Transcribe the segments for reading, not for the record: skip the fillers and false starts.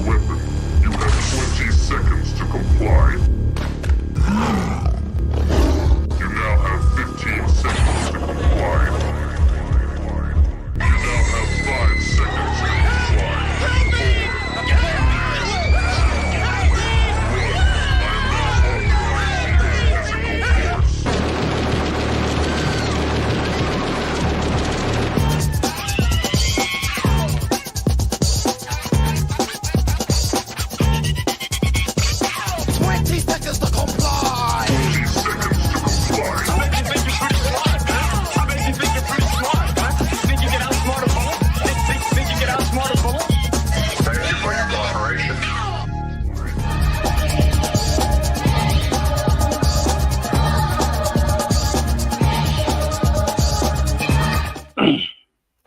weapon. You have 20 seconds to comply. You now have 15 seconds to comply. You now have 5 seconds to comply.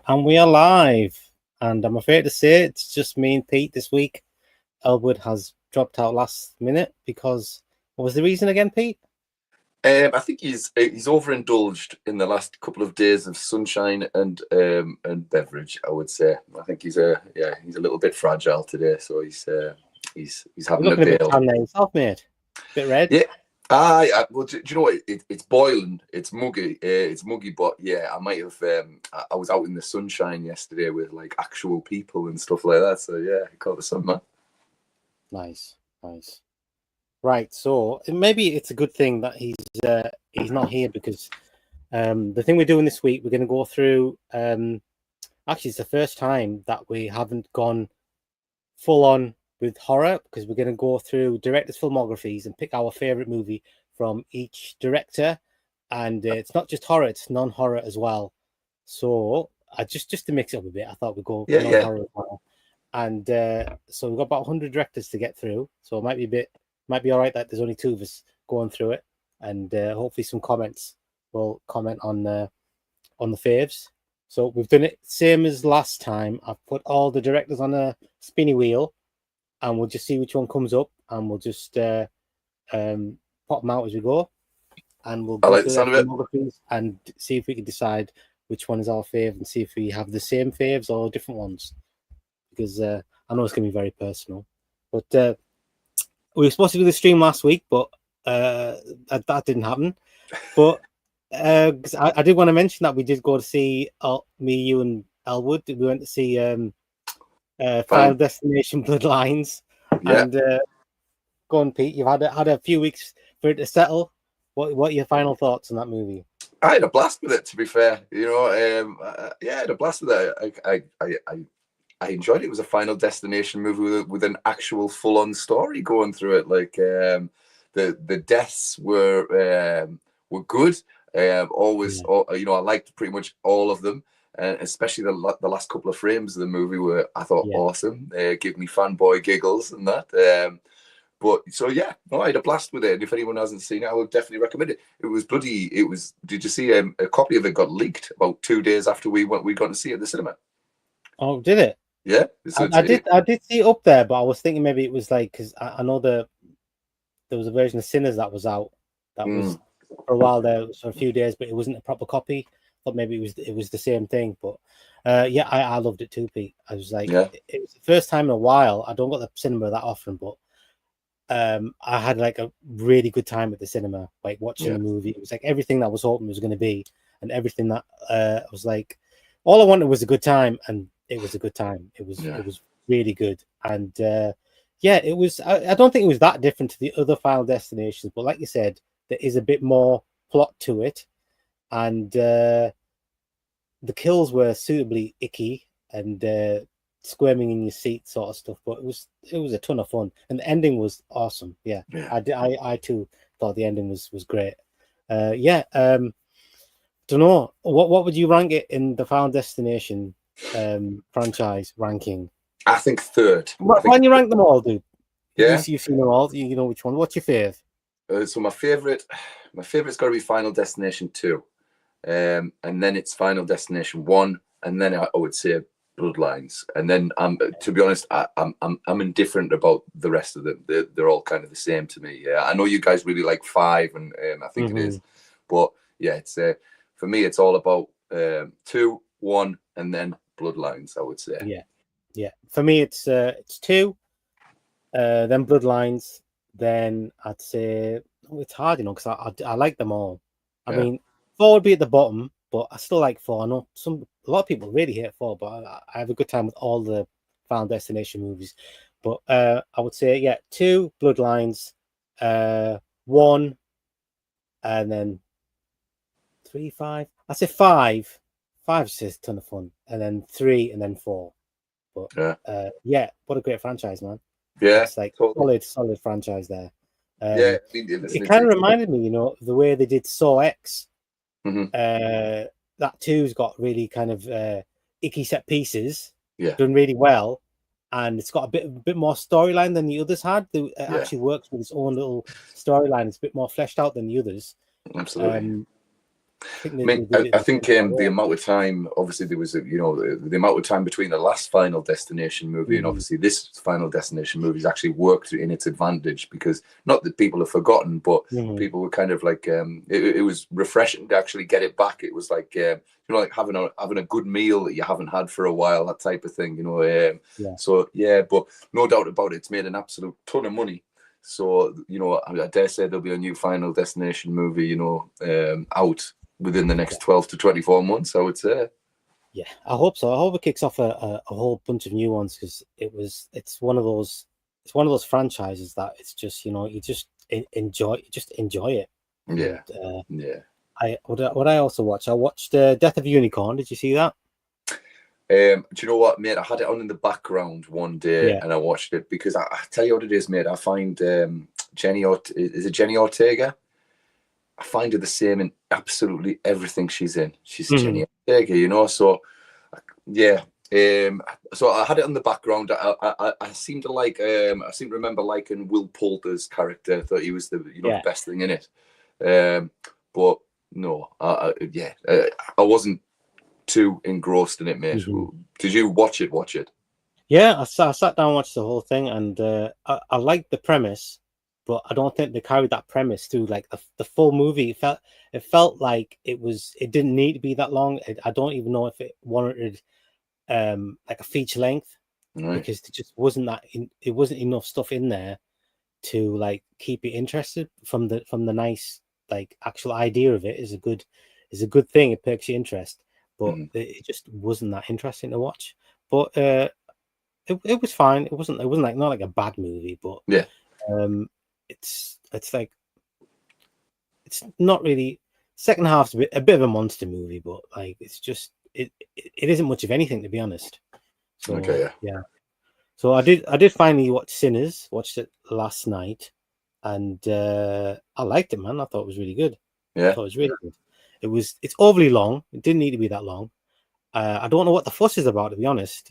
And we are live, and I'm afraid to say it's just me and Pete this week. Elwood has dropped out last minute because what was the reason again, Pete? I think he's overindulged in the last couple of days of sunshine and beverage. I would say. I think he's a little bit fragile today, so he's having a bail. Looking a bit yourself, mate. Bit red. Yeah. Well, do you know what? It's boiling. It's muggy. But yeah, I might have. I was out in the sunshine yesterday with like actual people and stuff like that. So yeah, I caught the sun, man. Nice. Right. So maybe it's a good thing that he's not here because the thing we're doing this week, we're going to go through. Actually, it's the first time that we haven't gone full on with horror because we're going to go through directors' filmographies and pick our favorite movie from each director, and it's not just horror; it's non-horror as well. So, just to mix it up a bit, I thought we'd go non-horror as well. And so we've got about 100 directors to get through. So it might be all right that there's only 2 of us going through it, and hopefully some comments will comment on the faves. So we've done it same as last time. I've put all the directors on a spinny wheel, and we'll just see which one comes up, and we'll just pop them out as we go, and we'll go through their filmographies and see if we can decide which one is our fave, and see if we have the same faves or different ones. Because I know it's going to be very personal. But we were supposed to do the stream last week, but that didn't happen. But I did want to mention that we did go to see me, you, and Elwood. We went to see Final Destination Bloodlines. Yeah. And go on, Pete. You've had a few weeks for it to settle. What are your final thoughts on that movie? I had a blast with it. To be fair, I had a blast with it. I enjoyed it. It was a Final Destination movie with an actual full-on story going through it. Like the deaths were good. I liked pretty much all of them, and especially the last couple of frames of the movie were, I thought, awesome. Give me fanboy giggles and that. I had a blast with it. And if anyone hasn't seen it, I would definitely recommend it. It was bloody. It was. Did you see a copy of it got leaked about 2 days after we got to see it at the cinema? Oh, did it? Yeah, I did see it up there, but I was thinking maybe it was like because I know there was a version of Sinners that was out that was for a while there, for a few days, but it wasn't a proper copy. I thought maybe it was the same thing, but I loved it too, Pete. I was like, it was the first time in a while. I don't go to the cinema that often, but I had like a really good time at the cinema, like watching the movie. It was like everything that I was hoping it was going to be, and everything that was like, all I wanted was a good time, and it was a good time. It was really good, and it was. I don't think it was that different to the other Final Destinations, but like you said, there is a bit more plot to it, and the kills were suitably icky and squirming in your seat sort of stuff. But it was a ton of fun, and the ending was awesome. Yeah. I too thought the ending was great. Don't know what would you rank it in the Final Destination franchise ranking? I think 3rd. Why don't you rank them all, dude? Yeah, you've seen them all. You know which one. What's your fave? So my favorite's got to be Final Destination 2, and then it's Final Destination 1, and then I would say Bloodlines, and then to be honest, I'm indifferent about the rest of them. They're all kind of the same to me. Yeah, I know you guys really like 5, and I think it is, but yeah, it's for me, it's all about 2, 1, and then Bloodlines, I would say. Yeah. For me, it's 2, then Bloodlines, then I'd say it's hard, because I like them all. I mean, 4 would be at the bottom, but I still like 4. I know a lot of people really hate 4, but I have a good time with all the Final Destination movies. But I would say 2 Bloodlines, 1, and then 3, 5. I say 5. 5's just a ton of fun, and then 3, and then 4. But what a great franchise, man. Yeah, it's like totally. solid franchise there. It kind of reminded me, the way they did Saw X. Mm-hmm. That 2's got really kind of icky set pieces, done really well, and it's got a bit more storyline than the others had. It actually works with its own little storyline. It's a bit more fleshed out than the others. Absolutely. I think the amount of time, obviously there was the amount of time between the last Final Destination movie and obviously this Final Destination movie has actually worked in its advantage, because not that people have forgotten, but people were kind of like it was refreshing to actually get it back. It was like like having a good meal that you haven't had for a while, that type of thing, So but no doubt about it, it's made an absolute ton of money. So I dare say there'll be a new Final Destination movie out within the next 12 to 24 months, I would say. Yeah, I hope so. I hope it kicks off a whole bunch of new ones, because it's one of those franchises that it's just you just enjoy it. Yeah. And, what I also watched, I watched Death of a Unicorn. Did you see that? Do you know what, mate? I had it on in the background one day and I watched it because I tell you what it is, mate. I find Jenny Ortega? I find her the same in absolutely everything she's in. She's Jenny Ortega, so so I had it on the background. I seem to like I seem to remember liking Will Poulter's character. I thought he was the best thing in it. But no, I wasn't too engrossed in it, mate. Did you watch it? Yeah, I sat down and watched the whole thing, and I liked the premise, but I don't think they carried that premise through like the full movie. It felt like it didn't need to be that long. I don't even know if it wanted like a feature length, because it just wasn't it wasn't enough stuff in there to like keep you interested from the nice like actual idea of it is a good thing. It piques your interest, but it just wasn't that interesting to watch. But it was fine. It wasn't like not like a bad movie, but it's like it's not really. Second half's a bit of a monster movie, but like it's just it isn't much of anything, to be honest. So so I did finally watch Sinners. Watched it last night, and I liked it, man. I thought it was really good. I thought it was really good. It's overly long. It didn't need to be that long. I don't know what the fuss is about, to be honest.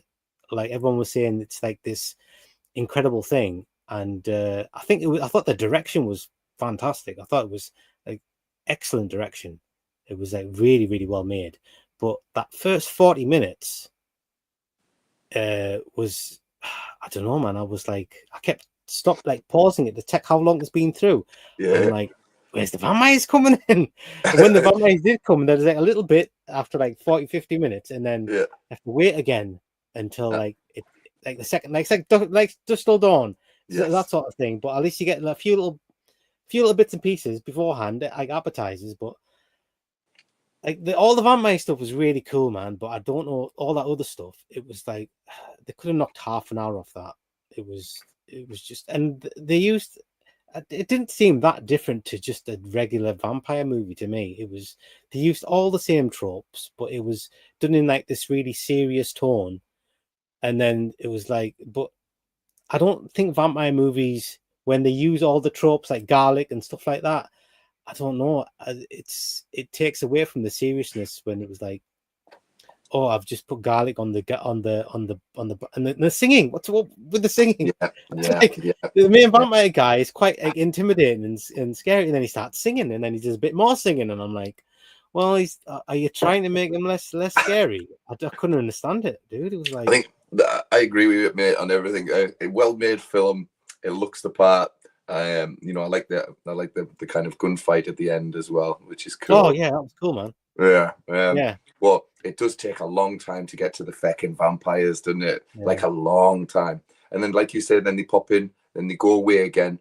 Like everyone was saying, it's like this incredible thing, and I thought the direction was fantastic. I thought it was like excellent direction. It was like really, really well made. But that first 40 minutes was, I don't know, man. I was like, I kept pausing it to check how long it's been through. I'm like, where's the vampires coming in? And when the vampires did come, there's like a little bit after like 40, 50 minutes, and then you have to wait again until like the second, like Dusk Till Dawn, that sort of thing. But at least you get a few little bits and pieces beforehand, like appetizers. But like all the vampire stuff was really cool, man. But I don't know all that other stuff. It was like they could have knocked half an hour off that. It was just, and they used. It didn't seem that different to just a regular vampire movie to me. They used all the same tropes, but it was done in like this really serious tone. And then it was like, but I don't think vampire movies, when they use all the tropes like garlic and stuff like that, I don't know. It takes away from the seriousness when it was like, oh, I've just put garlic on the and the singing. What's up with the singing? The main vampire guy is quite like, intimidating and scary, and then he starts singing, and then he does a bit more singing, and I'm like, well, are you trying to make him less scary? I couldn't understand it, dude. It was like, I think I agree with you, mate, on everything. A well-made film. It looks the part. I like the kind of gunfight at the end as well, which is cool. Oh yeah, that was cool, man. Yeah. Well, it does take a long time to get to the feckin' vampires, doesn't it? Like a long time. And then, like you said, then they pop in then they go away again,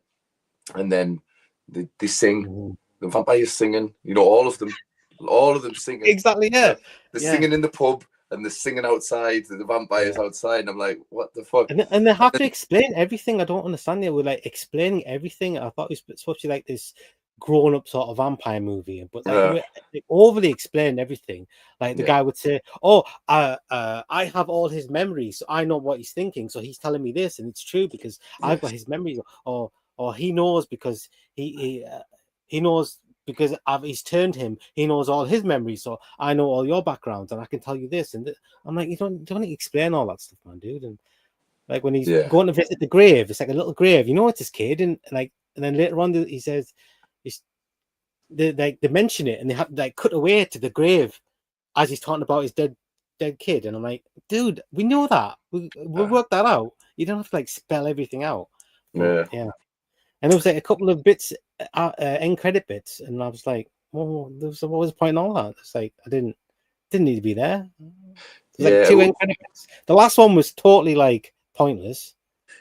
and then they sing. The vampires singing, you know, all of them singing. Exactly, yeah. They're singing in the pub and they're singing outside. The vampires outside, and I'm like, what the fuck? And they have to explain everything. I don't understand. They were like explaining everything. I thought it was supposed to be like this grown-up sort of vampire movie, but like, they overly explained everything. Like the guy would say, "Oh, I have all his memories, so I know what he's thinking. So he's telling me this, and it's true because I've got his memories." Or he knows because he knows because he's turned him. He knows all his memories, so I know all your backgrounds, and I can tell you this. And I'm like, you don't need to explain all that stuff, man, dude. And like when he's going to visit the grave, it's like a little grave. You know, it's his kid, and then later on he says. They mention it and they have like cut away to the grave as he's talking about his dead kid, and I'm like, dude, we know that we worked that out. You don't have to like spell everything out. But, and there was like a couple of bits, end credit bits, and I was like, oh, what was the point in all that? It's like I didn't need to be there. There's like 2 end credit bits. The last one was totally like pointless.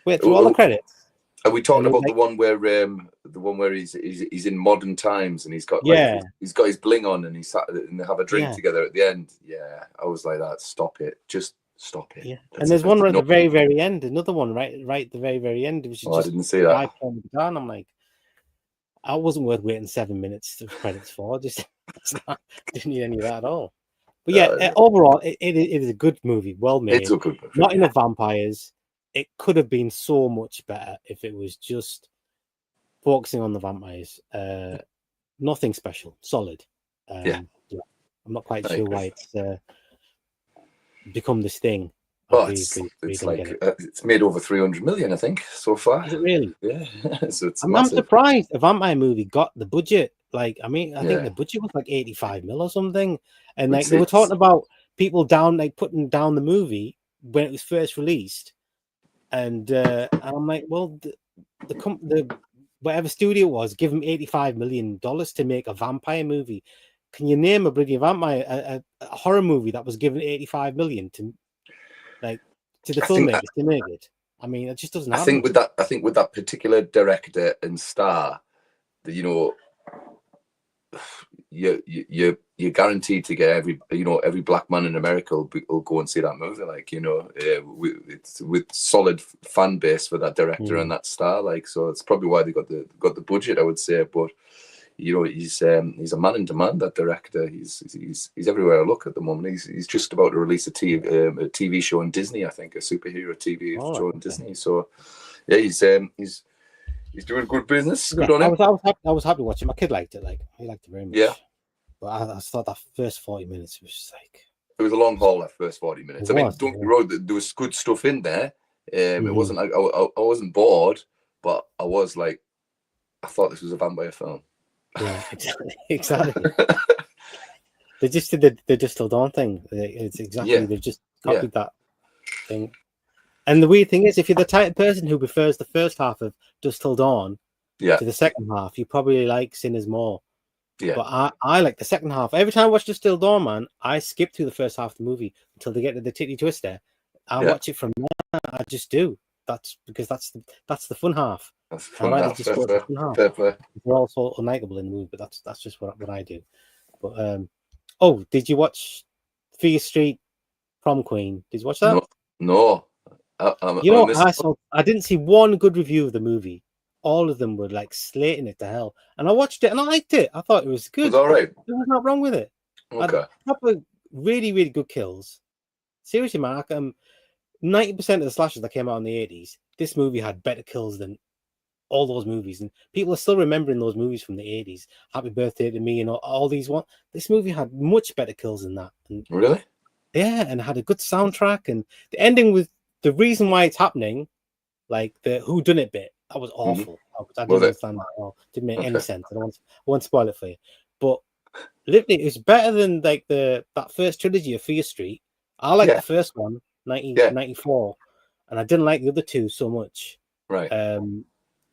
Wait through all the credits. Are we talking about the one where he's in modern times and he's got he's got his bling on and and they have a drink together at the end? Yeah, I was like that. Stop it, just stop it. Yeah, and there's one right at the very end. Another one right at the very end. It was just I didn't see that. And I'm like, I wasn't worth waiting 7 minutes of credits for. Just didn't need any of that at all. But overall, it is a good movie, well made. It's a good movie. Not enough vampires. It could have been so much better if it was just focusing on the vampires. Nothing special, solid. I'm not quite sure why it's become this thing. Well, it's made over 300 million, I think, so far. Is it really? Yeah. So I'm surprised a vampire movie got the budget. Like, I mean, I think the budget was like 85 mil or something, and like they were talking about people putting down the movie when it was first released. And I'm like, well, the whatever studio it was, give him $85 million to make a vampire movie. Can you name a bloody vampire, a horror movie that was given $85 million to the filmmakers to make it? I mean, it just doesn't happen. I think with that particular director and star, you know, you're guaranteed to get every black man in America will go and see that movie, like, you know, it's with solid fan base for that director and that star, like, so it's probably why they got the budget, I would say. But you know, he's a man in demand, that director. He's everywhere I look at the moment. He's just about to release a TV show on Disney, I think, a superhero TV show on Disney. So yeah, he's doing good business. Good on him. I was happy to watch it. My kid liked it. Like, he liked it very much. Yeah. But I thought that first 40 minutes was just like... It was a long haul, that first 40 minutes. Don't get me wrong, there was good stuff in there. It wasn't like I wasn't bored, but I was like, I thought this was a vampire film. Yeah, exactly. They just did the Dusk Till Dawn thing. It's exactly, they've just copied that thing. And the weird thing is, if you're the type of person who prefers the first half of Dusk Till Dawn to the second half, you probably like Sinners more. Yeah. But I like the second half. Every time I watch Dusk Till Dawn, man, I skip through the first half of the movie until they get to the titty twister. I watch it from there. I just do. That's because that's the fun half. That's the fun half. They're all so unlikable in the movie, but that's just what I do. But did you watch Fear Street Prom Queen? Did you watch that? No. I didn't see one good review of the movie. All of them were like slating it to hell, and I watched it and I liked it. I thought it was good. It was all right. There was not wrong with it. Okay. Really, really good kills. Seriously, Mark. 90% of the slashers that came out in the 80s, this movie had better kills than all those movies, and people are still remembering those movies from the 80s. Happy Birthday to Me and all these ones. This movie had much better kills than that. And, really? Yeah, and had a good soundtrack, and the ending with the reason why it's happening, like the whodunit bit, that was awful. I didn't understand that at all. Didn't make any sense. I won't spoil it for you. But literally, it's better than like that first trilogy of Fear Street. I like the first one, 1994, and I didn't like the other two so much. Right.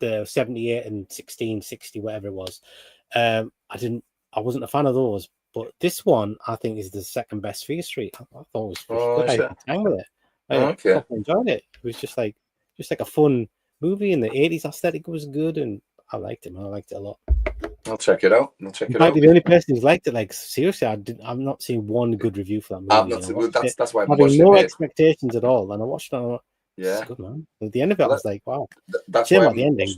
The 78 and 1660, whatever it was. I wasn't a fan of those. But this one, I think, is the second best Fear Street. I thought it was good. I had time with it. I enjoyed it. It was just like a fun movie, and the 80s aesthetic was good, and I liked it, man. I liked it a lot. I'll check it out. You might be the only person who's liked it. Like, seriously, I'm not seeing one good review for that movie. I've not. Well, that's why I haven't having watched no it, mate. expectations at all, and I watched it. And I thought, Yeah, it's good, man. At the end of it, I was like, wow. That's shame why about the ending.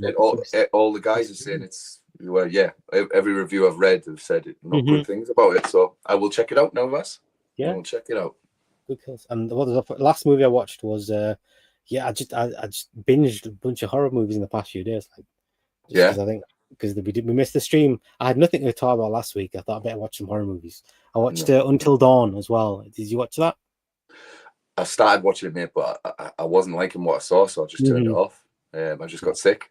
all the guys are saying it's. Well, yeah. Every review I've read have said not good things about it. So I will check it out now, Vas. Yeah, we'll check it out. Good kills. And what was the last movie I watched was I just binged a bunch of horror movies in the past few days. Like, because I think because we missed the stream. I had nothing to talk about last week. I thought I better watch some horror movies. I watched Until Dawn as well. Did you watch that? I started watching it, mate, but I wasn't liking what I saw, so I just turned it off. I just got sick.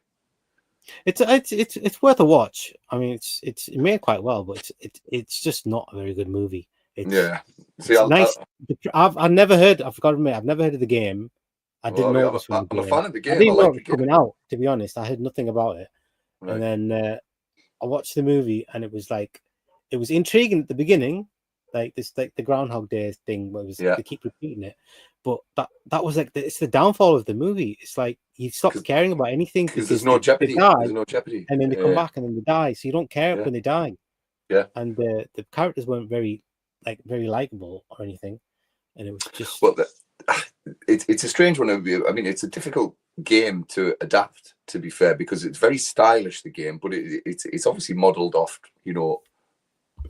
It's worth a watch. I mean, it made quite well, but it's just not a very good movie. See, nice. I've never heard. I've got to admit, I've never heard of the game. I didn't know it was from the game. I'm a fan of the game. I didn't know it was coming out. To be honest, I heard nothing about it. Right. And then I watched the movie, and it was like it was intriguing at the beginning, like the Groundhog Day thing where they keep repeating it. But that was like it's the downfall of the movie. It's like you stop caring about anything because there's no jeopardy. There's no jeopardy, and then they come back and then they die. So you don't care when they die. Yeah, and the characters weren't very likable or anything, and it was just. Well, it's a strange one. I mean, it's a difficult game to adapt. To be fair, because it's very stylish, the game, but it's obviously modelled off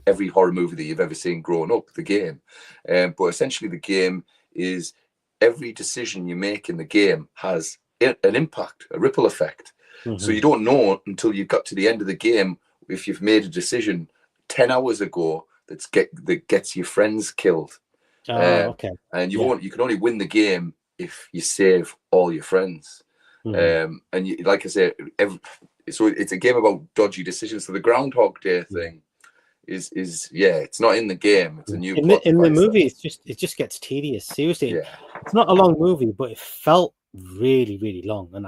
every horror movie that you've ever seen growing up. The game, but essentially the game is every decision you make in the game has an impact, a ripple effect. So you don't know until you've got to the end of the game if you've made a decision 10 hours ago that gets your friends killed. Okay. And you can only win the game if you save all your friends. And like I say, so it's a game about dodgy decisions. So the Groundhog Day thing is it's not in the game. It's a new plot in the movie. It just gets tedious. Seriously, it's not a long movie, but it felt really, really long. And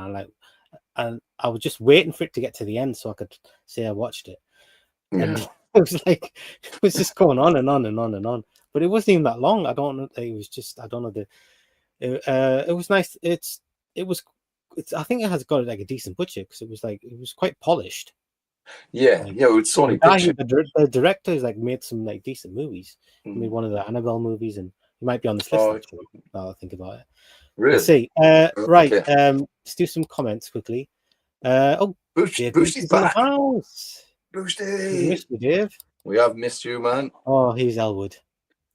I was just waiting for it to get to the end so I could say I watched it. And it was just going on and on and on and on. But it wasn't even that long. I don't know. It was just it was nice. I think it has got like a decent budget because it was quite polished. It's Sony Pictures. The director has made some decent movies. He made one of the Annabelle movies, and he might be on this list actually. Now I think about it. Really? Let's see. Right. Let's do some comments quickly. Boosty's back. In the house. Boosty. We missed you, Dave. We have missed you, man. Oh, he's Elwood.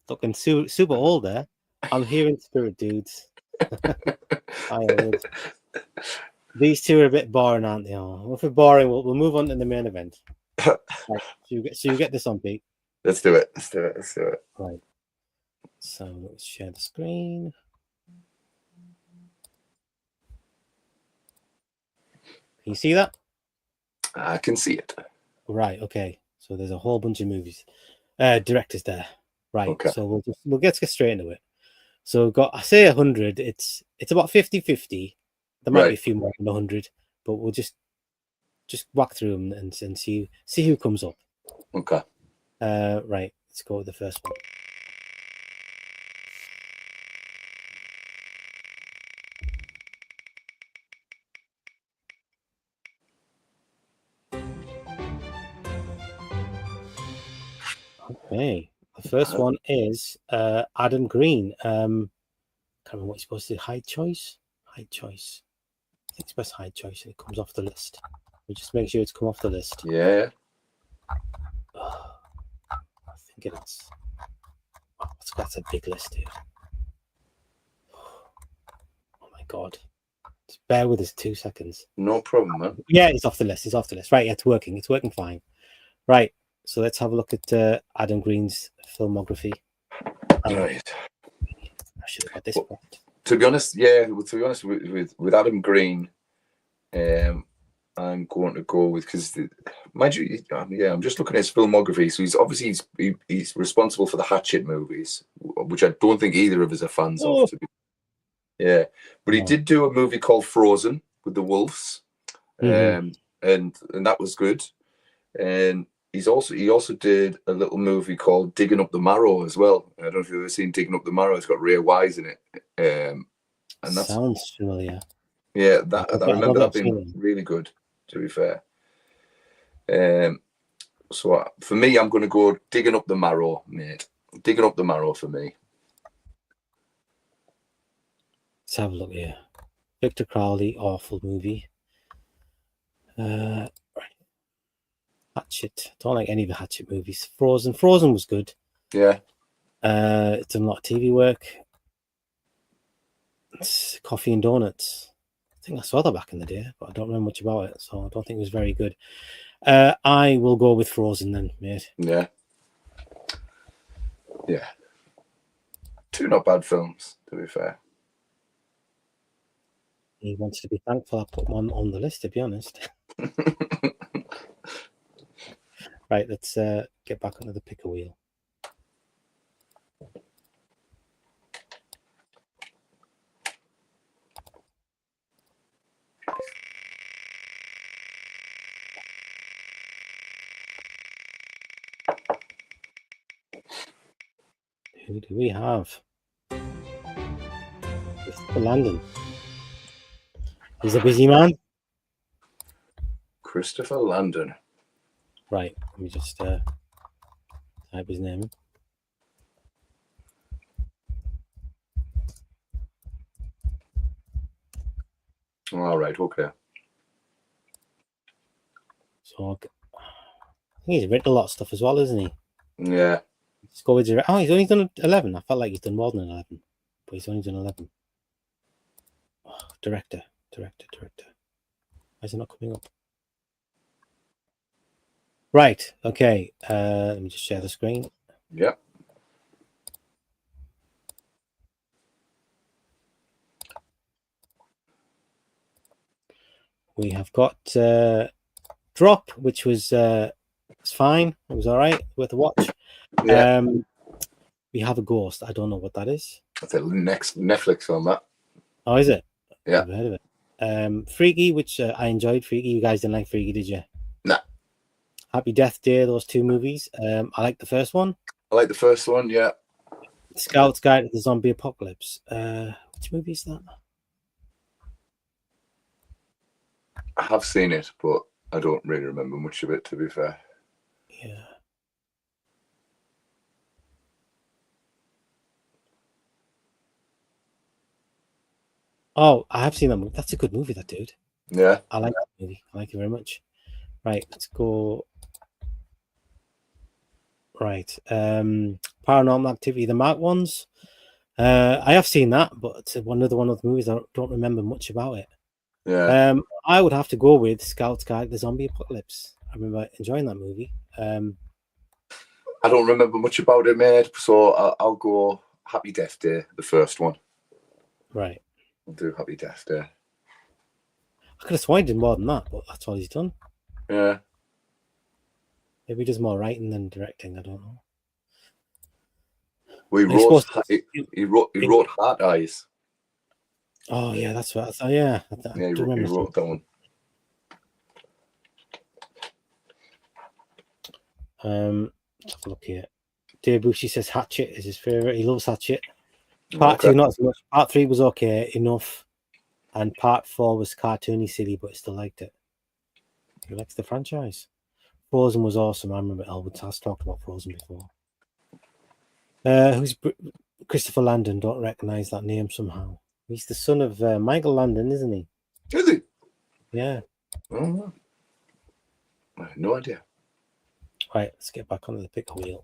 Looking super old there. I'm here in spirit, dudes. Hi, Elwood. These two are a bit boring, aren't they? Oh, if we're boring, we'll move on to the main event. Right. So you get this on, Pete. Let's do it. Right. So let's share the screen. Can you see that? I can see it. Right. Okay. So there's a whole bunch of movies, directors there. Right. Okay. So we'll get straight into it. So we've got, I say 100. It's about 50-50. There might be a few more than 100, but we'll just walk through them and see who comes up. Okay. Right. Let's go with the first one. Okay. The first one is Adam Green. Can't remember what you're supposed to do. Hide choice. I think it's best hide choice. It comes off the list. We'll just make sure it's come off the list. Yeah. I think it is. Oh, that's a big list here. Oh my god. Just bear with us 2 seconds. No problem, man. Yeah, it's off the list. Right, yeah, it's working. It's working fine. Right. So let's have a look at Adam Green's filmography. Right. I should have got this point. To be honest, with Adam Green, I'm going to go with mind you, I'm just looking at his filmography. So he's responsible for the Hatchet movies, which I don't think either of us are fans of. But he did do a movie called Frozen with the wolves, and that was good. And he also did a little movie called Digging Up the Marrow as well. I don't know if you've ever seen Digging Up the Marrow. It's got Ray Wise in it. And that sounds familiar. Yeah, that I don't remember think that I've being seen it. really good. To be fair. So for me, I'm going to go Digging Up the Marrow, mate. Digging Up the Marrow for me. Let's have a look here. Victor Crowley, awful movie. Hatchet. Don't like any of the Hatchet movies. Frozen. Frozen was good. Yeah. It's done a lot of TV work. It's Coffee and Donuts. I think I saw that back in the day, but I don't remember much about it, so I don't think it was very good. I will go with Frozen then, mate. Yeah. Yeah. Two not bad films, to be fair. He wants to be thankful I put one on the list, to be honest. Right, let's get back onto the picker wheel. Who do we have? Christopher Landon. He's a busy man. Christopher Landon. Right, let me just type his name in. All right, okay. So I think he's written a lot of stuff as well, isn't he? Yeah. Let's go with oh, he's only done 11. I felt like he's done more than 11, but he's only done 11. Oh, director. Why is it not coming up? Right, okay. Let me just share the screen. Yep. We have got Drop, which was it's fine. It was all right, worth a watch. Yeah. We have a Ghost. I don't know what that is. That's the next Netflix film, that. Oh, is it? Yeah. Never heard of it. Freaky, which I enjoyed. Freaky, you guys didn't like Freaky, did you? Nah. Happy Death Day, those two movies. I like the first one. I like the first one, yeah. Scout's Guide to the Zombie Apocalypse. Which movie is that? I have seen it, but I don't really remember much of it, to be fair. Yeah. Oh, I have seen that movie. That's a good movie, that dude. Yeah. I like that movie. I like it very much. Right, let's go. Right. Paranormal Activity, the Mark ones. I have seen that, but it's another one of the movies I don't remember much about it. Yeah. I would have to go with Scout's Guide to the Zombie Apocalypse. I remember enjoying that movie. I don't remember much about it, mate, so I'll go Happy Death Day, the first one. Right. I'll do Happy Death Day. I could have sworn he did more than that, but that's all he's done. Yeah. Maybe he does more writing than directing. I don't know. Well, he wrote Heart Eyes. Oh yeah, that's what I thought. Yeah, Yeah, he wrote that one. Let's have a look here. Dave Bushy says Hatchet is his favorite. He loves Hatchet. Part 2, not as much. Part 3 was okay enough, and Part 4 was cartoony, silly, but he still liked it. He likes the franchise. Frozen was awesome. I remember Elwood has talked about Frozen before. Who's Christopher Landon? Don't recognize that name somehow. He's the son of Michael Landon, isn't he? Is he? Yeah. Oh, I have no idea. Right, let's get back onto the picker wheel.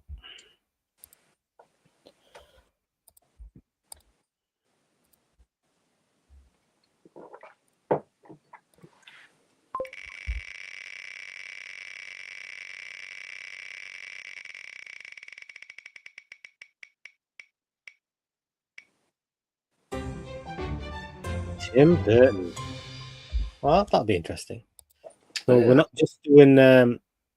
Tim Burton. Well, that'll be interesting. So we're not just doing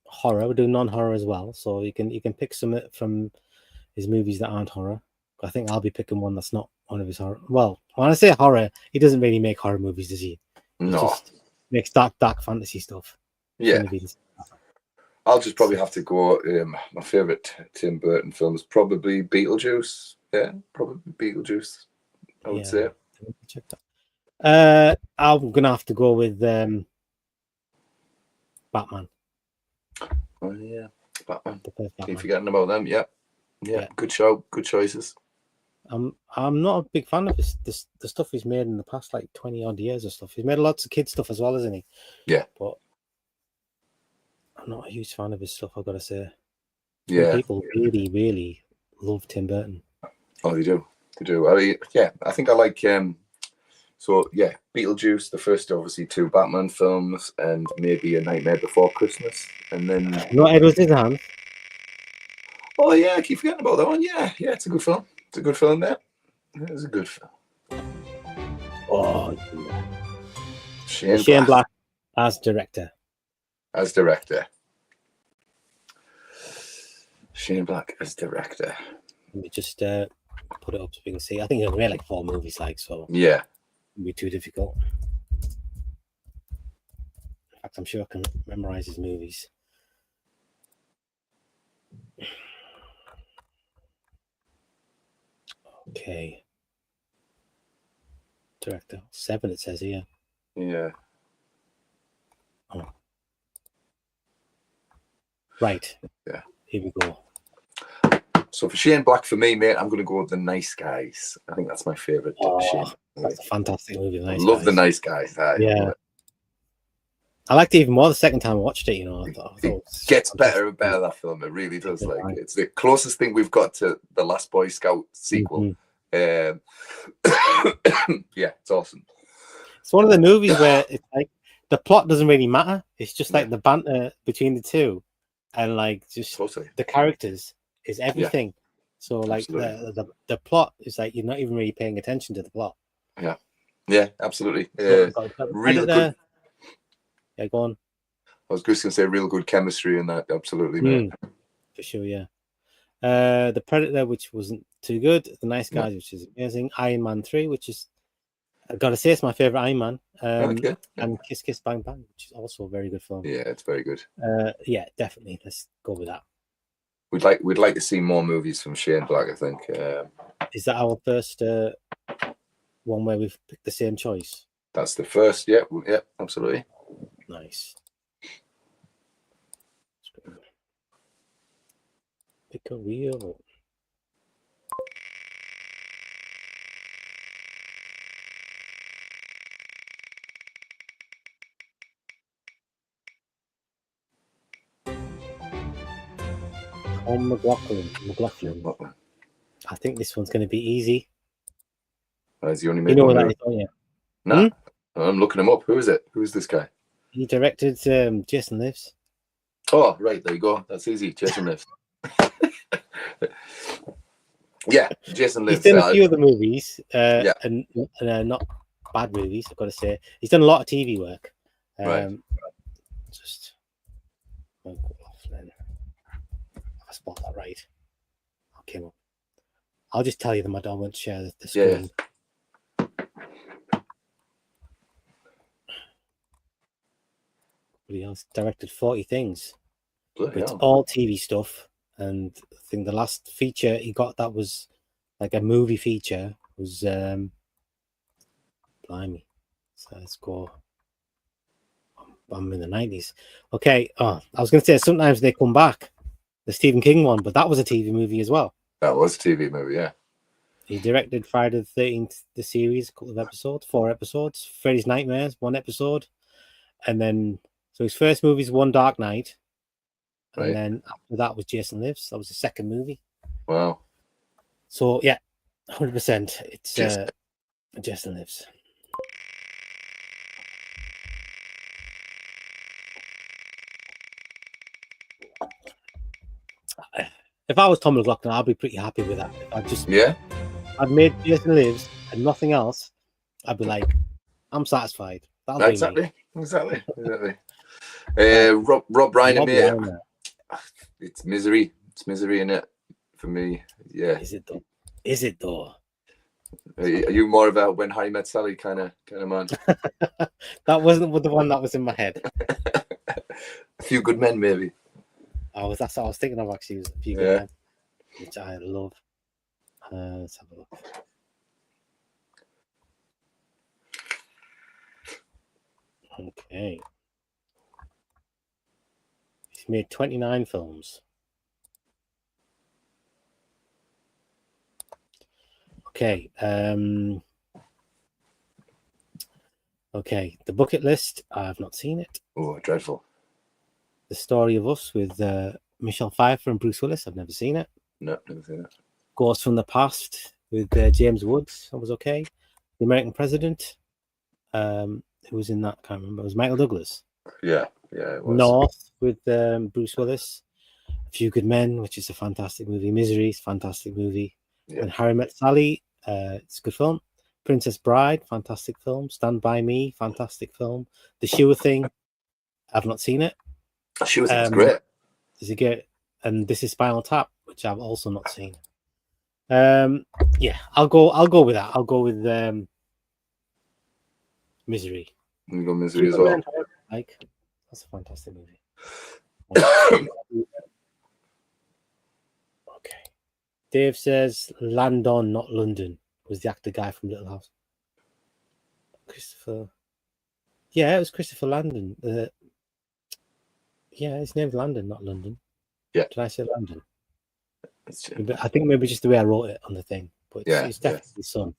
horror; we're doing non-horror as well. So you can pick some from his movies that aren't horror. I think I'll be picking one that's not one of his horror. Well, when I say horror, he doesn't really make horror movies, does he? He just makes dark fantasy stuff. Yeah. I'll just probably have to go. My favorite Tim Burton film is probably Beetlejuice. Yeah, probably Beetlejuice. I would say. Check that. I'm gonna have to go with Batman. Oh yeah, Batman. The first Keep Batman. forgetting about them. Yeah. Yeah. Good show. Good choices. I'm not a big fan of the stuff he's made in the past like 20 odd years or stuff. He's made lots of kid stuff as well, isn't he? Yeah. But I'm not a huge fan of his stuff, I've got to say. Yeah. People really, really love Tim Burton. Oh, they do. They do. I mean, yeah, I think I like so yeah, Beetlejuice, the first obviously 2 Batman films, and maybe A Nightmare Before Christmas, and then Not Edward Scissorhands. oh yeah, I keep forgetting about that one. Yeah, it's a good film. It's a good film there. It's a good film. Oh, Shane Shane Black Black as director. as director. Shane Black as director. Let me just put it up so we can see. I think he's made like 4 movies, like, so Yeah. it wouldn't be too difficult. In fact, I'm sure I can memorize his movies. Okay. Director 7, it says here. Yeah. Oh. Right. Yeah. Here we go. So for Shane Black, for me, mate, I'm going to go with The Nice Guys. I think that's my favourite. Shane. That's a fantastic movie. The Nice Love Guys. The Nice Guys. Yeah. I liked it even more the second time I watched it. You know, I thought it gets better and better, that film. It really does. Like, it's the closest thing we've got to the Last Boy Scout sequel. Yeah, it's awesome. It's one of the movies where it's like the plot doesn't really matter. It's just like the banter between the two, and like just the characters is everything. So like the plot is like you're not even really paying attention to the plot. Yeah, absolutely. Real good. Yeah, go on. I was just going to say real good chemistry in that. Absolutely, man. For sure, yeah. The Predator, which wasn't too good. The Nice Guys, which is amazing. Iron Man 3, which is, I've got to say, it's my favorite Iron Man. And Kiss Kiss Bang Bang, which is also a very good film. Yeah, it's very good. Yeah, definitely. Let's go with that. We'd like to see more movies from Shane Black, I think. Is that our first one where we've picked the same choice? That's the first. Yeah, absolutely. Nice. Pick a wheel. Tom McLaughlin. I think this one's going to be easy. Is he only made you know one that is, don't you? No, I'm looking him up. Who is it? Who is this guy? He directed Jason Lives. Oh, right. There you go. That's easy. Jason Lives. Yeah, Jason Lives. He's done a few other movies, and not bad movies, I've got to say. He's done a lot of TV work. Just I spelled that right. Okay, well, I'll just tell you them. I don't want to share the screen. He has directed 40 things. It's all TV stuff. And I think the last feature he got that was like a movie feature was blimey. So let's go. I'm in the 90s. Okay. Oh, I was going to say sometimes they come back. The Stephen King one, but that was a TV movie as well. That was a TV movie, yeah. He directed Friday the 13th, the series, a couple of episodes, 4 episodes. Freddy's Nightmares, 1 episode. And then, so his first movie is One Dark Night. And then after that was Jason Lives. That was the second movie. Wow. So, yeah, 100%. It's Jason Lives. If I was Tom McLaughlin, I'd be pretty happy with that. I'd made Jason Lives and nothing else. I'd be like, I'm satisfied. Exactly. Rob Reiner, mate. It's misery. It's misery in it for me. Yeah. Is it though? Are you more of a When Harry Met Sally kind of man? That wasn't the one that was in my head. A Few Good Men, maybe. That's what I was thinking of actually. Was A Few Good Men, which I love. Let's have a look. Okay. He's made 29 films. Okay. Okay. The Bucket List. I've not seen it. Oh, dreadful. The Story of Us with Michelle Pfeiffer and Bruce Willis. I've never seen it. No, never seen it. Ghost from the Past with James Woods. That was okay. The American President. Who was in that? I can't remember. It was Michael Douglas. Yeah, it was. North with Bruce Willis. A Few Good Men, which is a fantastic movie. Misery is a fantastic movie. Yeah. And Harry Met Sally, it's a good film. Princess Bride, fantastic film. Stand By Me, fantastic film. The Sure Thing, I've not seen it. She was great. Is it good? And This Is Spinal Tap, which I've also not seen. Yeah, I'll go with that. I'll go with Misery. You go Misery as well. Like, that's a fantastic movie. Okay. Dave says Landon, not London, was the actor guy from Little House. Christopher. Yeah, it was Christopher Landon. Yeah, his name's Landon, not London. Yeah. Did I say Landon? I think maybe just the way I wrote it on the thing, but it's definitely his son.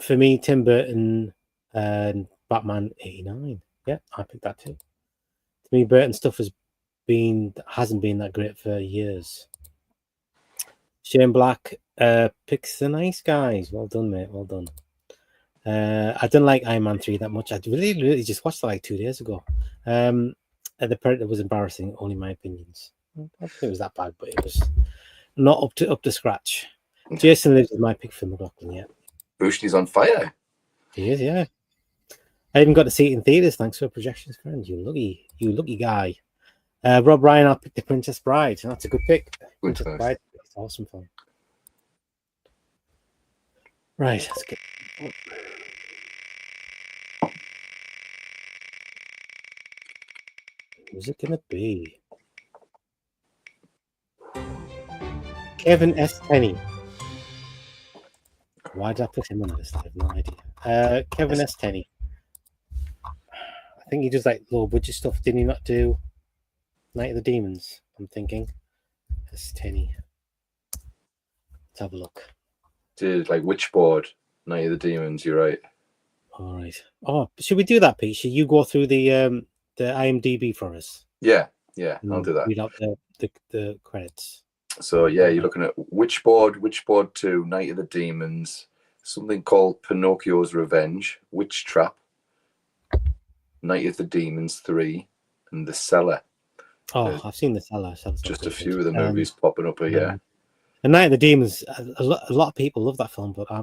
For me, Tim Burton and Batman '89. Yeah, I picked that too. To me, Burton stuff hasn't been that great for years. Shane Black picks the Nice Guys. Well done, mate. Well done. I didn't like Iron Man 3 that much. I really just watched it like 2 days ago. The Predator was embarrassing, only my opinions. I don't think it was that bad, but it was not up to scratch. Jason Lives is my pick for McLaughlin, yeah. Bushney's on fire. He is, yeah. I even got to see it in theaters thanks to a projections friend. You lucky guy. Rob Ryan, I'll pick The Princess Bride. That's a good pick. Princess Bride, it's awesome film. Right, let's get. Who's it gonna be? Kevin S. Tenney. Why did I put him on this? I have no idea. Kevin S. Tenney. I think he does like low budget stuff. Didn't he not do Night of the Demons? I'm thinking. S. Tenney. Let's have a look. Did like Witchboard, Night of the Demons, you're right. All right. Oh, should we do that, Pete? Should you go through the IMDb for us? Yeah, I'll do that. Read out the credits. So yeah, you're looking at Witchboard 2, Night of the Demons, something called Pinocchio's Revenge, Witch Trap, Night of the Demons 3, and The Cellar. Oh, I've seen The Cellar. Just a few of the movies popping up here. And Night of the Demons, a lot of people love that film, but I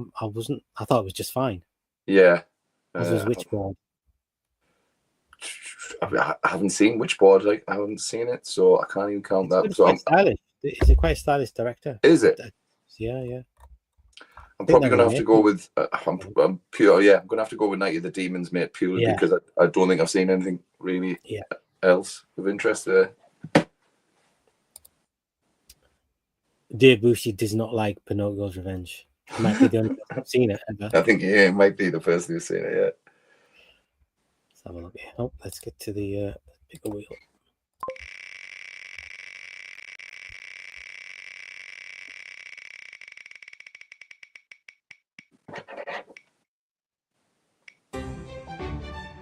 thought it was just fine. Yeah. As was Witchboard. I haven't seen Witchboard. Like, I haven't seen it, so I can't even count that. It's so quite stylish. It's a quite stylish director. Is it? Yeah. I'm probably going to have to go with. I'm pure. Yeah, I'm going to have to go with Night of the Demons, mate, purely because I don't think I've seen anything really else of interest there. Dave Bushy does not like Pinocchio's Revenge. He might be the only person who's seen it ever. I think it might be the person who's seen it. Yeah. Let's have a look here. Oh, let's get to the pick a wheel.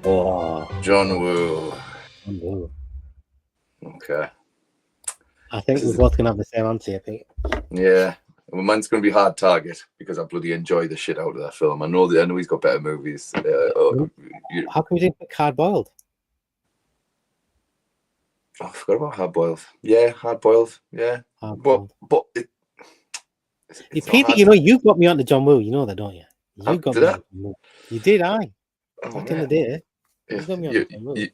Oh, John Woo. John Woo. Okay. I think we're both going to have the same answer, I think. Yeah. Well, mine's going to be Hard Target because I bloody enjoy the shit out of that film. I know he's got better movies. How come you didn't pick Hard Boiled? Oh, I forgot about Hard Boiled. Yeah, Hard Boiled. Yeah. But Peter, you've got me onto John Woo. You know that, don't you? You got me onto John Woo. You did, back in the day.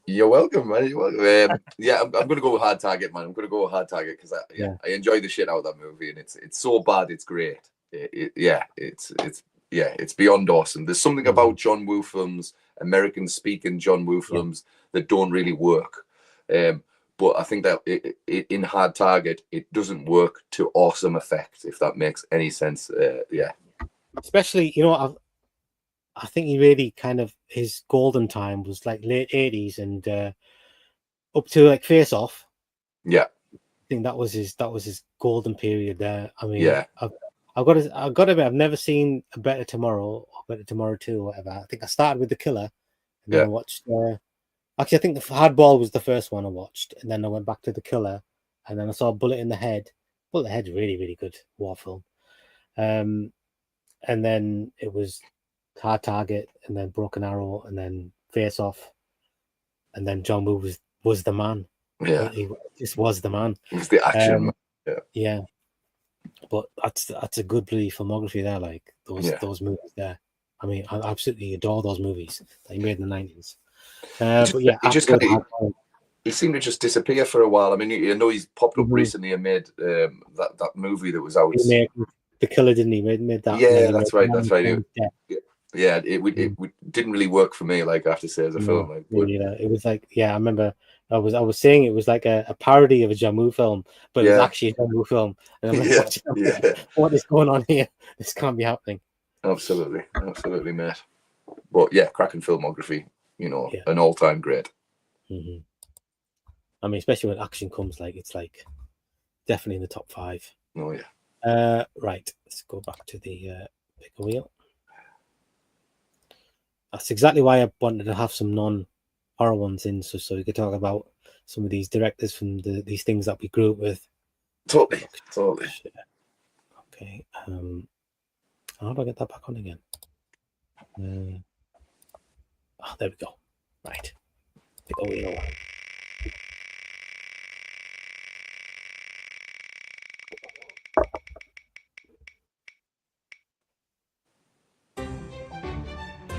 You're welcome, man. You're welcome. Yeah, I'm going to go with Hard Target, man. I'm going to go with Hard Target because I enjoy the shit out of that movie, and it's so bad, it's great. It's beyond awesome. There's something about John Woo films, American speaking John Woo films, that don't really work. But I think that in Hard Target, it doesn't work to awesome effect, if that makes any sense. Especially, I think he really kind of his golden time was like late 80s and up to like Face Off. Yeah. I think that was his golden period there. I mean, Yeah. I've got to admit, I've never seen A Better Tomorrow or Better Tomorrow 2 or whatever. I think I started with The Killer and then I watched actually I think the Hardball was the first one I watched, and then I went back to The Killer, and then I saw Bullet in the Head. Bullet in the Head's really, really good war film. And then it was Hard Target, and then Broken Arrow, and then Face Off, and then John Woo was the man. Yeah, he just was the man. It was the action. Yeah, but that's a good bloody filmography there. Like those movies there. I mean, I absolutely adore those movies that he made in the 90s. But yeah, he seemed to just disappear for a while. I mean, you know, he's popped up recently and made that movie that was out. He made The Killer, didn't he? Made that. Yeah, that's right. That's right. It didn't really work for me. Like I have to say, as a film, like, it was like, I remember I was saying it was like a parody of a John Woo film, but it was actually a John Woo film. And I'm like, what is going on here? This can't be happening. Absolutely, mate. But yeah, cracking filmography. You know, an all-time great. Mm-hmm. I mean, especially when action comes, like it's like definitely in the top 5. Oh yeah. Right, let's go back to the pick a wheel. That's exactly why I wanted to have some non-horror ones in, so we could talk about some of these directors from these things that we grew up with. Totally. Okay. How do I get that back on again? There we go. Right. Pick a wheel.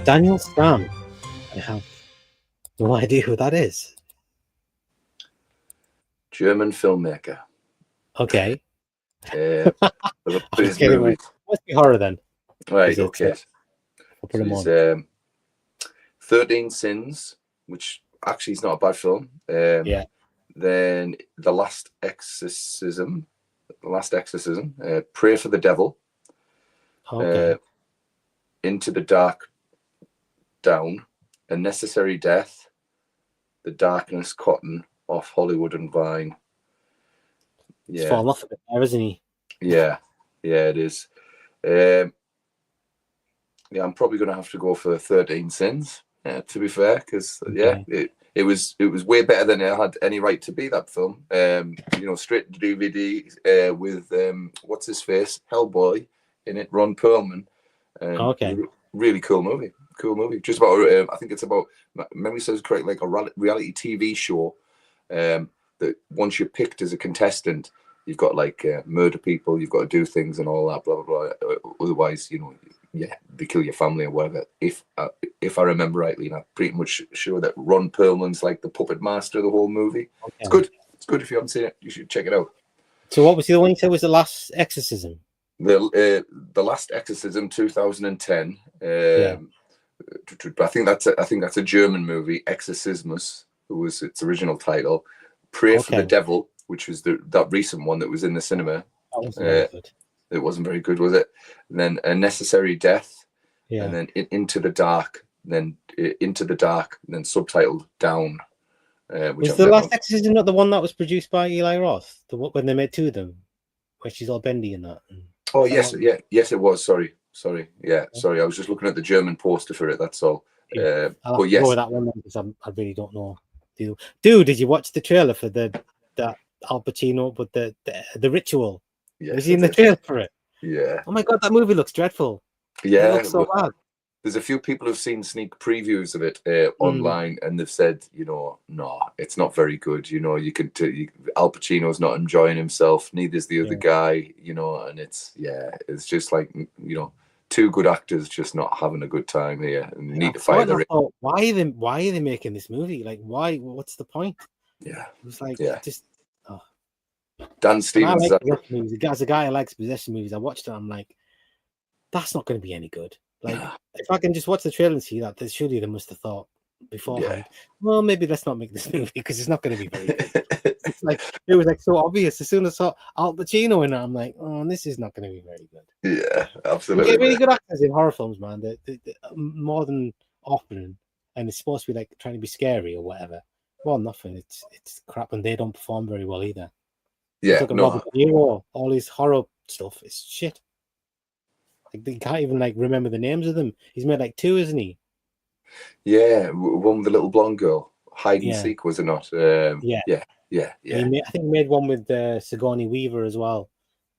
Daniel Stern. I have no idea who that is. German filmmaker. Okay. His movie. Must be horror then. Right. Okay. I'll put him on. 13 Sins, which actually is not a bad film. Then The Last Exorcism. Pray for the Devil. Okay. Into the Dark, Down, A Necessary Death, The Darkness, Cotton, Off Hollywood and Vine. He's fallen off a bit there, isn't he? Yeah, it is. I'm probably going to have to go for 13 Sins. To be fair, because it was way better than it had any right to be. That film, you know, straight to DVD with what's his face, Hellboy in it, Ron Perlman. Really cool movie. Just about I think it's about, memory serves correct, like a reality TV show that once you're picked as a contestant, you've got like murder people, you've got to do things and all that, blah blah blah. Otherwise, you know, they kill your family or whatever. If I remember rightly, and I'm pretty much sure that Ron Perlman's like the puppet master of the whole movie. Okay. It's good. If you haven't seen it, you should check it out. So what was the one you said was The Last Exorcism? The Last Exorcism, 2010. I think that's a German movie. Exorcismus was its original title. Pray for the Devil, which was that recent one that was in the cinema. That wasn't very good. It wasn't very good, was it? And then A Necessary Death, and then Into the Dark, then Into the Dark, and then subtitled Down. Was The Last Exorcism not the one that was produced by Eli Roth? When they made 2 of them, where she's all bendy and that. Oh yes, it was. Sorry. Yeah, sorry. I was just looking at the German poster for it. That's all. But yes, go that one because I really don't know. Dude, did you watch the trailer for that Al Pacino, but the Ritual? Yeah, was he in the trailer for it? Yeah. Oh my god, that movie looks dreadful. Yeah, it looks so bad. There's a few people who've seen sneak previews of it online, and they've said, you know, no, it's not very good. You know, Al Pacino's not enjoying himself. Neither's the other guy. You know, and it's just like, you know, 2 good actors just not having a good time here, and need to fight the. Why are they making this movie? Like, why? What's the point? Yeah, it was like just. Dan Stevens. As a guy who likes possession movies, I watched it. I'm like, that's not going to be any good. Like, if I can just watch the trailer and see that, then surely they must have thought beforehand. Well, maybe let's not make this movie because it's not going to be very good. It's like it was like so obvious. As soon as I saw Al Pacino in it, I'm like, oh, this is not going to be very good. Yeah, You absolutely. get really good actors in horror films, man. They're more than often, and it's supposed to be like trying to be scary or whatever. Well, nothing. It's crap, and they don't perform very well either. Yeah, Look at no. Robert De Niro. All his horror stuff is shit. Like they can't even like remember the names of them. He's made like 2, isn't he? Yeah, one with the little blonde girl, hide and seek, was it not? Yeah. I think he made one with Sigourney Weaver as well.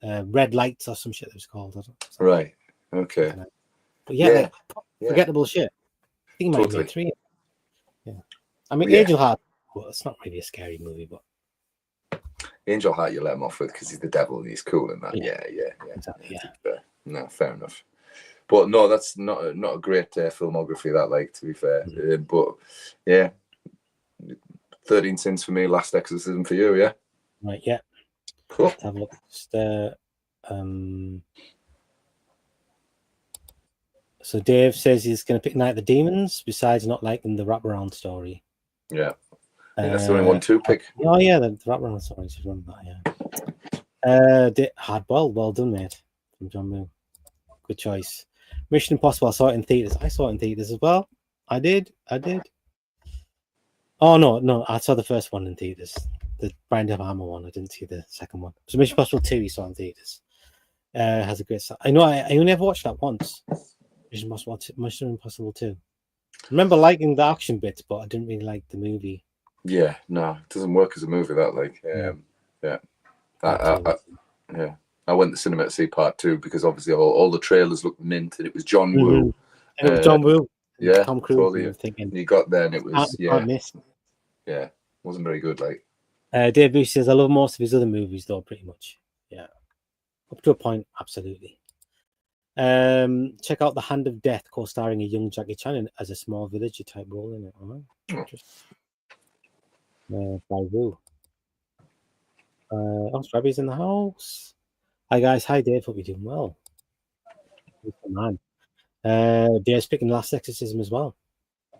Red Lights or some shit it was called. Right. Okay. But like forgettable shit. I think he might have made 3. Yeah. I mean, Angel Heart. Well, it's not really a scary movie, but Angel Heart, you let him off with because he's the devil and he's cool and that. Yeah. Exactly. No, fair enough. But no, that's not a great filmography. That, like, to be fair, but yeah, 13 Sins for me, Last Exorcism for you, yeah. Right, yeah. Cool. Let's have a look. So Dave says he's going to pick Night of the Demons, besides not liking the wraparound story. Yeah, I think that's the only one to pick. Oh yeah, the wraparound story. Just remember that. Yeah. Hardball, well done, mate. From John Moon. Good choice. Mission Impossible. I saw it in theaters. I saw it in theaters as well. I did. Oh no, I saw the first one in theaters. The Brian De Palma one. I didn't see the second one. So Mission Impossible 2 you saw in theaters. Has a great start. I know I only ever watched that once. Mission Impossible 2. I remember liking the action bits, but I didn't really like the movie. Yeah, no, it doesn't work as a movie. That, like, I went to cinema to see part 2 because obviously all the trailers looked mint and it was John Woo. And it was John Woo. Yeah, Tom Cruise. totally. Thinking, you got there and it was can't miss. Yeah, wasn't very good. Like, Dave Bush says I love most of his other movies though, pretty much. Yeah, up to a point, absolutely. Check out The Hand of Death, co-starring a young Jackie Chan as a small villager type role in it. All right. By Woo. Strabby's in the house. Hi guys, hi Dave, hope you're doing well. Man. Dave's picking Last Exorcism as well. I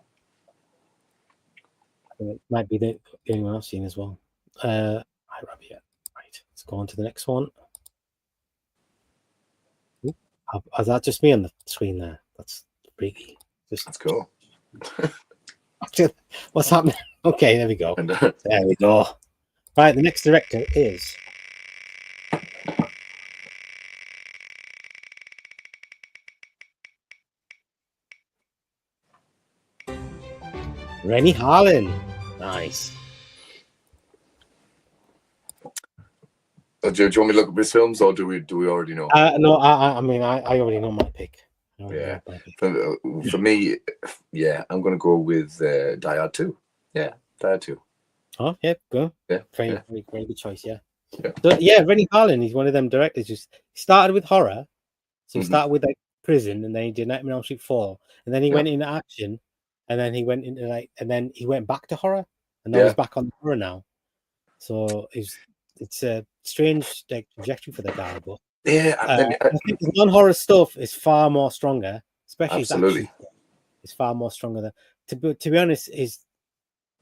think it might be the only one I've seen as well. Hi Robbie. Yeah. Right, let's go on to the next one. Is that just me on the screen there? That's freaky. That's cool. What's happening? Okay, there we go. There we go. Right, the next director is Rennie Harlin. Nice. Do you want me to look up his films, or do we already know? No, I mean, I already know my pick. Yeah. For me, yeah, I'm going to go with Die Hard 2. Yeah, Die Hard 2. Oh, yeah, go. Yeah. Very good choice, yeah. So, yeah, Rennie Harlin, he's one of them directors who started with horror. So he started with like prison, and then he did Nightmare on Elm Street 4, and then he went into action, and then he went into and then he went back to horror, and now he's back on horror now. So it's a strange like trajectory for the guy, but I think his non-horror stuff is far more stronger, especially absolutely. It's far more stronger than to be honest. Is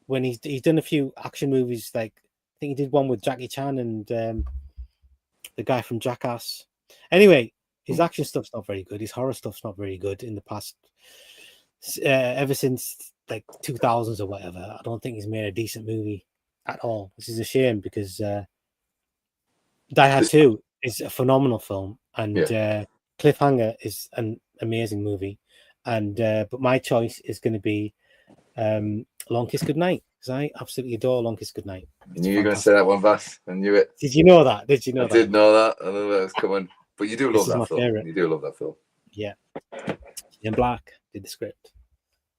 when he's done a few action movies, like I think he did one with Jackie Chan and the guy from Jackass. Anyway, his action stuff's not very good. His horror stuff's not very good in the past. Ever since like 2000s or whatever, I don't think he's made a decent movie at all. This is a shame because Die Hard 2 is a phenomenal film, and Cliffhanger is an amazing movie. And but my choice is going to be Long Kiss Goodnight, because I absolutely adore Long Kiss Goodnight. I knew you were going to say that one, Vass. I knew it. Did you know that? Did you know I that? did know that. I know that was coming. But you do love This is that my film. favorite. You do love that film. Yeah. Ian Black did the script.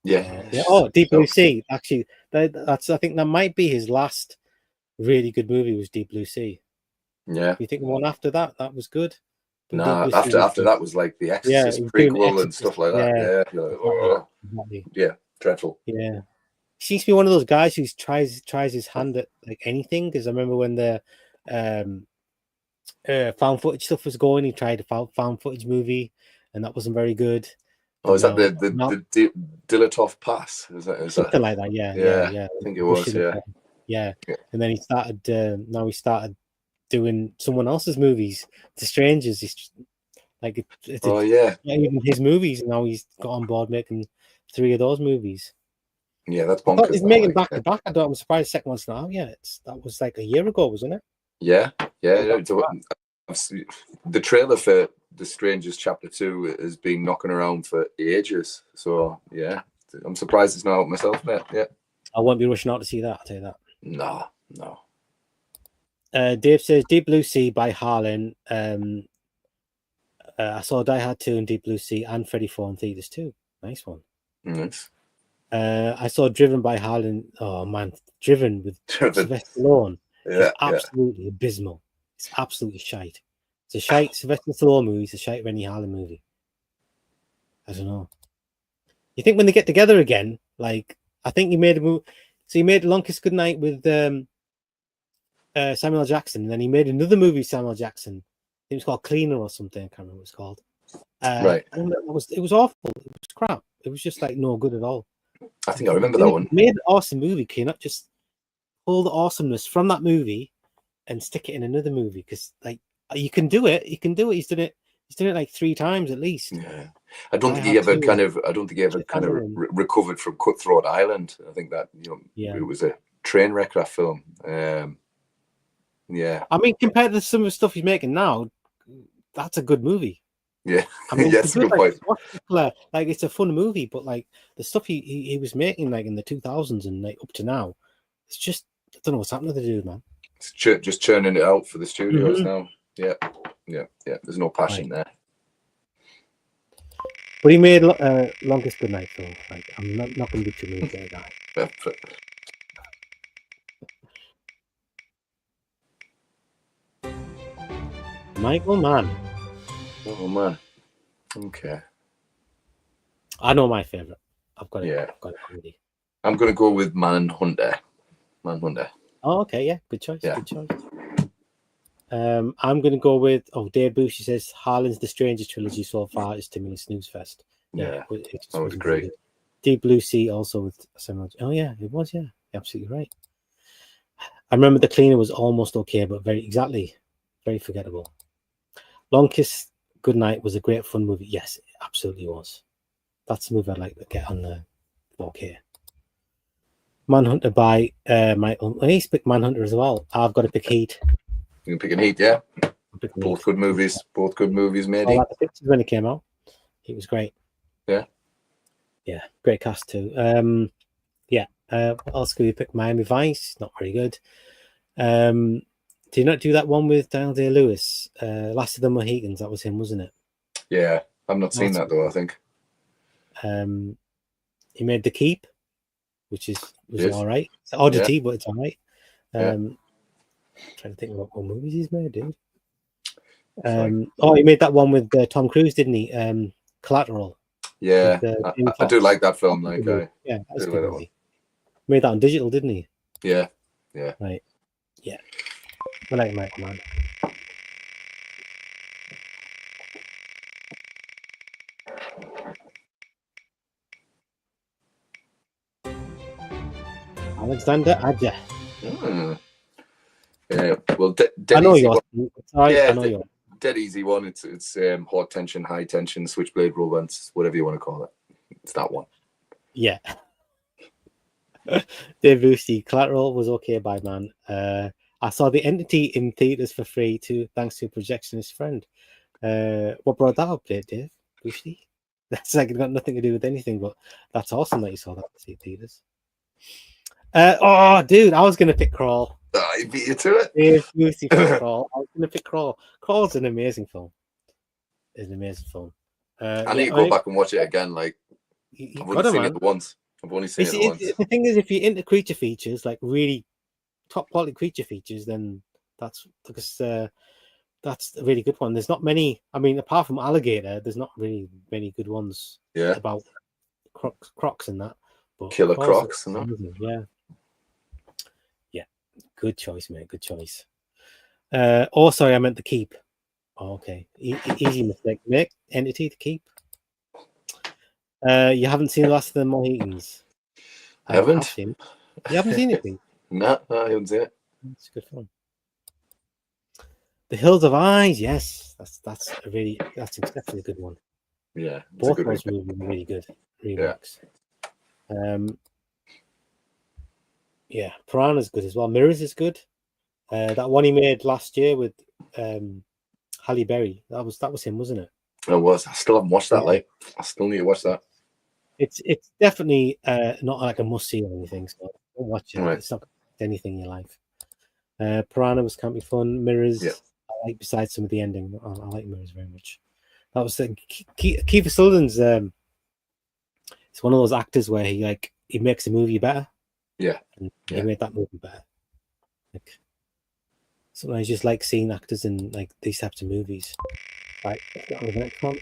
Yeah. Oh, Deep Blue Sea. Actually, that's I think that might be his last really good movie was Deep Blue Sea. Yeah. You think the one after that was good? No, after that was like the Exorcist prequel and stuff like that. Yeah, dreadful. Yeah. He seems to be one of those guys who tries his hand at like anything. Because I remember when the found footage stuff was going, he tried a found footage movie, and that wasn't very good. Oh, is that No, the Dilatov Pass? Is something that? like that? Yeah, Yeah, I think it was. Russian, Yeah. And then he started. Now he started doing someone else's movies, The Strangers. He's like, Oh yeah. not even his movies. And now he's got on board making 3 of those movies. Yeah, that's I thought bonkers. he's making back to back. I'm surprised the second one's not out yet. That was like a year ago, wasn't it? Yeah. The trailer for The Strangers Chapter 2 has been knocking around for ages. So yeah, I'm surprised it's not out myself, mate. Yeah. I won't be rushing out to see that. I'll tell you that. No. Dave says Deep Blue Sea by Harlan. I saw Die Hard 2 and Deep Blue Sea and Freddy 4 in theaters too. Nice one. Nice. I saw Driven by Harlan. Oh man, Driven with Sylvester Stallone. Yeah, it's absolutely abysmal. It's absolutely shite. It's a shite Sylvester Stallone movie. It's a shite Rennie Harlan movie. I don't know. You think when they get together again, like I think he made a movie. So he made Longest Goodnight with Samuel L. Jackson, and then he made another movie with Samuel L. Jackson. It was called Cleaner or something. I can't remember what it's called. Right. It was awful. It was crap. It was just like no good at all. I think I remember that one. Made an awesome movie. Can you not just pull the awesomeness from that movie and stick it in another movie? Because like you can do it. You can do it. He's done it like 3 times at least. Yeah. I don't think he ever kind of recovered from Cutthroat Island. I think that it was a train wreck, that film. Yeah. I mean, compared to some of the stuff he's making now, that's a good movie. Yeah. I mean, yes, good point. Like it's a fun movie, but like the stuff he was making like in the 2000s and like up to now, it's just I don't know what's happening to the dude, man. It's just churning it out for the studios now. Yeah. There's no passion there. But he made Longest Goodnight, so like I'm not going to be too mean to that guy. Michael Mann. Oh man. Okay. I know my favorite. I've got it. Yeah. I've got it already. I'm gonna go with Manhunter. Oh, okay, yeah, good choice. Yeah. Good choice. I'm gonna go with Dave Bushy says Harlan's The Strangers trilogy so far is to me a snooze fest. Yeah, it I would agree. Deep Blue Sea also with similar. Oh yeah, it was. Yeah, you're absolutely right. I remember The Cleaner was almost okay, but very forgettable. Longest Goodnight was a great fun movie. Yes, it absolutely was. That's the movie I'd like to get on the 4K. Manhunter by Michael. He's picked Manhunter as well. I've got to pick Heat. You can pick Heat, yeah. Both good movies. Both good movies, mate. I like the pictures when it came out. It was great. Yeah. Yeah, great cast too. What else could we pick? Miami Vice, not very good. Did you not do that one with Daniel Day-Lewis? Last of the Mohicans, that was him, wasn't it? Yeah, I've not seen that though, I think. He made The Keep, which was all right. It's an oddity, but it's all right. Trying to think of what movies he's made, dude. He made that one with Tom Cruise, didn't he? Collateral. Yeah, I do like that film. Like, that was good movie. Made that on digital, didn't he? Yeah. Right. Yeah. I like Michael Mann. Alexander Adja. Yeah, well, I know you're. Dead easy one. It's hot tension, high tension, switchblade romance, whatever you want to call it. It's that one. Yeah. Dave Lucy, Collateral was okay by man. I saw The Entity in theaters for free too, thanks to a projectionist friend. What brought that up, Dave? Lucy? That's like got nothing to do with anything, but that's awesome that you saw that in theaters. Dude, I was gonna pick Crawl. I beat you to it. Dave Lucy for Crawl. I was gonna pick Crawl. Crawl's an amazing film. It's an amazing film. I need to go back and watch it again. Like I've only seen it once. I've only seen it once. The thing is, if you're into creature features, like really top quality creature features, then that's because that's a really good one. There's not many. I mean, apart from Alligator, there's not really many good ones. Yeah. About crocs and that. But Killer Crocs, no? Yeah. Yeah. Good choice, mate. Good choice. Sorry, I meant The Keep. Oh, okay. Easy mistake. Make Entity The Keep. You haven't seen the last of the Mohicans? I haven't. I've seen it. You haven't seen it? No, I haven't seen it. It's good fun. The Hills of Eyes, yes, that's definitely a good one. Yeah, it's Both a good those movies are really good remakes. Yeah, Piranha's good as well. Mirrors is good. That one he made last year with Halle Berry. That was him, wasn't it? It was. I still haven't watched that. Like, I still need to watch that. It's definitely not like a must see or anything. So don't watch it. Right. It's not anything in your life. Piranha was can't be fun. Mirrors, Yeah. I like. Besides some of the ending, I like Mirrors very much. That was Kiefer Sutherland's. It's one of those actors where he makes a movie better. Yeah, and he made that movie better. Like, sometimes I just like seeing actors in like these types of movies. Right, let's get on with the next one.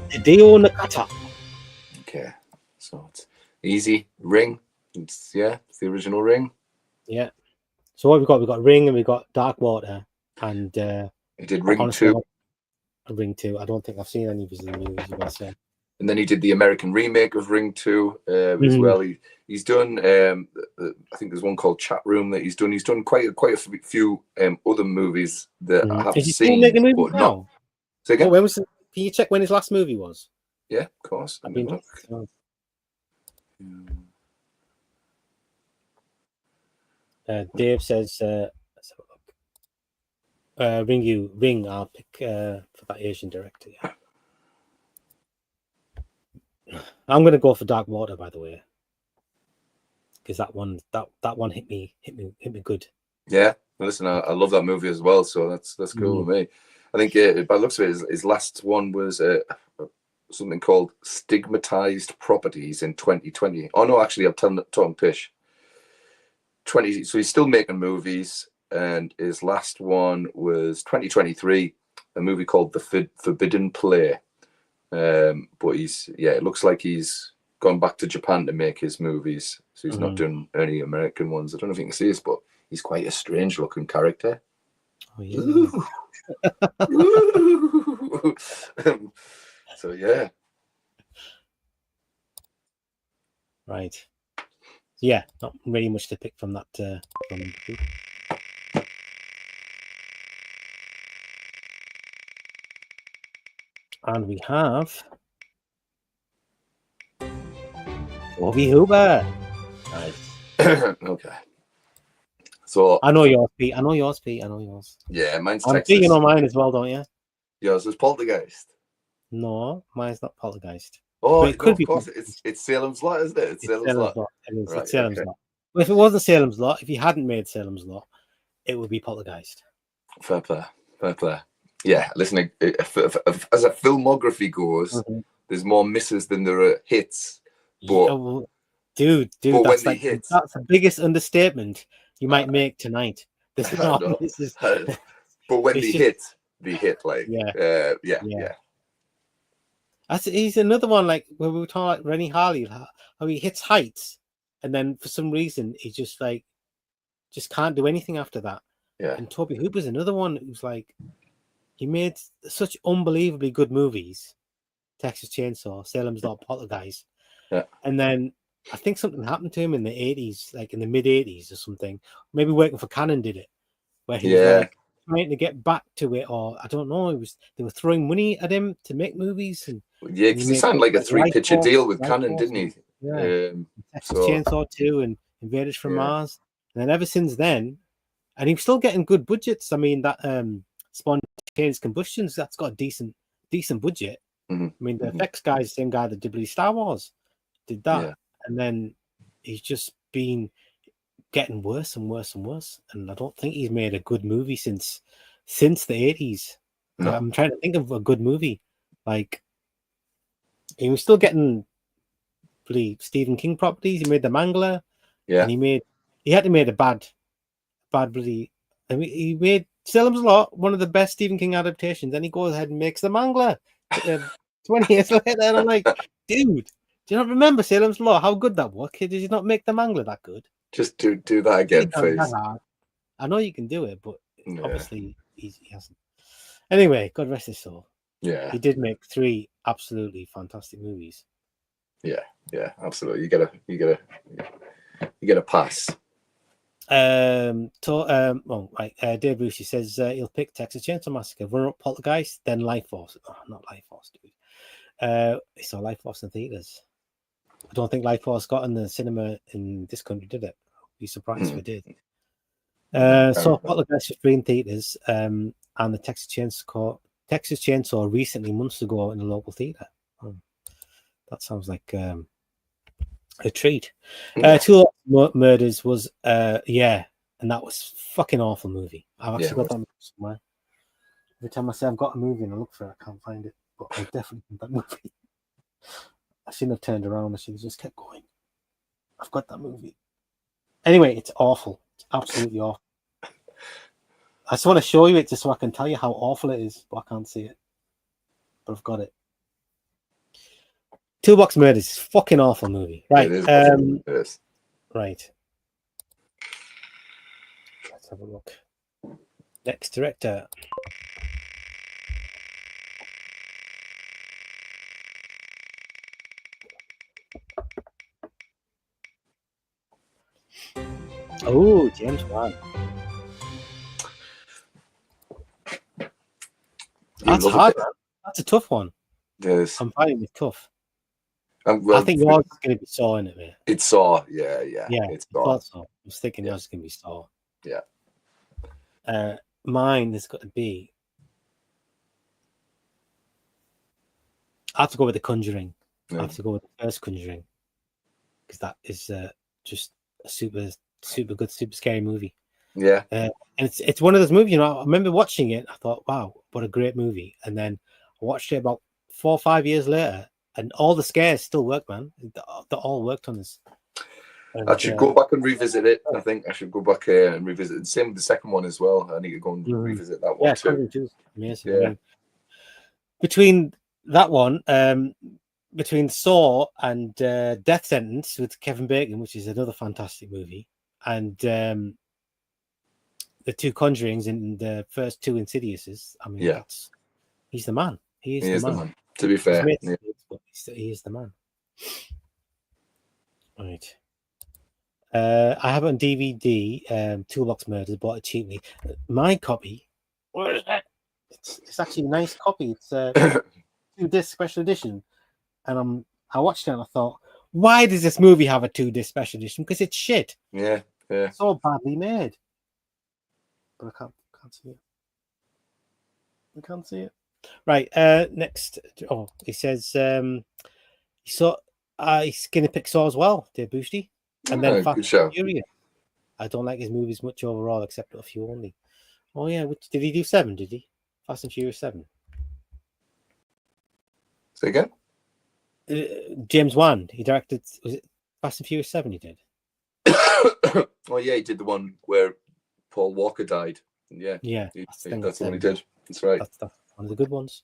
Hideo Nakata. Okay, so it's easy. Ring. It's the original Ring. Yeah. So what we've got Ring and we've got Dark Water and he did Ring 2. Ring 2. I don't think I've seen any of his movies. You guys say. And then he did the American remake of Ring 2 as well. He's done. I think there's one called Chat Room that he's done. He's done quite a few other movies that I have seen. But not. So again, when was? Can you check when his last movie was? Yeah, of course. I mean, look. Dave says, Ring. I'll pick for that Asian director. Yeah. I'm going to go for Dark Water, by the way, because that one hit me good. Yeah, listen, I love that movie as well, so that's cool with me. I think by the looks of it, his last one was something called Stigmatized Properties in 2020. Oh no, actually, I'm talking pish. So he's still making movies, and his last one was 2023, a movie called The Forbidden Play. But it looks like he's gone back to Japan to make his movies, so he's not done any American ones. I don't know if you can see this, but he's quite a strange looking character. Oh yeah. So yeah. Right. Yeah, not really much to pick from that. And we have Toby Hooper. Nice. Okay. So I know yours, Pete. Yeah, mine's I'm Texas. thinking on mine as well, don't you? Yours is Poltergeist. No, mine's not Poltergeist. Oh, it could be. Of course, it's Salem's Lot, isn't it? It's Salem's Lot. It's Salem's Lot. Well, if it wasn't Salem's Lot, if you hadn't made Salem's Lot, it would be Poltergeist. Fair play. Yeah, listen, as a filmography goes, there's more misses than there are hits. But dude, but that's that's the biggest understatement you might make tonight. But when they hit like yeah. He's another one like when we were talking about Rennie Harley, how he hits heights, and then for some reason he just can't do anything after that. Yeah. And Toby Hooper's another one who's like, he made such unbelievably good movies, Texas Chainsaw, Salem's Lot, Poltergeist. Yeah. And then I think something happened to him in the 80s, like in the mid 80s or something. Maybe working for Canon did it, where he was trying to get back to it, or I don't know. They were throwing money at him to make movies, and because he signed like a 3-picture deal with Canon, didn't he? Yeah. Texas Chainsaw 2 and Invaders from Mars, and then ever since then, and he was still getting good budgets. I mean that Spontaneous Combustions, that's got a decent budget. Mm-hmm. I mean the effects guy is the same guy that did Star Wars, did that, and then he's just been getting worse and worse and worse, and I don't think he's made a good movie since the 80s. No. I'm trying to think of a good movie. Like, he was still getting pretty Stephen King properties. He made The Mangler, and he had to make a bad bloody. I mean, he made Salem's Lot, one of the best Stephen King adaptations, and he goes ahead and makes The Mangler 20 years later. And I'm like, dude, do you not remember Salem's Lot? How good that was? Did you not make The Mangler that good? Just do that again, please. I know you can do it, but Yeah. obviously he hasn't. Anyway, God rest his soul. Yeah. He did make 3 absolutely fantastic movies. Yeah, absolutely. You get a pass. Dave Busey says he'll pick Texas Chainsaw Massacre, Run Up Poltergeist, then Life Force. Oh, not Life Force, dude. He saw Life Force in theaters. I don't think Life Force got in the cinema in this country, did it? I'd be surprised if it did. So Poltergeist was free in theaters, and the Texas Chainsaw recently, months ago, in a local theater. Oh, that sounds like a treat. Two Murders was and that was fucking awful movie. I've actually got that movie somewhere. Every time I say I've got a movie and I look for it, I can't find it. But I definitely want that movie. I shouldn't have turned around. I should have just kept going. I've got that movie. Anyway, it's awful. It's absolutely awful. I just want to show you it just so I can tell you how awful it is, but I can't see it. But I've got it. Toolbox Murders is a fucking awful movie. Right. It is. Right. Let's have a look. Next director. Oh, James Wan. That's hard, man. That's a tough one. Yes. I'm finding it tough. I think yours is going to be Saw, in it, man. It's Saw, yeah. It's Saw. I was thinking yours is going to be Saw. Yeah. Mine has got to be. I have to go with The Conjuring. I have to go with the first Conjuring because that is just a super good, super scary movie. Yeah. And it's one of those movies, I remember watching it. I thought, wow, what a great movie. And then I watched it about 4 or 5 years later, and all the scares still work, man. They all worked on this. And, I should go back and revisit it. I think I should go back and revisit it. Same with the second one as well. I need to go and revisit that one too. Amazing. Yeah. I mean, between that one, between Saw and Death Sentence with Kevin Bacon, which is another fantastic movie, and the 2 Conjurings and the first 2 Insidiouses. I mean, he's the man. He is the man. To be fair, he is the man. Right. I have it on DVD. Toolbox Murders, bought it cheaply. My copy. It's actually a nice copy. It's 2-disc special edition, and I watched it and I thought, why does this movie have a 2-disc special edition? Because it's shit. Yeah. It's so badly made. But I can't see it. I can't see it. Right. Next. Oh, he says he's going to pick Saw as well, Dave Boosty. And then Fast and Furious. I don't like his movies much overall, except a few only. Oh yeah, did he do 7? Did he? Fast and Furious 7. Say again. James Wan. He directed. Was it Fast and Furious 7? He did. Oh yeah, he did the one where Paul Walker died. Yeah. That's the one he did. That's right. That's one of the good ones.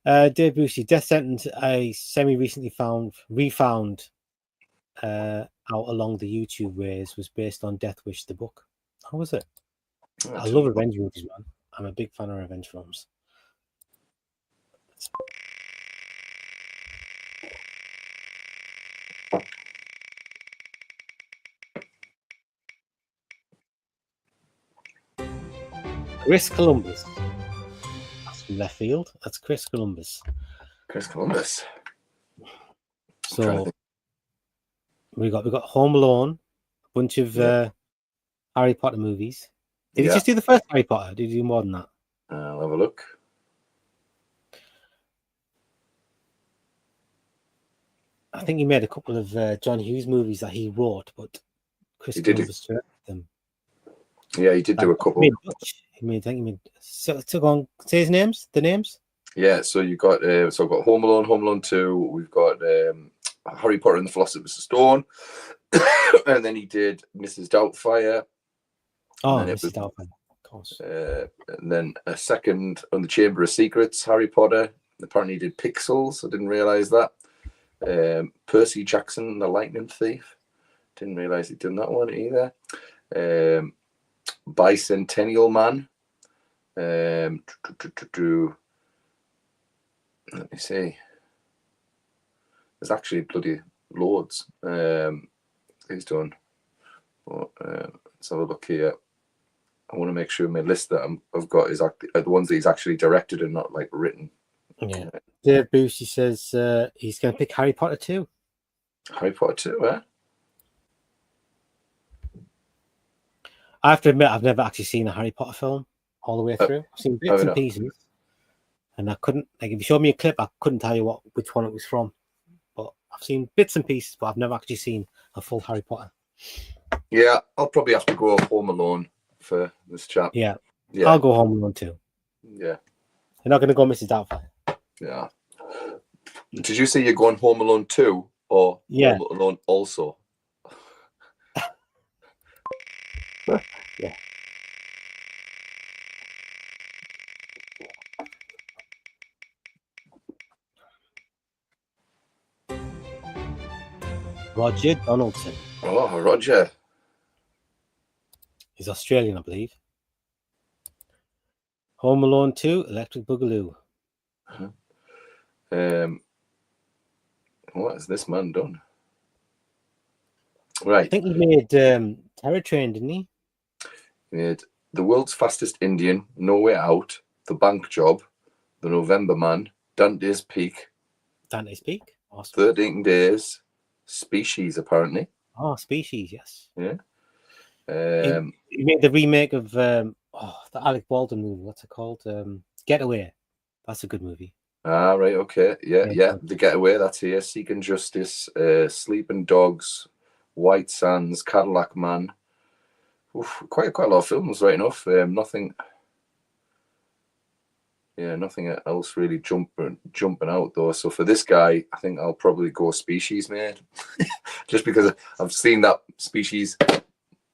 Dave Busey, Death Sentence. I semi-recently refound out along the YouTube ways, was based on Death Wish, the book. How was it? I love revenge movies, man. I'm a big fan of revenge films. Chris Columbus. That's from left field. That's Chris Columbus. So we got Home Alone, a bunch of Harry Potter movies. Did he just do the first Harry Potter? Did he do more than that? I'll have a look. I think he made a couple of John Hughes movies that he wrote, but Chris Columbus directed them. Yeah, he did do a couple. So go on, say his names. The names. Yeah, so you got I've got Home Alone, Home Alone 2. We've got Harry Potter and the Philosopher's Stone, and then he did Mrs. Doubtfire. Oh, Mrs. Doubtfire, of course. And then a second on the Chamber of Secrets, Harry Potter. Apparently, he did Pixels. I didn't realize that. Percy Jackson, the Lightning Thief. Didn't realize he'd done that one either. Bicentennial Man. Let me see. There's actually bloody loads. He's done. But, let's have a look here. I want to make sure my list that I've got is the ones that he's actually directed and not like written. Yeah. Dave Boosty says he's going to pick Harry Potter 2. Harry Potter 2, eh? I have to admit, I've never actually seen a Harry Potter film all the way through. I've seen bits and pieces, and I couldn't, like, if you showed me a clip, I couldn't tell you which one it was from. But I've seen bits and pieces, but I've never actually seen a full Harry Potter. Yeah, I'll probably have to go Home Alone for this chat. Yeah. I'll go Home Alone 2. Yeah. You're not going to go Mrs. Doubtfire. Yeah. Did you say you're going Home Alone 2 or Yeah. Home Alone also? Yeah. Roger Donaldson. Oh, Roger. He's Australian, I believe. Home Alone 2, Electric Boogaloo. What has this man done? Right. I think he made Terror Train, didn't he? He made The World's Fastest Indian, No Way Out, The Bank Job, The November Man, Dante's Peak. Dante's Peak? Awesome. 13 Days, Species, apparently. Oh, Species, yes. Yeah. He made the remake of the Alec Baldwin movie. What's it called? Getaway. That's a good movie. Ah, right, okay. Yeah. The Getaway, that's here. Seeking Justice, Sleeping Dogs, White Sands, Cadillac Man. Oof, quite a lot of films, right enough. Nothing else really jumping out though. So for this guy, I think I'll probably go Species, mate. Just because I've seen that Species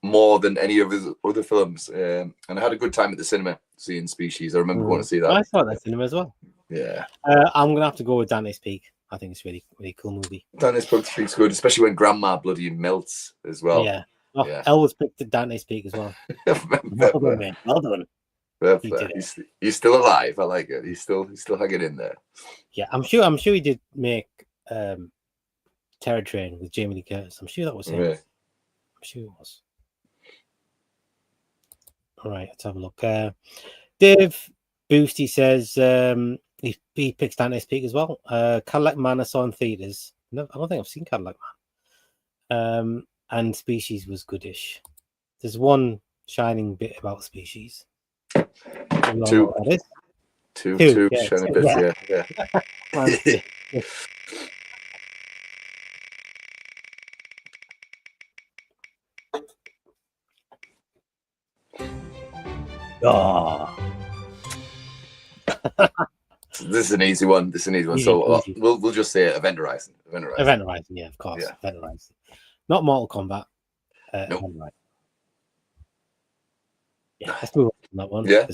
more than any of his other films, and I had a good time at the cinema seeing Species. I remember going to see that. I saw that at cinema as well. Yeah. I'm gonna have to go with Dante's Peak. I think it's really, really cool movie. Dante's Peak's good, especially when Grandma bloody melts as well. Yeah. Yeah. Elwood's picked Dante's Peak as well. Well done, man. Well done. He's still alive. I like it. He's still hanging in there. Yeah, I'm sure he did make Terror Train with Jamie Lee Curtis. I'm sure that was him. Yeah. I'm sure it was. All right, let's have a look. Dave Boosty says he picks Dante's Peak as well. Cadillac Man I saw in theaters. No, I don't think I've seen Cadillac Man. And Species was goodish. There's one shining bit about Species. Two yeah, shining bits. Yeah. Oh. This is an easy one. So we'll just say Event Horizon. Event Horizon, yeah, of course. Yeah. Event Horizon. Not Mortal Kombat. Nope. Event Horizon. Yeah, let's move on from that one. Yeah.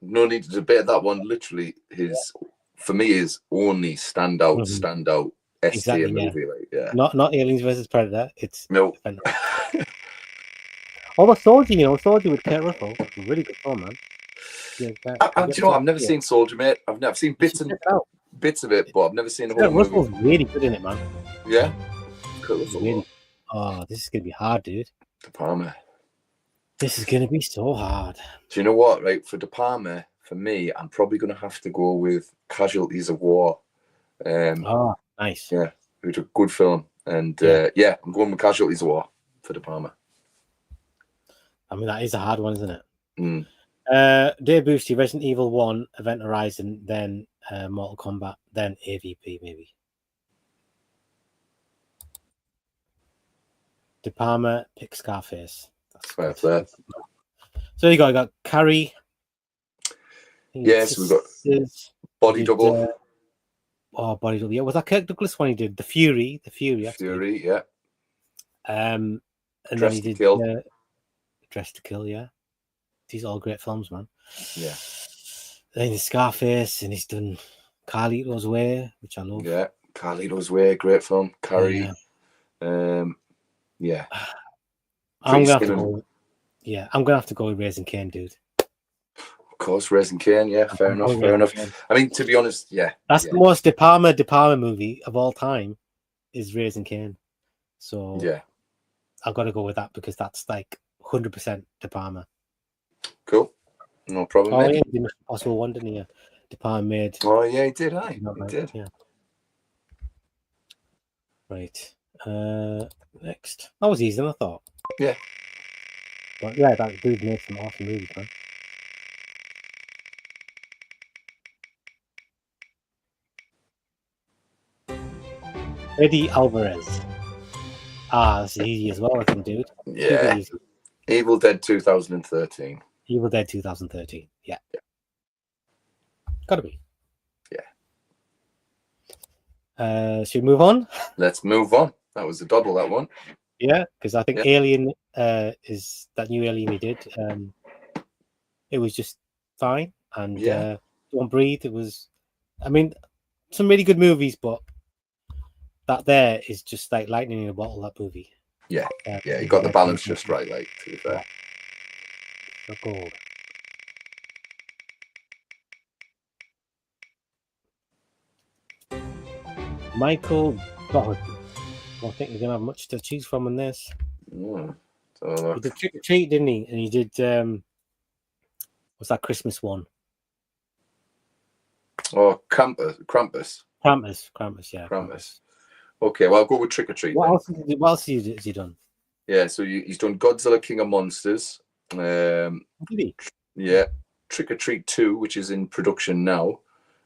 No need to debate that one. Literally, for me is only standout S tier movie. Like, yeah. Not Aliens versus Predator. It's no. Although Soldier with Kurt Russell, really good film, man. Yeah, I've never seen Soldier, mate. I've seen bits of it, but I've never seen the whole movie. Russell's really good in it, man. Yeah. Really. Oh, this is gonna be hard, dude. De Palma. This is gonna be so hard. Do you know what? Right, for De Palma, for me, I'm probably gonna have to go with Casualties of War. Nice. Yeah, it was a good film, and I'm going with Casualties of War for De Palma. I mean, that is a hard one, isn't it? Mm. Dave Boosty, Resident Evil 1, Event Horizon, then Mortal Kombat, then AVP, maybe. De Palma, pick Scarface. That's fair. So you got Carrie. Yes, we've got Body Double. Body Double. Yeah, was that Kirk Douglas one he did? The Fury. Yeah. And Dress then he to did Kill. Dress to Kill, yeah. These are all great films, man. Yeah. Then he's Scarface, and he's done Carlito's Way, which I love. Yeah, Carlito's Way, great film. Carrie. Yeah. I'm gonna have to go. Yeah, I'm gonna have to go with Raising Cane, dude. Of course, Raising Cane. Yeah, fair enough. Fair enough. I mean, to be honest, yeah, that's the most De Palma movie of all time. Is Raising Cane. So yeah, I've got to go with that because that's like 100% De Palma. Cool, no problem. Oh mate. yeah, the Mission Impossible one, didn't he? De Palma made. Oh yeah, he did. He did. Yeah. Right. Next. That was easy than I thought. Yeah. But yeah, that dude made some awesome movies, man. Eddie Alvarez. That's easy as well, I think, dude. Yeah. Easy. Evil Dead 2013. Evil Dead 2013. Yeah. Gotta be. Yeah. Should we move on? Let's move on. That was a doddle, that one. Yeah, because I think Alien is that new Alien he did. It was just fine, and Don't Breathe. It was, I mean, some really good movies, but that there is just like lightning in a bottle. That movie. Yeah, you got the balance just right. Like, to be fair. Yeah. Gold. Michael Doherty. I don't think you're gonna have much to choose from in this. So he did Trick or Treat, didn't he? And he did what's that Christmas one? Oh, Krampus. Krampus, yeah. Krampus. Okay, well, I'll go with Trick or Treat. What else has he done? Yeah, so he's done Godzilla King of Monsters. Did he? Yeah, Trick or Treat 2, which is in production now.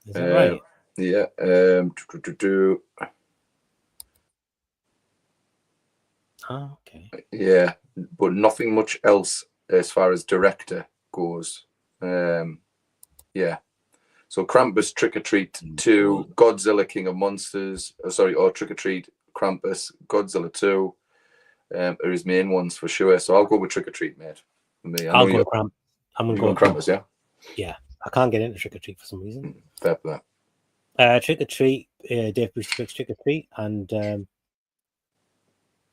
Is that right? Yeah. Oh, okay. Yeah, but nothing much else as far as director goes. Yeah. So Krampus, Trick or Treat 2, Godzilla King of Monsters, or Trick or Treat, Krampus, Godzilla 2 are his main ones for sure. So I'll go with Trick or Treat, mate. I'll go with Krampus. I'm going to go with Krampus, yeah? Yeah. I can't get into Trick or Treat for some reason. Fair play. Trick or Treat, Dave Brewster picks Trick or Treat, and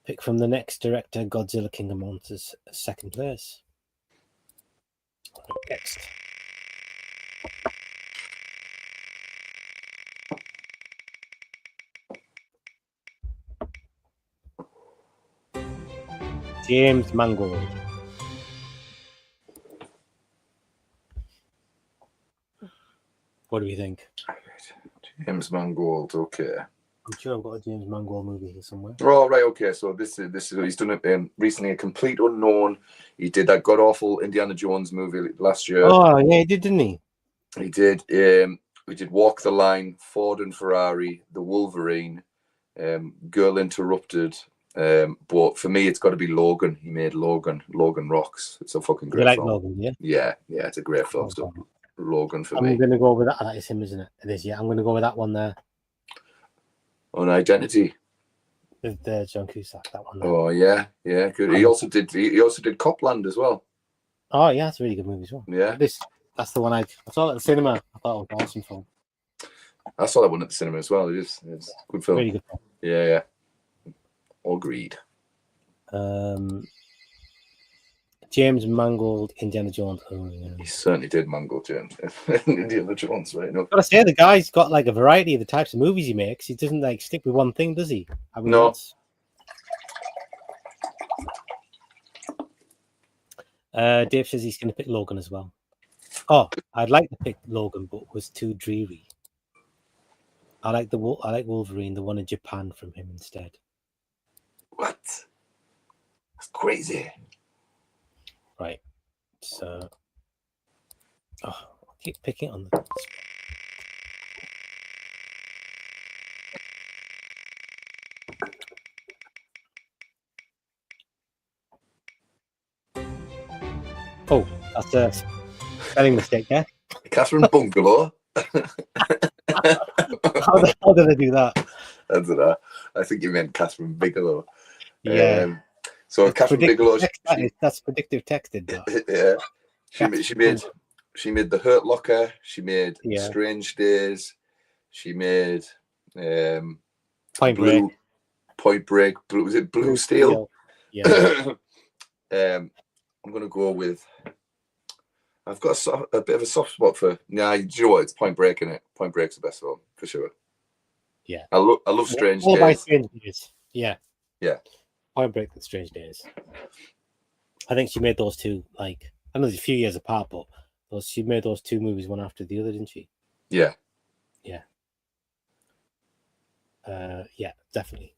pick from the next director, Godzilla King of Monsters, second place. Next. James Mangold. What do you think? James Mangold, okay. I'm sure I've got a James Mangold movie here somewhere. Oh, right, okay. So this is he's done it recently. A Complete Unknown. He did that god awful Indiana Jones movie last year. Oh yeah, he did, didn't he? He did. We did Walk the Line, Ford and Ferrari, The Wolverine, Girl Interrupted. But for me, it's got to be Logan. He made Logan. Logan rocks. It's a fucking great film. Logan, yeah? Yeah, it's a great film. So Logan for me. I'm going to go with that. That is him, isn't it? It is, yeah. I'm going to go with that one there. On Identity. With John Cusack, that one there. Oh, yeah, good. He also did Copland as well. Oh, yeah, it's a really good movie as well. Yeah. That's the one I saw at the cinema. I thought it was an awesome film. I saw that one at the cinema as well. It's a good film. Really good film. Yeah. Agreed. James Mangold, Indiana Jones. Oh, yeah. He certainly did mangle James. Indiana Jones, right? No. Gotta say, the guy's got like a variety of the types of movies he makes. He doesn't like stick with one thing, does he? I mean, no. Dave says he's going to pick Logan as well. Oh, I'd like to pick Logan, but it was too dreary. I like Wolverine, the one in Japan from him instead. What? That's crazy. Right. So, I keep picking on the. Oh, that's a spelling mistake there. Catherine Bungalow. How did I do that? I don't know. I think you meant Catherine Bigelow. Yeah. So that's Catherine Bigelow. That's predictive texted. Yeah. She made The Hurt Locker. She made Strange Days. She made Point Break. Was it Blue Steel? Yeah. I'm going to go with. I've got a bit of a soft spot for. Nah, do you know what? It's Point Break, innit? Point Break's the best film for sure. Yeah, I love Strange all by Days. Strange Days. Yeah, Yeah. Point Break and Strange Days. I think she made those two like I know it's a few years apart, but she made those two movies one after the other, didn't she? Yeah. Yeah. Yeah, definitely.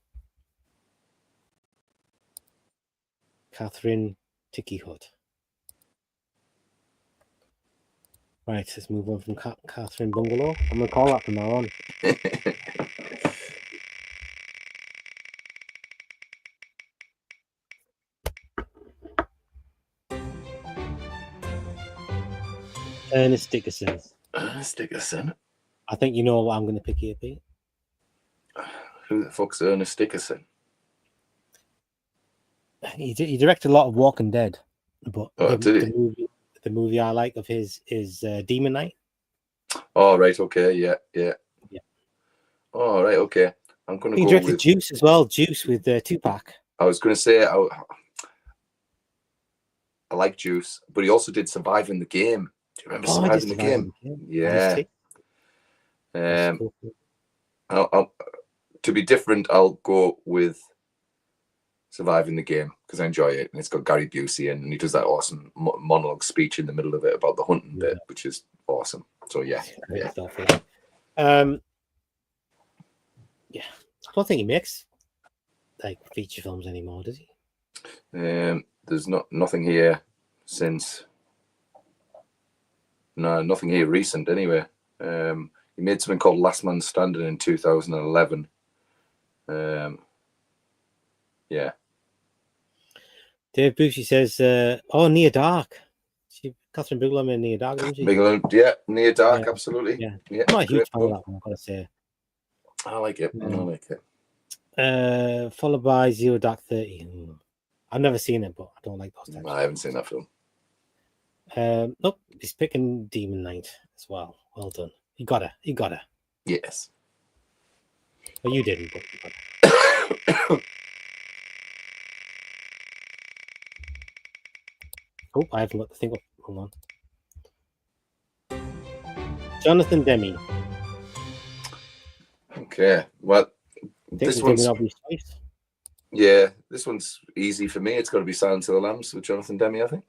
Catherine Ticky Hood. Right, let's move on from Catherine Bungalow. I'm gonna call that from now on. Ernest Dickerson. Ernest Dickerson. I think you know what I'm gonna pick here, Pete. Who the fuck's Ernest Dickerson? He directed a lot of Walking Dead, but did the movie I like of his is Demon Knight. Oh right, okay, yeah. Oh right, okay. I'm gonna He go directed with Juice as well. Juice with Tupac. I was gonna say I like Juice, but he also did Surviving the Game. Do you remember Surviving the Game? Yeah. Cool. I'll, to be different, I'll go with Surviving the Game because I enjoy it, and it's got Gary Busey in, and he does that awesome monologue speech in the middle of it about the hunting bit, which is awesome. So yeah. Yeah, I don't think he makes like feature films anymore, does he? There's nothing here since. No, nothing here recent anyway. He made something called Last Man Standing in 2011. Yeah. Dave Busey says, Near Dark. Catherine Bigelow made Near Dark, didn't she? Bigelow, yeah, Near Dark, absolutely. Yeah. Yeah, I'm not a huge fan of that one, I've got to say. I like it. I like it. Followed by Zero Dark 30. I've never seen it, but I don't like those types. I haven't seen that film. Nope, he's picking Demon Knight as well. Well done. He got her. Yes. Well, you didn't, but you got her. Oh, I haven't got the thing up. Hold on. Jonathan Demme. Okay. Well, this one's obvious choice. Yeah, this one's easy for me. It's got to be Silence of the Lambs with Jonathan Demme, I think.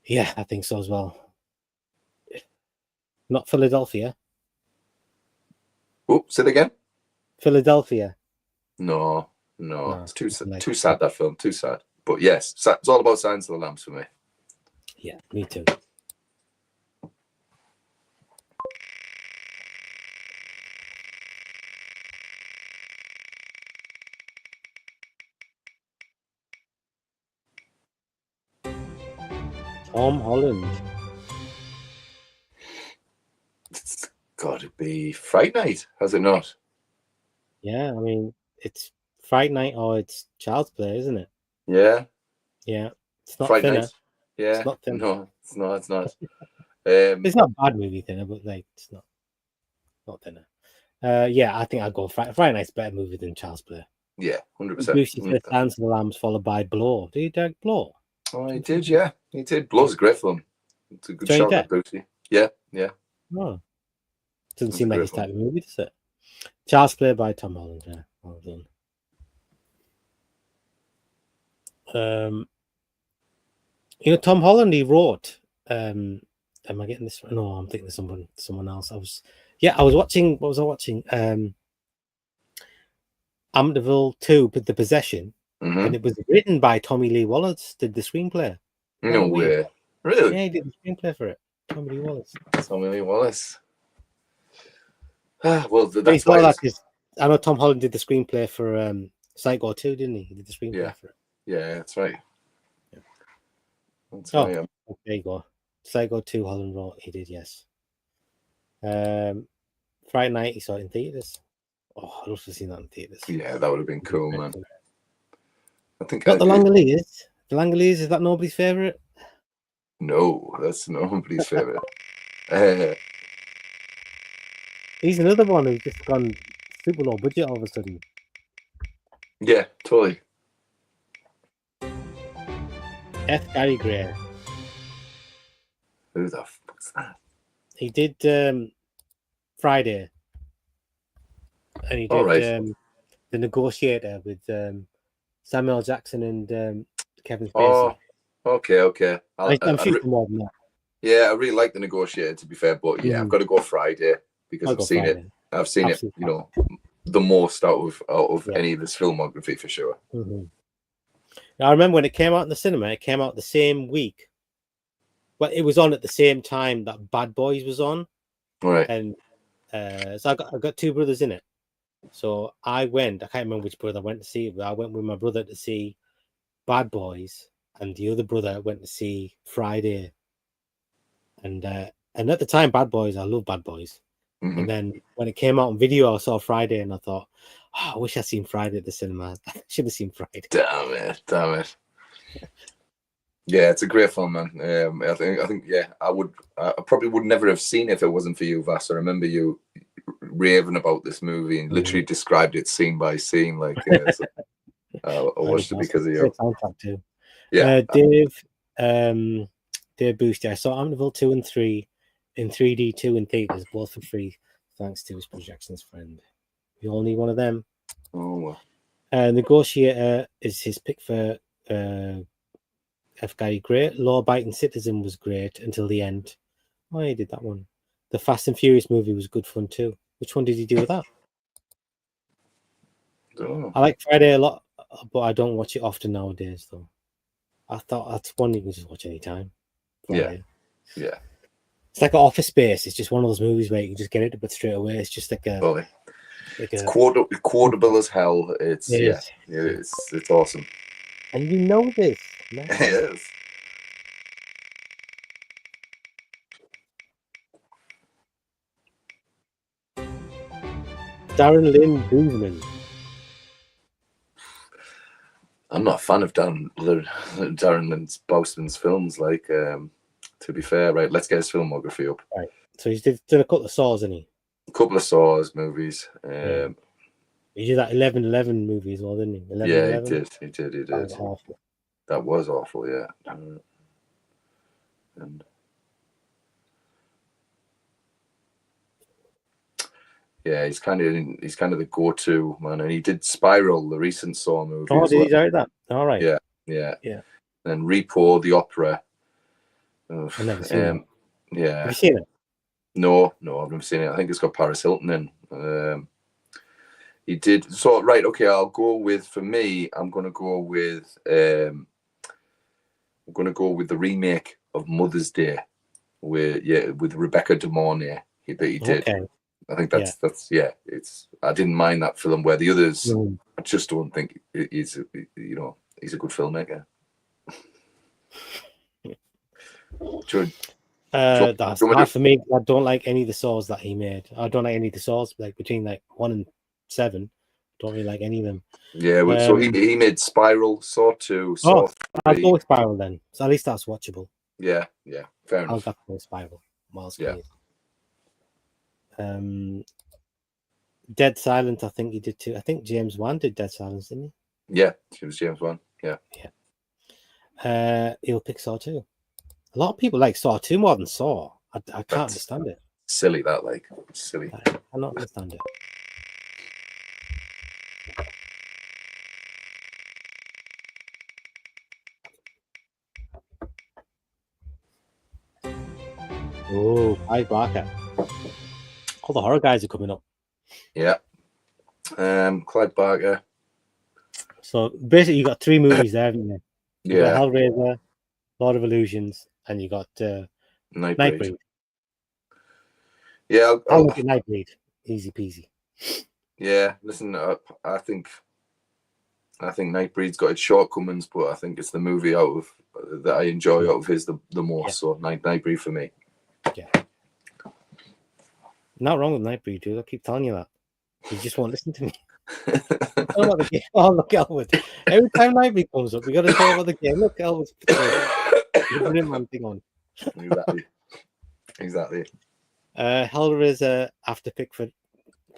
Yeah, I think so as well. Not Philadelphia. Oh, say it again. Philadelphia. No, it's too sad, that film. Too sad. But yes, it's all about Silence of the Lambs for me. Yeah, me too. Tom Holland. It's got to be Fright Night, has it not? Yeah, I mean, it's Fright Night or it's Child's Play, isn't it? Yeah. Yeah. It's not Fright Thinner. Night. Yeah. It's not Thinner. No, it's not. It's not. It's not a bad movie, Thinner, but like it's not Thinner. Yeah, I think I'll go Fright Night's a better movie than Child's Play. Yeah, 100%. Lucy said Silence of the Lambs followed by Blow. Did he direct Blow? Oh, he did, yeah. He did. Blow's a great film. It's a good shot at Booty. Yeah. Oh. Doesn't seem like his type of movie, does it? Child's Play by Tom Holland, yeah. Well done. Tom Holland, he wrote am I getting this? No, I'm thinking of someone else. I was watching, what was I watching? Amityville 2, The Possession, and it was written by Tommy Lee Wallace, did the screenplay. No way. Really? Yeah, he did the screenplay for it. Tommy Lee Wallace. Tommy Lee Wallace. Well, that's I know Tom Holland did the screenplay for Psycho 2, didn't he? He did the screenplay for it. Yeah, that's right. Yeah. That's right. Okay, there you go. Psycho 2, Holland wrote. He did, yes. Friday night, he saw it in theaters. Oh, I'd love to have seen that in theaters. Yeah, that would have been cool, man. I think got the Langoliers. The Langoliers, is that nobody's favorite? No, that's nobody's favorite. He's another one who's just gone super low budget all of a sudden. Yeah, totally. F. Gary Gray. Who the fuck's that? He did Friday, and he All did right. The Negotiator with Samuel Jackson and Kevin Oh, Spacey. okay. I'm sure more than that. Yeah, I really like The Negotiator, to be fair, but yeah, I've got to go Friday because I'll I've go seen Friday. it. I've seen Absolutely. it, you know, the most out of Yeah. any of his filmography for sure. Mm-hmm. Now, I remember when it came out in the cinema, it came out the same week. But it was on at the same time that Bad Boys was on. All right. And so I got two brothers in it. So I can't remember which brother I went to see, but I went with my brother to see Bad Boys, and the other brother went to see Friday. And at the time, Bad Boys, I love Bad Boys. Mm-hmm. And then when it came out on video, I saw Friday, and I thought, I wish I'd seen Friday at the cinema. I should have seen Friday. Damn it. Yeah, it's a great film, man. I think, yeah, I probably would never have seen it if it wasn't for you, Vass. I remember you raving about this movie and literally described it scene by scene. Like, so, I watched it because of you. Soundtrack too. Yeah, Dave Booster. I saw Amityville 2 and 3 in 3D, 2 in theaters, both for free, thanks to his projections friend. You all need one of them. Oh, well. Negotiator is his pick for F. Gary Gray. Law-abiding citizen was great until the end. Oh, he did that one. The Fast and Furious movie was good fun too. Which one did he do with that? I like Friday a lot, but I don't watch it often nowadays, though. I thought that's one you can just watch anytime. Friday. Yeah. It's like an Office Space. It's just one of those movies where you can just get into it straight away. It's just like a... Totally. It's quotable as hell. It's awesome. And you know this. No? Yes. Darren Lynn Boozman. I'm not a fan of Darren Lynn Bousman's films. Like, to be fair, right? Let's get his filmography up. Right. So he's did a couple of Saws, isn't he? A couple of Saws movies. He did that 11-11 movie as well, didn't he? 11, yeah, 11? He did. That was awful. That was awful, yeah. And yeah, he's kind of the go-to man, and he did Spiral, the recent Saw movie. Oh, did he direct that? All right. Yeah. And And Repo, the opera. I've never seen it. Yeah. Have you seen it? No, I've never seen it. I think it's got Paris Hilton in. He did. So, right, okay, I'll go with, for me, I'm going to go with the remake of Mother's Day with Rebecca De Mornay that he did. Okay. I think I didn't mind that film, where the others, I just don't think he's a good filmmaker. That's hard for me. I don't like any of the Saws that he made. I don't like any of the Saws, like between like 1 and 7. Don't really like any of them. Yeah, well, so he made Spiral, Saw 2, Saw 3. I'll go with Spiral then. So at least that's watchable. Yeah, fair enough. I'll go with Spiral. Miles Kennedy. Dead Silence, I think he did too. I think James Wan did Dead Silence, didn't he? Yeah, it was James Wan. Yeah. He'll pick Saw 2. A lot of people like Saw 2 more than Saw. I can't understand it. Silly that, like, silly. I don't understand it. Oh, Clive Barker. All the horror guys are coming up. Yeah. Clive Barker. So basically, you got 3 movies there, haven't you? You Yeah. got Hellraiser, Lord of Illusions, and you got Nightbreed. Yeah. I'll look at Nightbreed. Easy peasy. Yeah. Listen, I think Nightbreed's got its shortcomings, but I think it's the movie that I enjoy out of his the most. Yeah. So Nightbreed for me. Yeah. Not wrong with Nightbreed, dude. I keep telling you that. You just won't listen to me. Oh, look, Elwood. Every time Nightbreed comes up, we got to talk about the game. Look, Elwood's putting one thing on. Exactly. Hellraiser after pick for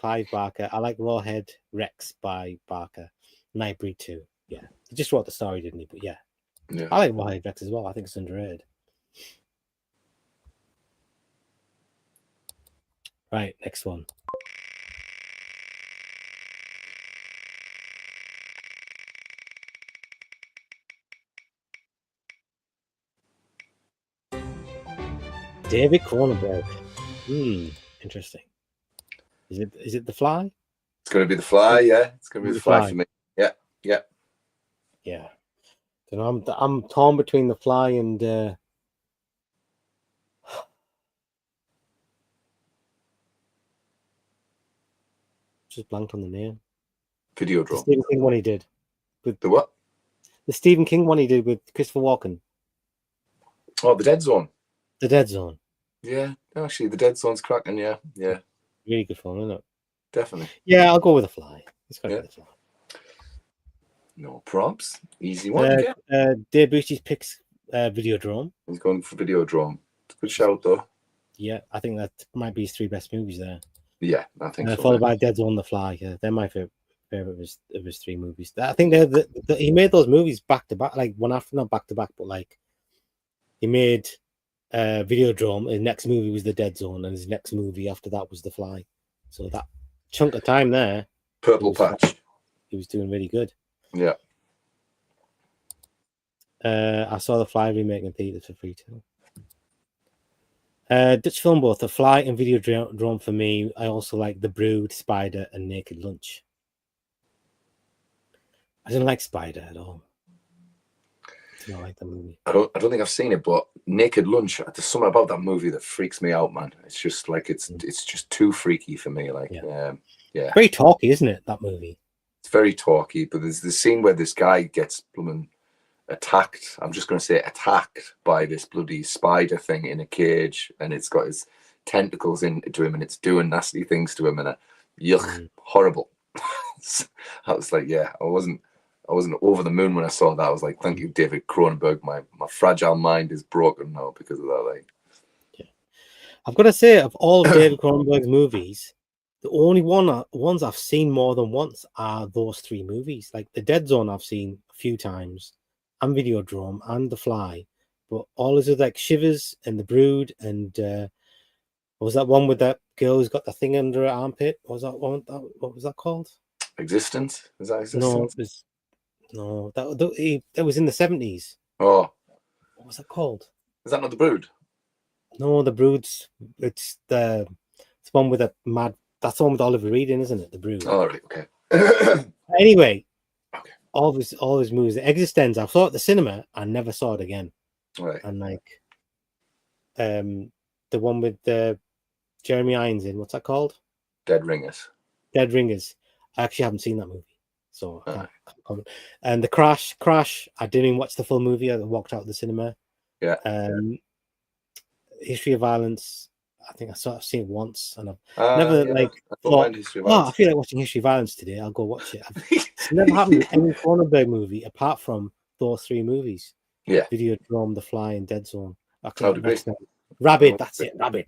Clive Barker. I like Rawhead Rex by Barker. Nightbreed too. Yeah. He just wrote the story, didn't he? But yeah. Yeah. I like Wyatt Rex as well. I think it's underrated. Right, next one. David Cronenberg. Interesting. Is it The Fly? It's going to be The Fly, yeah. It's going to be The Fly for me. Yeah, yeah. Yeah. So I'm torn between The Fly and just blanked on the name. Videodrome. The Stephen King one he did. With The what? The Stephen King one he did with Christopher Walken. Oh, The Dead Zone. The Dead Zone. Yeah, actually, The Dead Zone's cracking. Yeah, yeah. Really good film, isn't it? Definitely. Yeah, I'll go with The Fly. It's got to be The Fly. No props. Easy one. Dave Bucci's picks Videodrome. He's going for Videodrome. Good shout, though. Yeah, I think that might be his 3 best movies there. Yeah, I think so. Followed by Dead Zone, The Fly. Yeah, they're my favorite of his 3 movies. I think he made those movies back to back, like one after, not back to back, but like he made Videodrome. His next movie was The Dead Zone, and his next movie after that was The Fly. So that chunk of time there, Purple Patch. He was doing really good. Yeah. I saw The Fly remake in theaters for free too. Dutch film, both The Fly and Videodrome for me. I also like The Brood, Spider, and Naked Lunch. I didn't like Spider at all. I don't like the movie. I don't think I've seen it, but Naked Lunch, there's something about that movie that freaks me out, man. It's just like it's just too freaky for me. Like, yeah. Very talky, isn't it? That movie. It's very talky, but there's the scene where this guy gets blooming attacked. I'm just going to say attacked by this bloody spider thing in a cage, and it's got his tentacles into him, and it's doing nasty things to him, and horrible. I was like, yeah, I wasn't over the moon when I saw that. I was like, thank you, David Cronenberg. My fragile mind is broken now because of that. Like, yeah, I've got to say, of all of David Cronenberg's movies, the only ones I've seen more than once are those 3 movies. Like The Dead Zone, I've seen a few times, and Videodrome, and The Fly. But all is like Shivers and The Brood, and what was that one with that girl who's got the thing under her armpit? What was that one? What was that called? Existence? Is that Existence? No, that was in the 70s. Oh, what was that called? Is that not The Brood? No, The Brood's. It's the one with a mad. That's the one with Oliver Reed in, isn't it? The Brood. Oh, right, okay. Anyway, okay. All his movies. Existence. I saw it at the cinema. I never saw it again. Right. And like, the one with Jeremy Irons in. What's that called? Dead Ringers. Dead Ringers. I actually haven't seen that movie, so I can't comment. And the Crash. I didn't even watch the full movie. I walked out of the cinema. Yeah. History of Violence. I think I've seen it once, and I've never thought, I feel like watching History of Violence today. I'll go watch it. It's never happened with any Cronenberg movie apart from those 3 movies. Yeah. Videodrome, The Fly, and Dead Zone. Rabid. That's it. Rabid.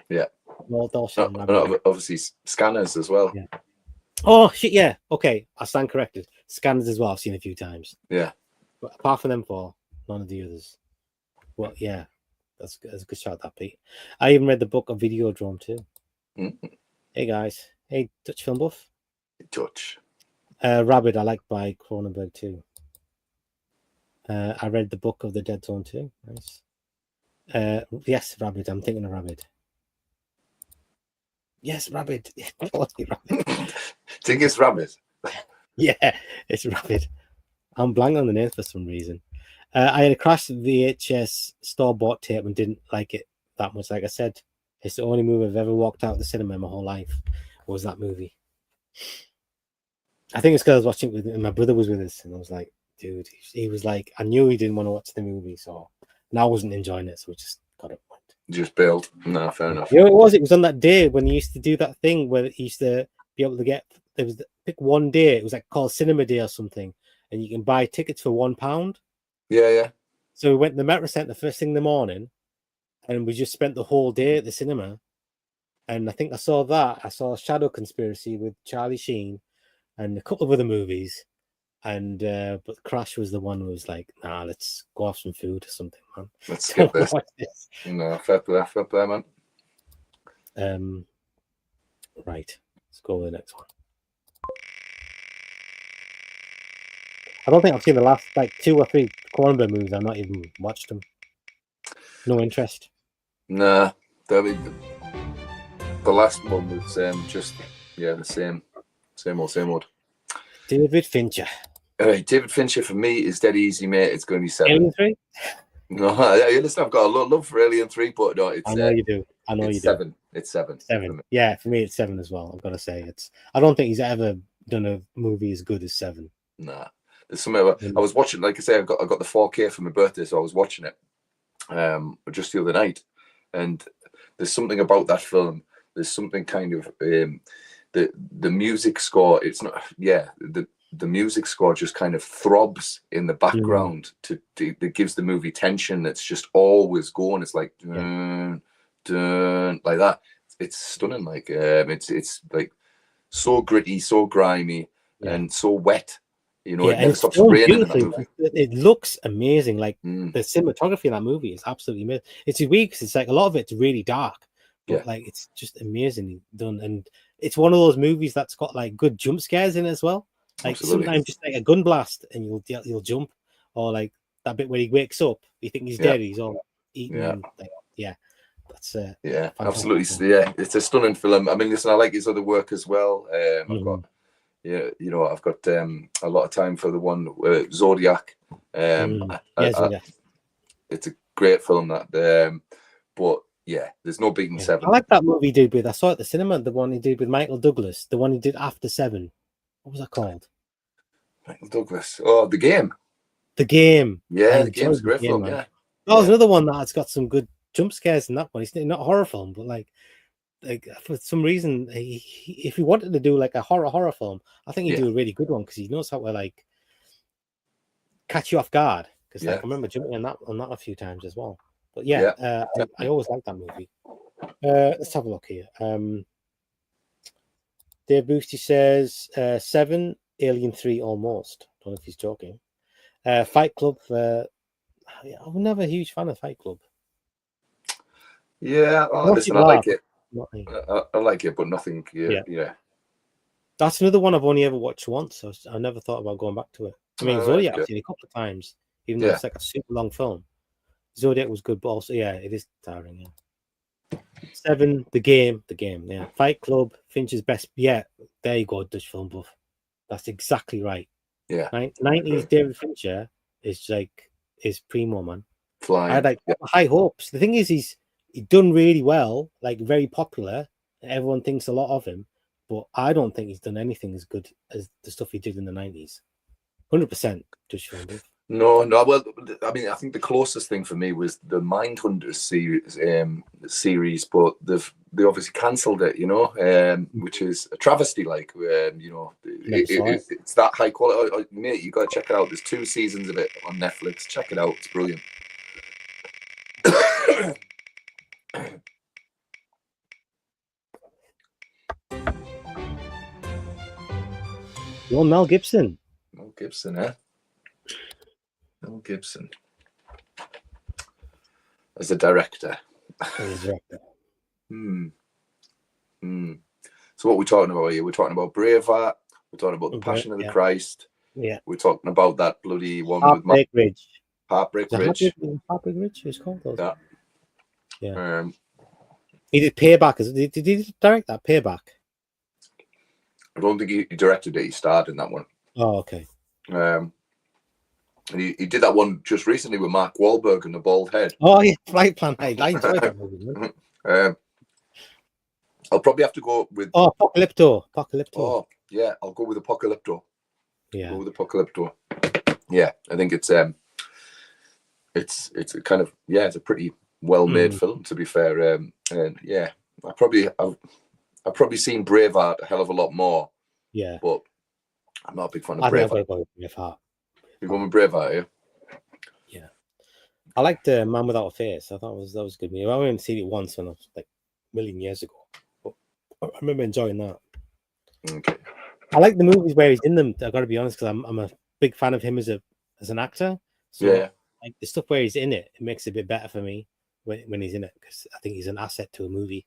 Yeah. Obviously, Scanners as well. Yeah. Oh shit! Yeah. Okay, I stand corrected. Scanners as well. I've seen a few times. Yeah. But apart from them 4, none of the others. Well, yeah. That's a good shout, that Pete. I even read the book of Videodrome too. Mm-hmm. Hey guys, hey Dutch film buff. Dutch. Rabid, I like by Cronenberg too. I read the book of The Dead Zone too. Nice. Yes, Rabid. I'm thinking of Rabid. Yes, Rabid. Think it's Rabid. Yeah, it's Rabid. I'm blank on the name for some reason. I had a crashed VHS store-bought tape and didn't like it that much. Like I said, it's the only movie I've ever walked out of the cinema in my whole life. Was that movie? I think it's because I was watching it with, and my brother was with us, and I was like, dude, he was like, I knew he didn't want to watch the movie, so and I wasn't enjoying it, so we just got it. Just bailed. No, fair enough. You know what it was on that day when he used to do that thing where he used to be able to get, there was pick one day, it was like called Cinema Day or something, and you can buy tickets for £1. Yeah. So we went to the Metro Centre first thing in the morning, and we just spent the whole day at the cinema. And I think I saw Shadow Conspiracy with Charlie Sheen and a couple of other movies. and but Crash was the one who was like, nah, let's go have some food or something, man. Let's skip this. Watch this. No, fair play, man. Right, let's go with the next one. I don't think I've seen the last like 2 or 3 Cronenberg movies. I've not even watched them. No interest. Nah, the last one was just the same old. David Fincher. David Fincher for me is dead easy, mate. It's going to be 7. Alien 3? No, listen, I've got a lot of love for Alien 3, but no, it's. I know you do. I know you 7. do. It's 7. 7. Yeah, for me it's 7 as well. I've got to say it's. I don't think he's ever done a movie as good as 7. Nah, there's something about, I was watching. Like I say, I got the 4K for my birthday, so I was watching it just the other night, and there's something about that film. There's something kind of the music score. It's not. Yeah, the music score just kind of throbs in the background that gives the movie tension. It's just always going. It's like dun, dun, like that. It's stunning. Like it's like so gritty, so grimy, and so wet. You know, it never stops raining in that movie. It looks amazing. Like the cinematography in that movie is absolutely amazing. It's weird because it's like a lot of it's really dark, but like it's just amazingly done. And it's one of those movies that's got like good jump scares in it as well. Like sometimes just like a gun blast and you'll jump, or like that bit where he wakes up, you think he's dead, he's all eaten. And, like, that's absolutely. Yeah, it's a stunning film. I mean, listen, I like his other work as well. I've got I've got a lot of time for the one Zodiac. It's a great film that, but yeah, there's no beating 7. I like that movie he did with. I saw it at the cinema. The one he did with Michael Douglas. The one he did after 7. What was that called? Michael Douglas. Oh, The Game. The Game. Yeah, The Game's a great film. Man. Yeah. That was another one that's got some good jump scares in that one. It's not a horror film, but like for some reason, if he wanted to do like a horror film, I think he'd do a really good one because he knows how to like catch you off guard. Because like, I remember jumping on that a few times as well. But I always liked that movie. Let's have a look here. Dave Boosty says 7, Alien 3 almost. Don't know if he's joking. Fight Club. I'm never a huge fan of Fight Club. Yeah, listen, I like it. I like it, but nothing. Yeah. That's another one I've only ever watched once. So I never thought about going back to it. I mean, Zodiac I've seen a couple of times, even though it's like a super long film. Zodiac was good, but also it is tiring. 7, The Game. Yeah. Fight Club, Fincher's best. Yeah, there you go, Dutch film buff. That's exactly right. Yeah. 90s David Fincher is like his primo, man. Flying. I had like high hopes. The thing is, he's done really well, like very popular. Everyone thinks a lot of him, but I don't think he's done anything as good as the stuff he did in the 90s. 100% Dutch film buff. No. Well, I mean, I think the closest thing for me was the Mindhunters series, but they obviously cancelled it, which is a travesty. Like, it's that high quality. Mate, you got to check it out. There's 2 seasons of it on Netflix. Check it out. It's brilliant. Well, Mel Gibson. Mel Gibson, eh? Mel Gibson as a director. So what are we talking about here? We're talking about Braveheart. We're talking about The Passion of the Christ. Yeah. We're talking about that bloody one with Ridge. Heartbreak Ridge. Heartbreak Ridge is called those. Yeah. Yeah. He did Payback. Did he direct that Payback? I don't think he directed it. He starred in that one. Oh, okay. And he did that one just recently with Mark Wahlberg and the bald head. Oh yeah, Flight Plan. I enjoyed that movie. I'll probably have to go with Apocalypto. Oh yeah, I'll go with Apocalypto. Yeah, go with Apocalypto. Yeah, I think it's a kind of it's a pretty well-made film, to be fair. And yeah, I've probably seen Braveheart a hell of a lot more. Yeah, but I'm not a big fan of Braveheart. You're going with Braveheart, yeah? Yeah. I liked Man Without a Face. I thought that was a good movie. I only seen it once when I was like a million years ago. But I remember enjoying that. Okay. I like the movies where he's in them. I've got to be honest, because I'm a big fan of him as an actor. So Yeah. like the stuff where he's in it, it makes it a bit better for me when he's in it, because I think he's an asset to a movie,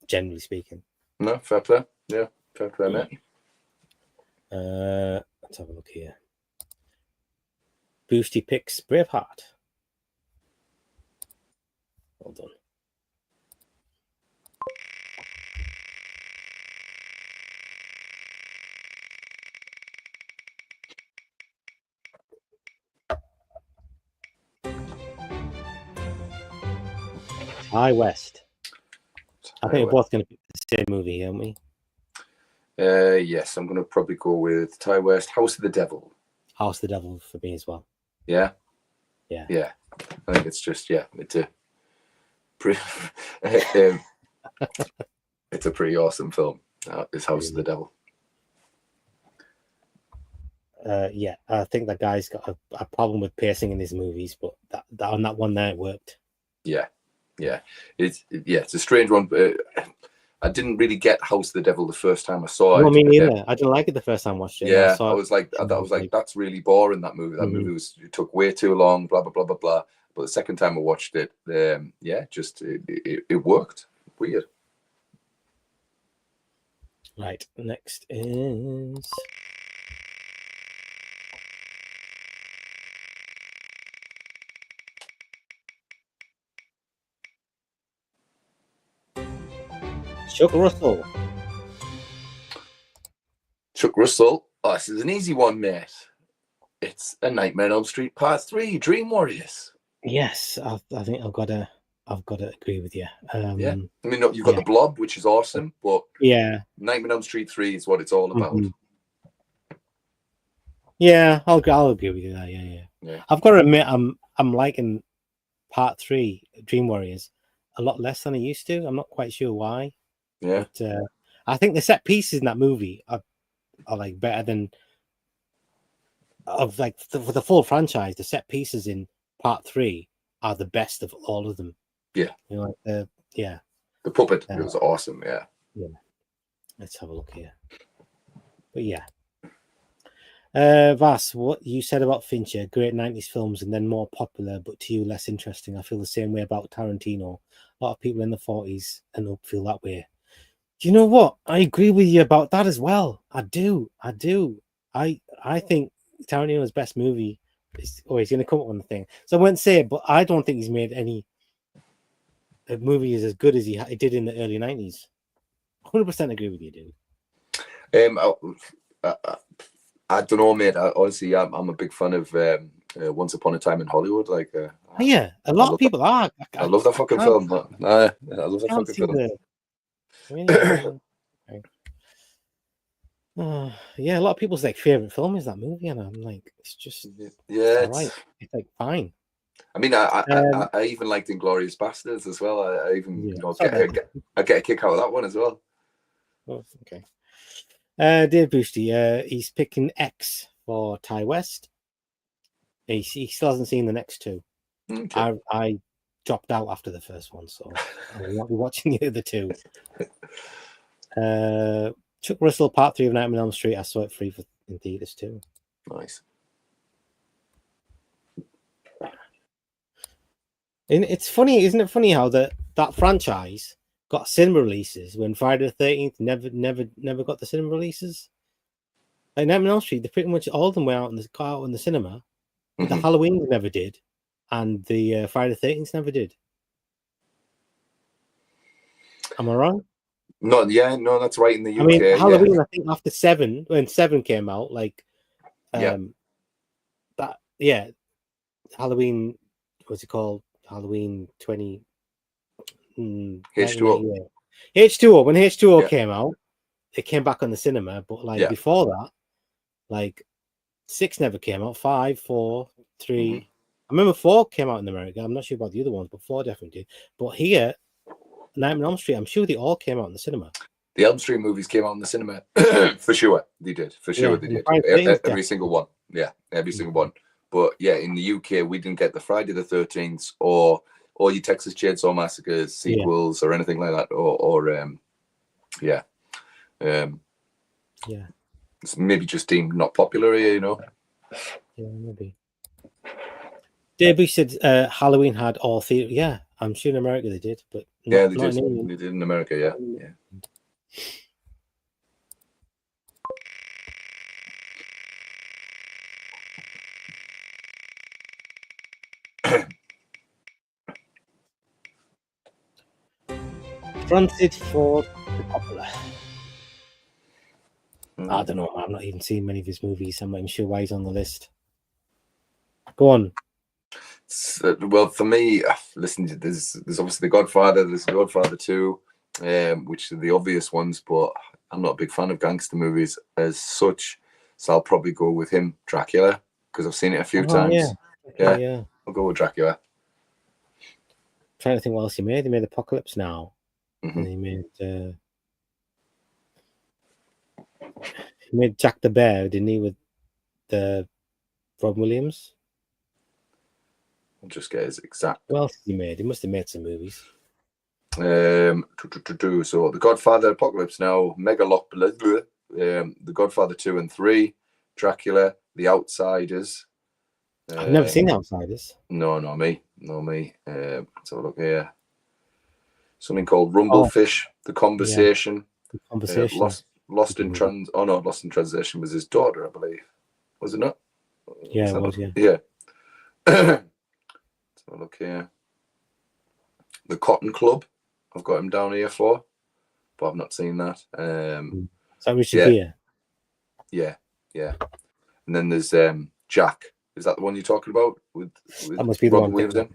generally speaking. No, fair play. Yeah, fair play, mate. Let's have a look here. Boosty picks Braveheart. Well done. High West. I think we're both going to pick the same movie, aren't we? Yes, I'm going to probably go with Ty West, House of the Devil. House of the Devil for me as well. Yeah? Yeah. Yeah. I think it's just, it's a it's a pretty awesome film. It's House of the Devil. Yeah, I think that guy's got a problem with pacing in his movies, but that on that one there it worked. Yeah. It's a strange one, but I didn't really get House of the Devil the first time I saw it. No, me neither. I didn't like it the first time I watched it. Yeah, I was like, that's really boring. That movie. That movie it took way too long. Blah blah blah blah blah. But the second time I watched it, it worked. Weird. Right. Next is Chuck Russell. Chuck Russell. Oh, this is an easy one, mate. It's A Nightmare on Elm Street Part 3, Dream Warriors. Yes, I think I've got to agree with you. Yeah, I mean, you've got The Blob, which is awesome, but Nightmare on Elm Street 3 is what it's all about. Yeah, I'll agree with you there. Yeah. I've got to admit, I'm liking Part 3, Dream Warriors, a lot less than I used to. I'm not quite sure why. Yeah, but I think the set pieces in that movie are like better than of like for the full franchise. The set pieces in Part 3 are the best of all of them. Yeah, you know, the puppet was awesome. Yeah. Let's have a look here. But yeah, Vas, what you said about Fincher, great 90s films and then more popular, but to you less interesting. I feel the same way about Tarantino. A lot of people in the 40s and up feel that way. Do you know what? I agree with you about that as well. I do. I think Tarantino's best movie is he's going to come up with the thing. So I wouldn't say it, but I don't think he's made any movie is as good as he did in the early 90s. 100% agree with you, dude. I don't know, mate. Honestly, I'm a big fan of Once Upon a Time in Hollywood. Like, a lot of people are. I love that fucking film. I love that fucking film. Yeah, a lot of people's like favorite film is that movie, and I'm like, it's just it's right. It's like fine. I mean, I even liked Inglourious Bastards as well. I even I get a kick out of that one as well. Oh, okay. Dave Boosty, he's picking X for Ty West. He still hasn't seen the next two. Okay. I dropped out after the first one, so I will not be watching the other two. Chuck Russell, Part 3 of Nightmare on Elm Street. I saw it free in theaters too. Nice. And it's funny, isn't it funny how that franchise got cinema releases when Friday the 13th never got the cinema releases? Like Nightmare on Elm Street, they pretty much all of them went out in the cinema. The Halloween never did, and the Friday the 13th never did. Am I wrong? No, that's right in the UK. I mean, Halloween, I think after 7, when 7 came out, like, Halloween, what's it called? Halloween 20. H2O. H2O. When H2O came out, it came back on the cinema, but like before that, like 6 never came out. 5, 4, 3. I remember 4 came out in America. I'm not sure about the other ones, but 4 definitely did. But here, Nightmare on Elm Street, I'm sure they all came out in the cinema. The Elm Street movies came out in the cinema. For sure, they did. For sure, they did. Every single one. Yeah, every single one. But yeah, in the UK, we didn't get the Friday the 13th or your Texas Chainsaw Massacre sequels or anything like that. It's maybe just deemed not popular here, you know. Yeah, maybe. Dave said Halloween had all theatre. Yeah, I'm sure in America they did, but Yeah, they not did. in England. They did in America. Yeah. Francis Ford Coppola. Mm. I don't know. I've not even seen many of his movies. I'm not even sure why he's on the list. Go on. Well, for me, listen, there's obviously The Godfather. There's The Godfather 2, which are the obvious ones, but I'm not a big fan of gangster movies as such. So I'll probably go with him, Dracula, because I've seen it a few times. Yeah. Okay, yeah. I'll go with Dracula. Trying to think what else he made. He made Apocalypse Now. Mm-hmm. And he made Jack the Bear, didn't he, with the Rob Williams? I'll just get his exact. What else did he made? He must have made some movies. So The Godfather, Apocalypse Now, Megalopolis, The Godfather 2 and 3, Dracula, The Outsiders. I've never seen Outsiders. No, not me. Let's have a look here. Something called Rumblefish, The Conversation. The Conversation. Lost in Translation was his daughter, I believe. Was it not? Yeah, it was, yeah. Yeah. Let's have a look here. The Cotton Club, I've got him down here for, but I've not seen that. Is that Richard Gere? Yeah. And then there's Jack. Is that the one you're talking about? With that must be the Robin one. Williams in?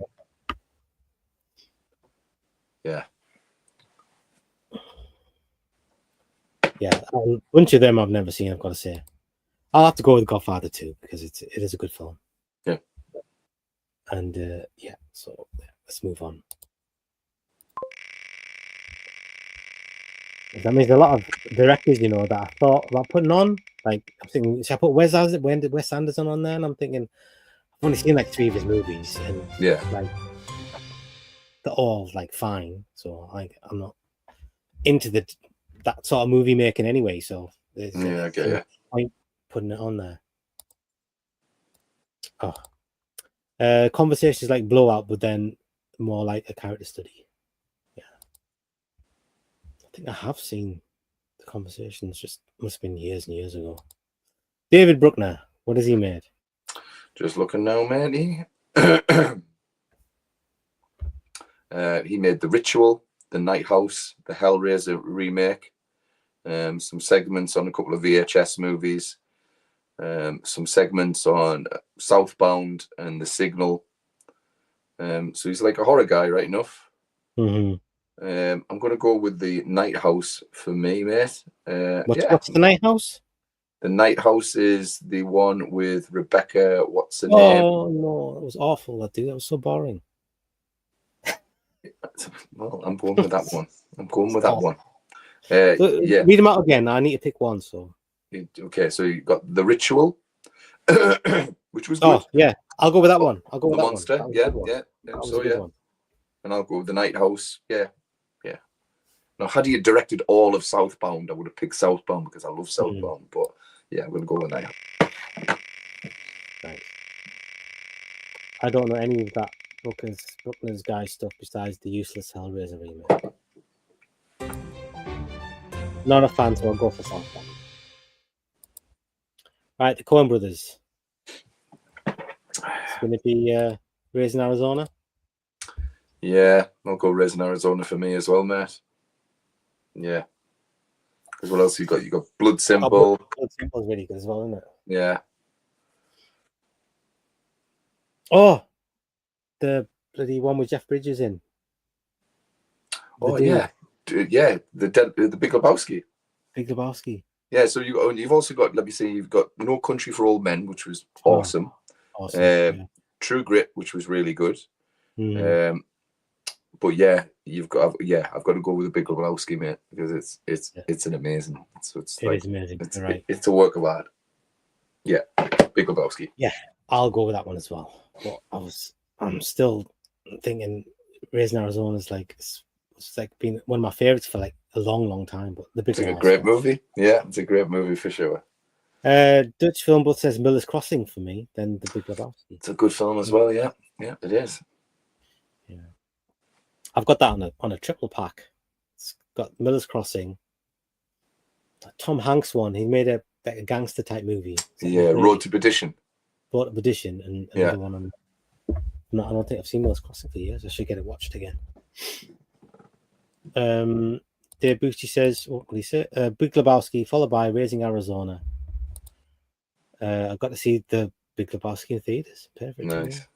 Yeah. Yeah, a bunch of them I've never seen, I've got to say. I'll have to go with Godfather 2 because it is a good film. Yeah. And so let's move on. That means a lot of directors, that I thought about putting on. Like, I'm thinking, should I put Wes Anderson on there? And I'm thinking, I've only seen like 3 of his movies, and like they're all like fine. So like, I'm not into that sort of movie making anyway. So there's point putting it on there. Conversations like Blowout, but then more like a character study. Yeah, I think I have seen The Conversations. Just must have been years and years ago. David Bruckner, what has he made? Just looking now, matey. He made The Ritual, The Night House, the Hellraiser remake, some segments on a couple of VHS movies, some segments on Southbound and The Signal. So he's like a horror guy, right enough. Mm-hmm. I'm going to go with The Night House for me, mate. What's The Night House? The Night House is the one with Rebecca. What's her name? Oh no, it was awful. That was so boring. Well, I'm going with that one. Read them out again. I need to pick one. So okay, so you got The Ritual, which was good. Oh yeah, I'll go with that one. I'll go with The that Monster. one. Yeah. And I'll go with The Night House. Yeah. Now, had you directed all of Southbound, I would have picked Southbound because I love Southbound. But yeah, I'm going to go with Night House. Right. I don't know any of that Bruckner's guy stuff besides the useless Hellraiser remake. Not a fan, so I'll go for Southbound. Right, the Coen Brothers. It's going to be Raising Arizona. Yeah, I'll go Raising Arizona for me as well, mate. Yeah. Because what else you got? You got Blood Simple. Blood Simple is really good as well, isn't it? Yeah. Oh, the bloody one with Jeff Bridges in. The Big Lebowski. Big Lebowski. Yeah, so you've also got, let me see, you've got No Country for Old Men, which was awesome. True Grit, which was really good. But yeah, I've got to go with the Big Lebowski, mate, because it's an amazing. It is amazing. Right. It's a work of art. Yeah, Big Lebowski. Yeah, I'll go with that one as well. But I'm still thinking Raising Arizona is like it's like been one of my favorites for like a long, long time. But the Big It's a great movie. Yeah, it's a great movie for sure. Dutch film both says Miller's Crossing for me, then The Big Lebowski. It's a good film as well. Yeah, yeah, it is. Yeah, I've got that on a triple pack. It's got Miller's Crossing, Tom Hanks one. He made a gangster type movie. Yeah, Road to Perdition. Road to Perdition, and another one on. I don't think I've seen Miller's Crossing for years. I should get it watched again. Dave Booty says, what will he say? Big Lebowski, followed by Raising Arizona. I got to see the Big Lebowski in theaters. Perfect. Nice.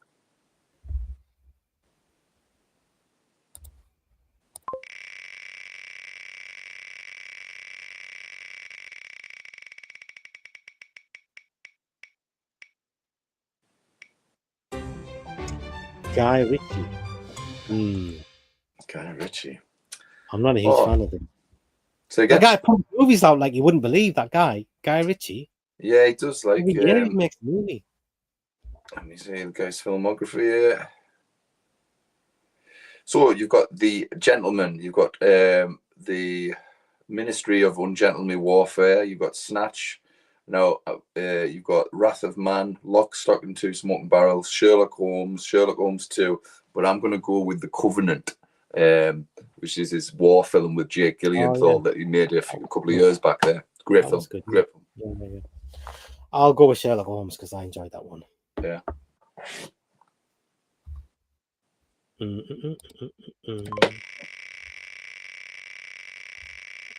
Guy Ritchie. Guy Ritchie. I'm not a huge fan of him. So again, that guy pumps movies out like you wouldn't believe. That guy, Guy Ritchie. Yeah, he does. Like, he makes a movie. Let me see the guy's filmography here. So you've got The Gentleman. You've got the Ministry of Ungentlemanly Warfare. You've got Snatch. Now you've got Wrath of Man, Lock, Stock and Two Smoking Barrels, Sherlock Holmes 2. But I'm going to go with The Covenant, which is his war film with Jake Gyllenhaal that he made a couple of years back there. Great film. Good. Great film. Yeah. I'll go with Sherlock Holmes because I enjoyed that one. Yeah.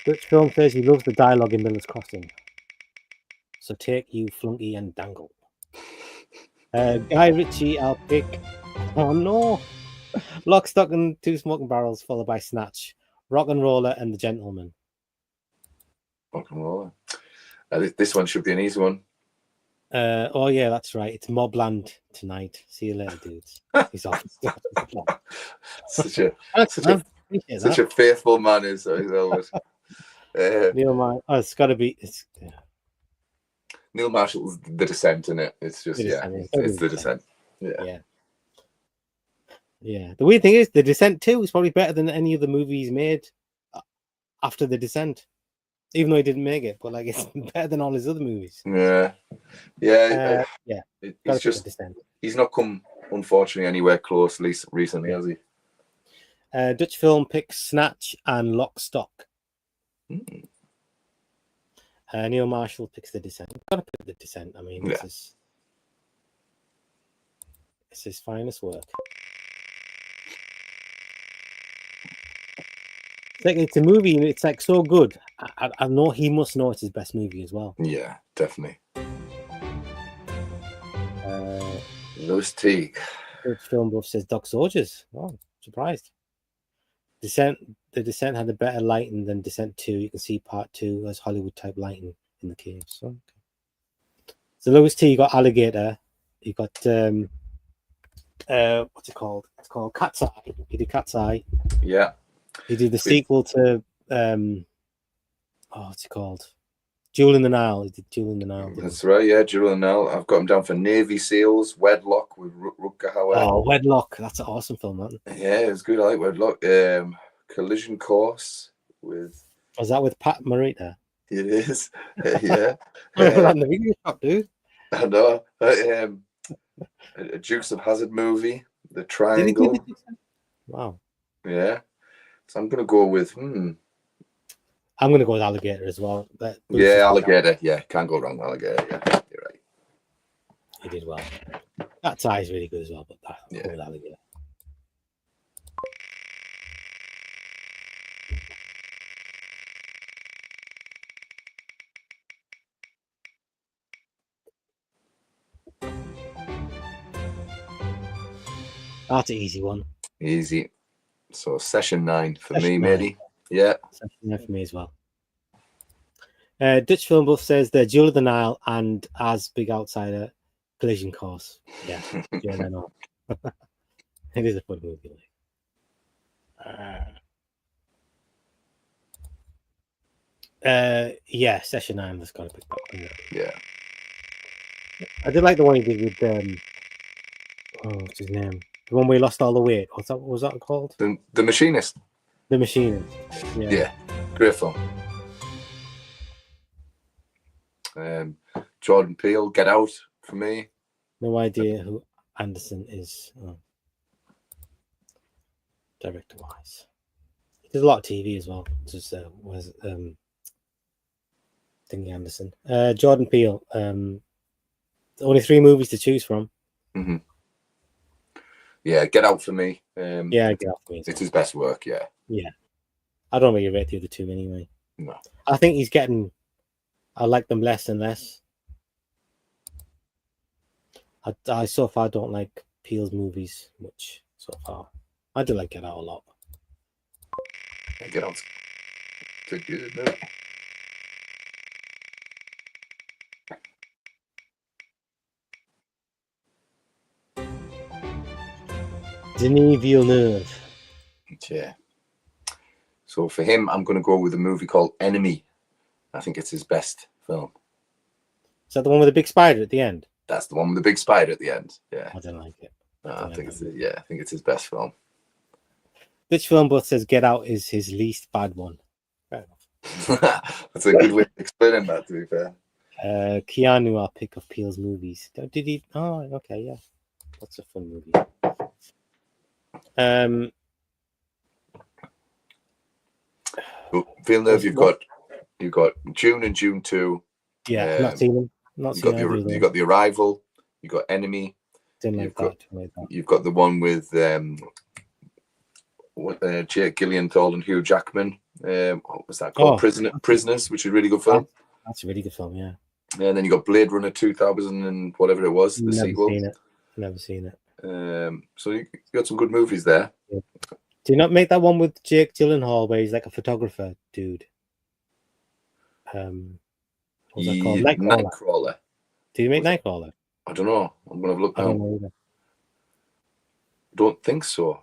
Which film says he loves the dialogue in Miller's Crossing? So take you, flunky, and dangle. Guy Ritchie, I'll pick. Oh no! Lock, Stock, and Two Smoking Barrels, followed by Snatch, Rock and Roller, and The Gentleman. Rock and Roller. This one should be an easy one. Oh yeah, that's right. It's Mobland tonight. See you later, dudes. He's off. such a faithful man is always. Neil Marshall. Oh, it's got to be. Neil Marshall's The Descent in it. It's just it's The Descent. Yeah. The weird thing is, The Descent 2 is probably better than any of the movies made after The Descent. Even though he didn't make it, but like it's better than all his other movies. Yeah. It's just he's not come, unfortunately, anywhere close. At least recently, has he? Dutch film picks Snatch and Lock, Stock. Neil Marshall picks The Descent. I've got to pick The Descent. I mean, it's his finest work. It's a movie, and it's like so good. I know he must know it's his best movie as well. Yeah, definitely. Lewis Teague. Dutch film buff says Doc Soldiers. Oh, surprised. The Descent had a better lighting than Descent 2. You can see Part 2 has Hollywood type lighting in the caves. So Lewis T, you got Alligator. You got what's it called? It's called Cat's Eye. He did Cat's Eye. Yeah. He did the sequel to what's it called? Jewel in the Nile. He did Jewel in the Nile. That's right, yeah, Jewel in the Nile. I've got him down for Navy SEALs, Wedlock with Rutger Hauer. Oh, Wedlock. That's an awesome film, man. Yeah, it's good. I like Wedlock. Collision Course with... Was that with Pat Morita? It is. Yeah. That in the video shop, dude. I know. A Dukes of Hazzard movie, The Triangle. Wow. Yeah. So I'm going to go with... I'm going to go with Alligator as well. Yeah, Alligator. Yeah, can't go wrong with Alligator. Yeah, you're right. He did well. That tie is really good as well, but I'll go with Alligator. That's an easy one. Easy. So session 9 for me, matey. Yeah. Session 9 for me as well. Dutch Film Buff says they're Jewel of the Nile and As Big Outsider, Collision Course. Yeah, I know. It is a fun movie. Yeah, Session 9. That's got to pick that one. Yeah. I did like the one he did with what's his name? The one where he lost all the weight. What was that called? The Machinist. The Machinist. Yeah. Great film. Jordan Peele, Get Out for me. No idea who Anderson is. Director wise, there's a lot of TV as well. Just was Thingy Anderson, Jordan Peele. Only 3 movies to choose from. Mm-hmm. Yeah, Get Out for me. Yeah, Get Out for me. It's his best work. Yeah. Yeah, I don't really rate the other 2 anyway. No, I think he's getting. I like them less and less. I so far don't like Peele's movies much so far. I do like Get Out a lot. yeah, Get Out's a good movie. Denis Villeneuve. Yeah. So for him, I'm going to go with a movie called Enemy. I think it's his best film. Is that the one with the big spider at the end? That's the one with the big spider at the end. Yeah. I don't like it. I think it's his best film. Bitch Film Buff says Get Out is his least bad one. Fair enough. That's a good way of explaining that, to be fair. Keanu, I'll pick of Peele's movies. Did he? Oh, okay, yeah. That's a fun movie. Villeneuve, you've got June and June 2. Yeah, not seen them. You got The Arrival. You got Enemy. Didn't like that. You've got the one with Jake Gyllenhaal and Hugh Jackman. What was that called? Prisoners, which is a really good film. That's a really good film, yeah. And then you got Blade Runner 2000 and whatever it was, the sequel. Never seen it. So you got some good movies there. Yeah. Do you not make that one with Jake Gyllenhaal where he's like a photographer dude? What's that called? Nightcrawler. Do you make Nightcrawler? I don't know. I'm gonna have a look now. I don't know either. Don't think so.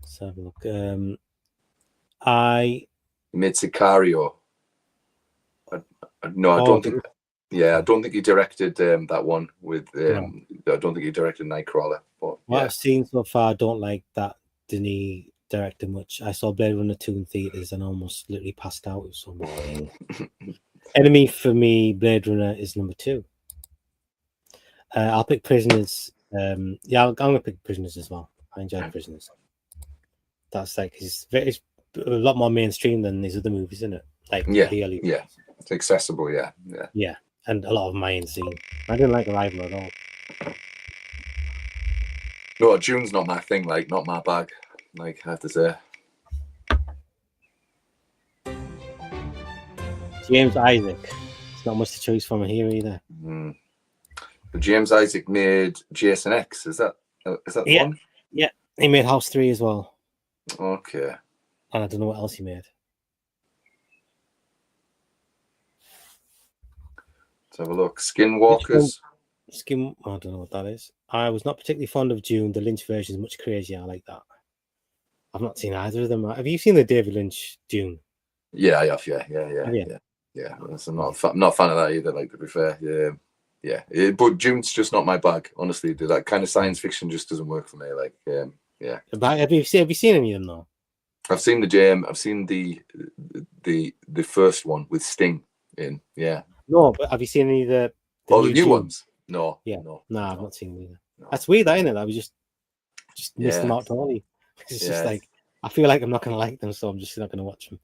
Let's have a look. He made Sicario. I don't think. Yeah, I don't think he directed that one with. I don't think he directed Nightcrawler. But what I've seen so far, I don't like that Denis director much. I saw Blade Runner 2 in theaters and almost literally passed out. It was so boring. Enemy for me, Blade Runner is number 2. I'll pick Prisoners. I'm gonna pick Prisoners as well. I enjoy Prisoners. That's like it's a lot more mainstream than these other movies, isn't it? Like it's accessible. Yeah, and a lot of them I ain't seen. I didn't like Arrival at all. No, June's not my thing. Like, not my bag. Like, I have to say. James Isaac. It's not much to choose from here either. But James Isaac made Jason X. Is that the one? Yeah, he made House 3 as well. Okay. And I don't know what else he made. Let's have a look. Skinwalkers. I don't know what that is. I was not particularly fond of June. The Lynch version is much crazier. I like that. I've not seen either of them. Have you seen the David Lynch Dune? Yeah, I have. Yeah. I'm not a fan of that either. Like, to be fair, yeah. But June's just not my bag. Honestly, that kind of science fiction just doesn't work for me. Like, yeah. But have you seen any of them though? I've seen the jam. I've seen the first one with Sting in. Yeah. No, but have you seen any of the new ones? No. Yeah. No, I've not seen them either. No. That's weird, isn't it? I was just missed them out totally. It's just like I feel like I'm not gonna like them, so I'm just not gonna watch them.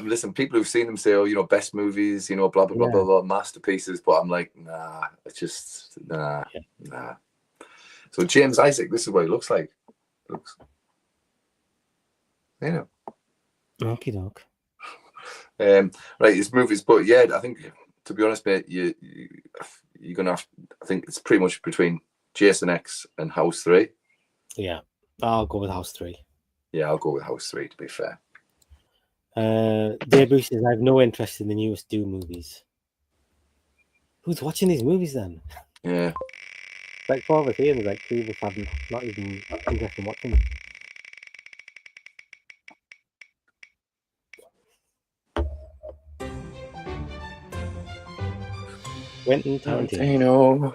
Listen, people who've seen them say, "Oh, best movies, blah blah blah blah blah, masterpieces." But I'm like, nah, it's just nah. So James Isaac, this is what he looks like. Okie doke. Right, his movies, but yeah, I think to be honest, mate, you're gonna have. I think it's pretty much between Jason X and House 3. Yeah, I'll go with House 3. Yeah, I'll go with House 3 to be fair. Dave Bruce says, I have no interest in the newest Doom movies. Who's watching these movies then? Yeah. Like 4 of us here, and there's like 2 of us have not even interest in watching them. Quentin Tarantino.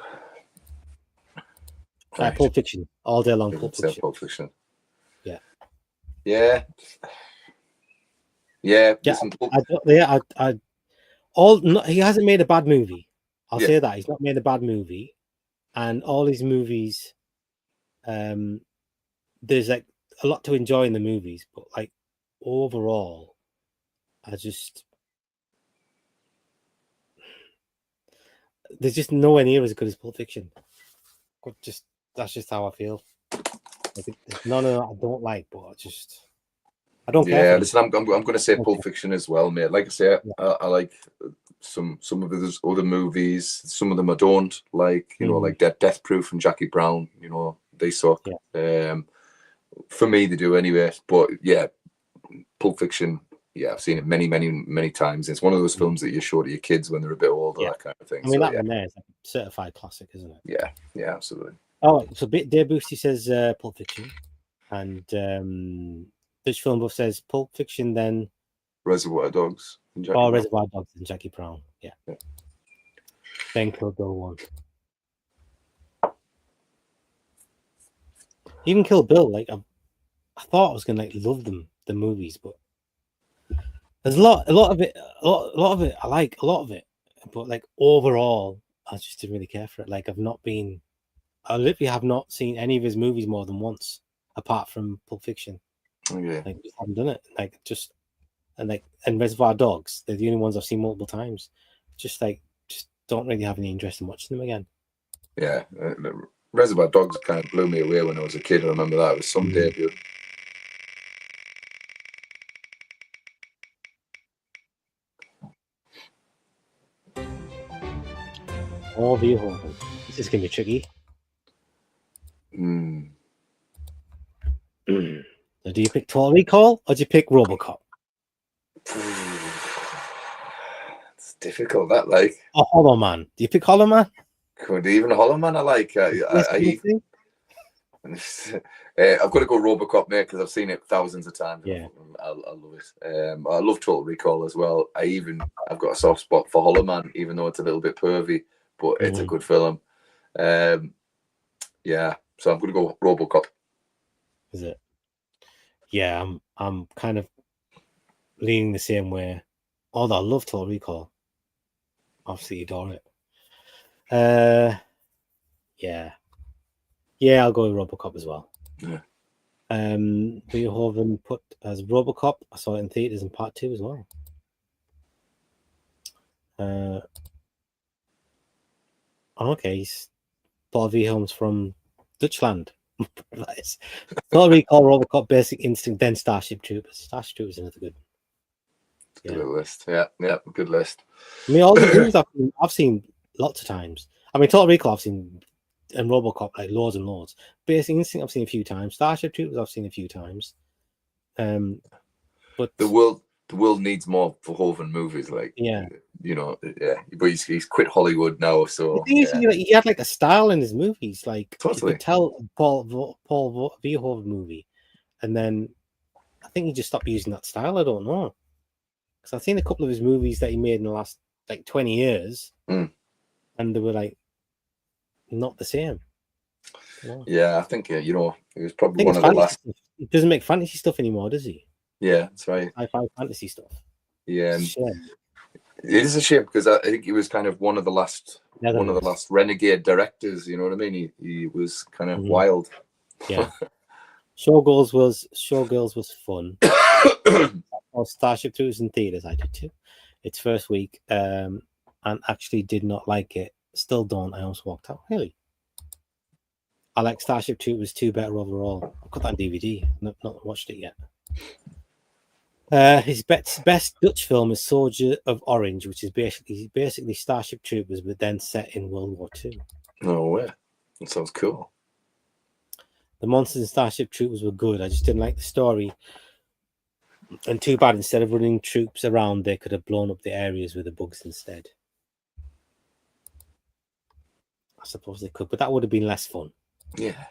Pulp Fiction. All day long, Pulp Fiction. Pulp Fiction. Yeah. Yeah. Yeah, Yeah, listen, he hasn't made a bad movie. I'll Yeah. say that he's not made a bad movie, and all his movies, there's like a lot to enjoy in the movies, but like overall, there's just nowhere near as good as Pulp Fiction. That's just how I feel. Like, there's none of that I don't like, but I don't care. Yeah, For listen, I'm going to say Pulp Fiction as well, mate. Like I say, I like some of those other movies. Some of them I don't like. You know, like Death Proof and Jackie Brown. You know, they suck. Yeah. For me, they do anyway. But yeah, Pulp Fiction. Yeah, I've seen it many times. It's one of those films that you show to your kids when they're a bit older, that kind of thing. I mean, that one there is like a certified classic, isn't it? Yeah, yeah, absolutely. Oh, so Dave Boosty says Pulp Fiction, and Dutch Film Buff says Pulp Fiction, then Reservoir Dogs. Reservoir Dogs and Jackie Brown. Yeah. Then Kill Bill 1. Even Kill Bill, like I thought I was gonna like love the movies, but there's a lot of it I like a lot of it, but like overall I just didn't really care for it. Like I literally have not seen any of his movies more than once, apart from Pulp Fiction. Okay. Like, just haven't done it. And Reservoir Dogs, they're the only ones I've seen multiple times. Just don't really have any interest in watching them again. Yeah, Reservoir Dogs kind of blew me away when I was a kid. I remember that. It was some debut. All the horror. This is gonna be tricky. So do you pick Total Recall or do you pick RoboCop? It's difficult, that, like. Oh, Hollow Man. Do you pick Hollow Man? Could even Hollow Man I like. I've got to go RoboCop, mate, because I've seen it thousands of times. Yeah, I love it. I love Total Recall as well. I've got a soft spot for Hollow Man, even though it's a little bit pervy, but it's a good film. Yeah, so I'm going to go RoboCop. Is it? Yeah, I'm kind of leaning the same way. Although I love Total Recall. Absolutely adore it. Yeah, I'll go with RoboCop as well. Yeah. Beethoven put as RoboCop. I saw it in theaters in part 2 as well. Okay, Paul Verhoeven's from Dutchland. Nice. Total Recall, RoboCop, Basic Instinct, then Starship Troopers. Starship Troopers is another good one. Good list. Yeah, good list. I mean, all the movies I've seen lots of times. I mean, Total Recall I've seen, and RoboCop like loads and loads. Basic Instinct I've seen a few times. Starship Troopers I've seen a few times. But the world needs more Verhoeven movies, like But he's quit Hollywood now, so he had like a style in his movies, like totally. You could tell Paul Verhoeven movie, and then I think he just stopped using that style. I don't know, because I've seen a couple of his movies that he made in the last like 20 years, and they were like not the same. Yeah, I think it was probably one of the last. He doesn't make fantasy stuff anymore, does he? Yeah, that's right. Sci-fi fantasy stuff. Yeah, it is a shame because I think he was kind of one of the last renegade directors. You know what I mean? He was kind of wild. Yeah. Showgirls was fun. Starship Troopers in theaters, I did too. Its first week, and actually did not like it. Still don't. I almost walked out. Really? I like Starship Troopers 2 better overall. I've got that on DVD. Not watched it yet. His best Dutch film is Soldier of Orange, which is basically Starship Troopers, but then set in World War II. No way. That sounds cool. The monsters in Starship Troopers were good. I just didn't like the story. And too bad, instead of running troops around, they could have blown up the areas with the bugs instead. I suppose they could, but that would have been less fun. Yeah.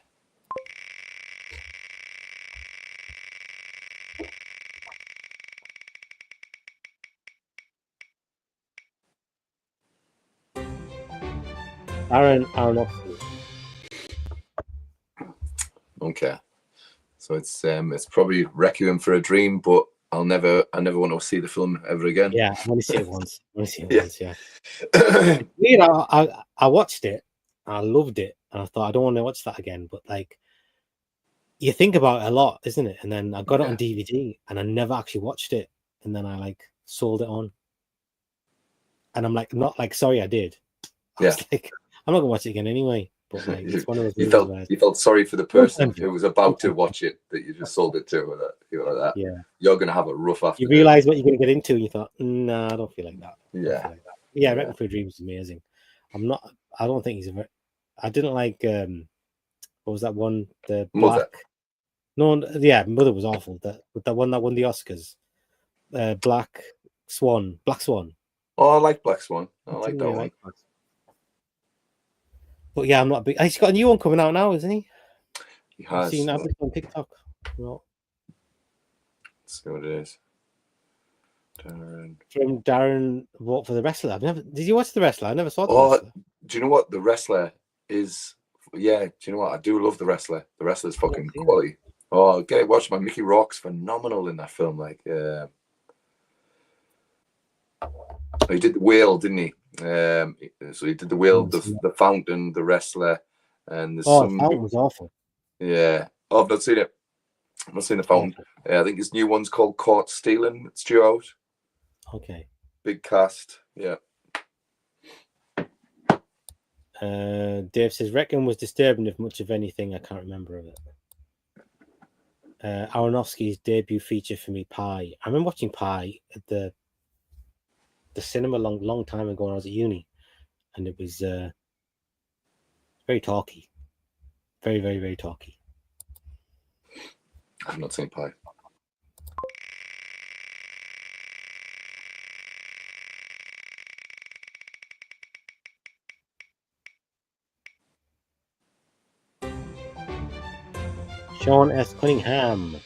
Aronofsky. Okay. So it's probably Requiem for a Dream, but I never want to see the film ever again. Yeah, I want to see it once. I want to see it Yeah. once. Yeah. You know, I watched it. I loved it, and I thought I don't want to watch that again. But like, you think about it a lot, isn't it? And then I got it on DVD, and I never actually watched it. And then I like sold it on, and I'm like, not like sorry, I did. I was like, I'm not gonna watch it again anyway. But like, it's one of those you felt sorry for the person who was about to watch it that you just sold it to. With it, you were like that. Yeah, you're gonna have a rough afternoon. You realize what you're gonna get into, and you thought, nah, I don't feel like that. Yeah, yeah. Wrecking for a Dream is amazing. I don't think he's I didn't like. What was that one? The Mother. Mother was awful. That one that won the Oscars. Black Swan. Oh, I like Black Swan. I like that one. But yeah, I'm not big. He's got a new one coming out now, isn't he? He has. I've seen that on TikTok. No. Let's see what it is. From Darren, what for the wrestler? Did you watch the wrestler? I never saw the wrestler. Do you know what the wrestler is? Yeah, do you know what? I do love the wrestler. The wrestler's fucking quality. Oh, get it watched by Mickey Rourke's phenomenal in that film. Like, he did the Whale, didn't he? So he did the Whale, the Fountain, the Wrestler, and the Fountain was awful. Yeah. Oh, I've not seen it. I've not seen the Fountain. I think his new one's called Caught Stealing. It's due out. Okay. Big cast. Yeah. Dave says Wrecking was disturbing, if much of anything. I can't remember of it. Aronofsky's debut feature for me, Pi. I remember watching Pi at the cinema long time ago when I was at uni, and it was very talky, very, very, very talky. I've not seen Pi. Sean S. Cunningham.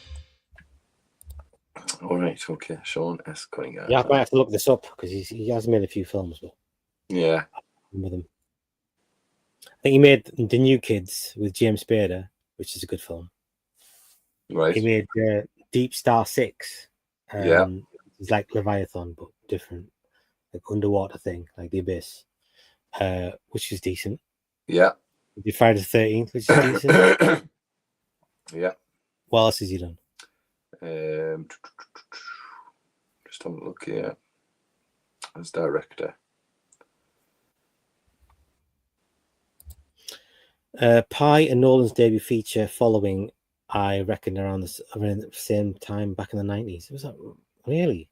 All right, okay. Sean S. Cunningham. Yeah, I might have to look this up because he has made a few films. But yeah. With him. I think he made The New Kids with James Spader, which is a good film. Right. He made Deep Star 6. Yeah. It's like Leviathan, but different. Like underwater thing, like The Abyss, which is decent. Yeah. He did Friday the 13th, which is decent. Yeah. What else has he done? Just have a look here. As director. Pi and Nolan's debut feature following, I reckon, around the same time back in the 90s. Was that really?